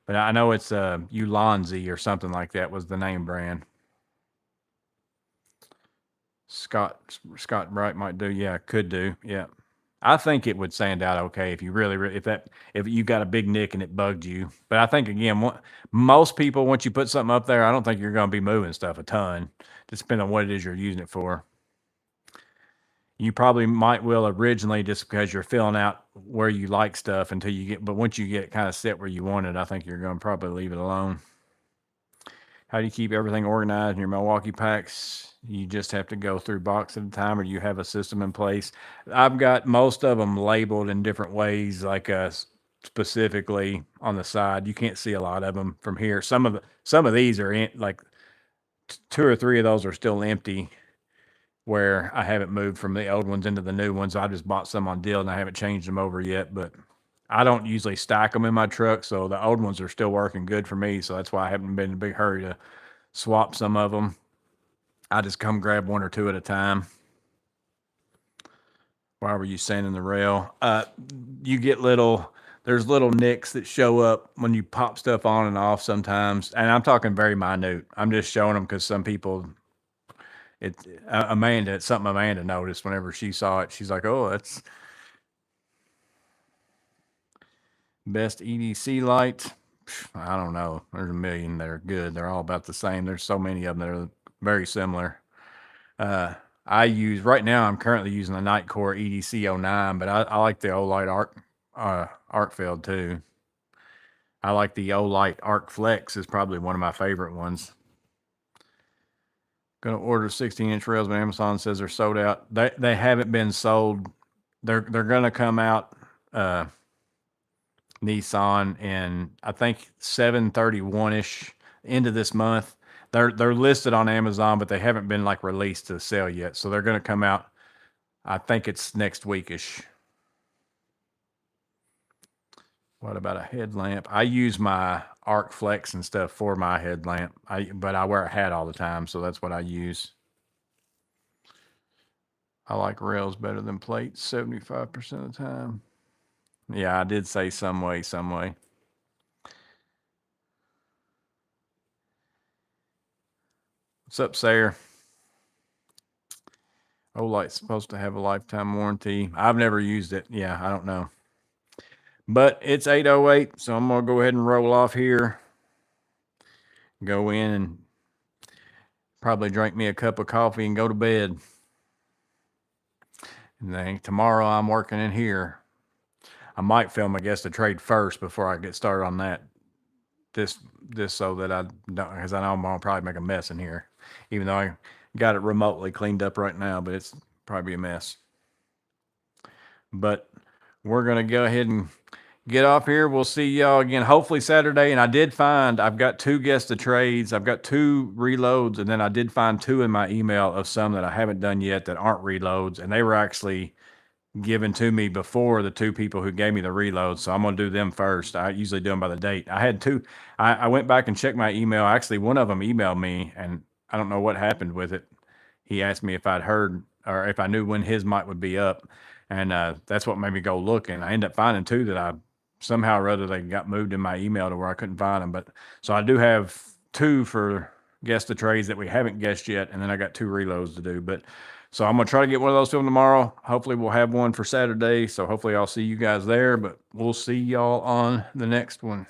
Speaker 2: but I know it's Ulanzi or something like that was the name brand. Scott Bright might do. Yeah, could do. Yeah. I think it would sand out okay if you really if you got a big nick and it bugged you. But I think again, most people once you put something up there, I don't think you're going to be moving stuff a ton. Just depending on what it is you're using it for. You probably might will originally just because you're filling out where you like stuff until you get, but once you get kind of set where you want it, I think you're going to probably leave it alone. How do you keep everything organized in your Milwaukee packs? You just have to go through box at a time, or you have a system in place. I've got most of them labeled in different ways, like specifically on the side. You can't see a lot of them from here. Some of these are like 2 or 3 of those are still empty, where I haven't moved from the old ones into the new ones. I just bought some on deal and I haven't changed them over yet, but I don't usually stack them in my truck. So the old ones are still working good for me. So that's why I haven't been in a big hurry to swap some of them. I just come grab 1 or 2 at a time. Why were you sanding the rail? You get there's little nicks that show up when you pop stuff on and off sometimes. And I'm talking very minute. I'm just showing them because some people, it's something Amanda noticed whenever she saw it. She's like, "Oh, that's best EDC light." I don't know. There's a million that are good. They're all about the same. There's so many of them that are very similar. Right now, I'm currently using the Nightcore EDC 09, but I like the Olight Arc Field too. I like the Olight Arc Flex is probably one of my favorite ones. Gonna order 16-inch rails, but Amazon says they're sold out. They haven't been sold. They're gonna come out Nissan in I think 7/31ish end of this month. They're listed on Amazon, but they haven't been like released to sale yet. So they're gonna come out. I think it's next weekish. What about a headlamp? I use my Arc Flex and stuff for my headlamp. But I wear a hat all the time, so that's what I use. I like rails better than plates 75% of the time. Yeah, I did say some way. What's up, Sayer? Olight's supposed to have a lifetime warranty. I've never used it. Yeah, I don't know. But it's 8:08, so I'm going to go ahead and roll off here. Go in and probably drink me a cup of coffee and go to bed. And then tomorrow I'm working in here. I might film, I guess, the trade first before I get started on that. This so that I don't, because I know I'm going to probably make a mess in here. Even though I got it remotely cleaned up right now, but it's probably a mess. But we're going to go ahead and get off here. We'll see y'all again, hopefully Saturday. And I did find, I've got 2 guest of trades. I've got 2 reloads. And then I did find 2 in my email of some that I haven't done yet that aren't reloads. And they were actually given to me before the 2 people who gave me the reloads. So I'm going to do them first. I usually do them by the date. I had 2. I went back and checked my email. Actually, one of them emailed me and I don't know what happened with it. He asked me if I'd heard or if I knew when his mic would be up. And that's what made me go look. And I ended up finding 2 that I somehow or other they got moved in my email to where I couldn't find them. But so I do have 2 for guess the trades that we haven't guessed yet. And then I got 2 reloads to do. But so I'm going to try to get one of those filmed tomorrow. Hopefully we'll have one for Saturday. So hopefully I'll see you guys there, but we'll see y'all on the next one.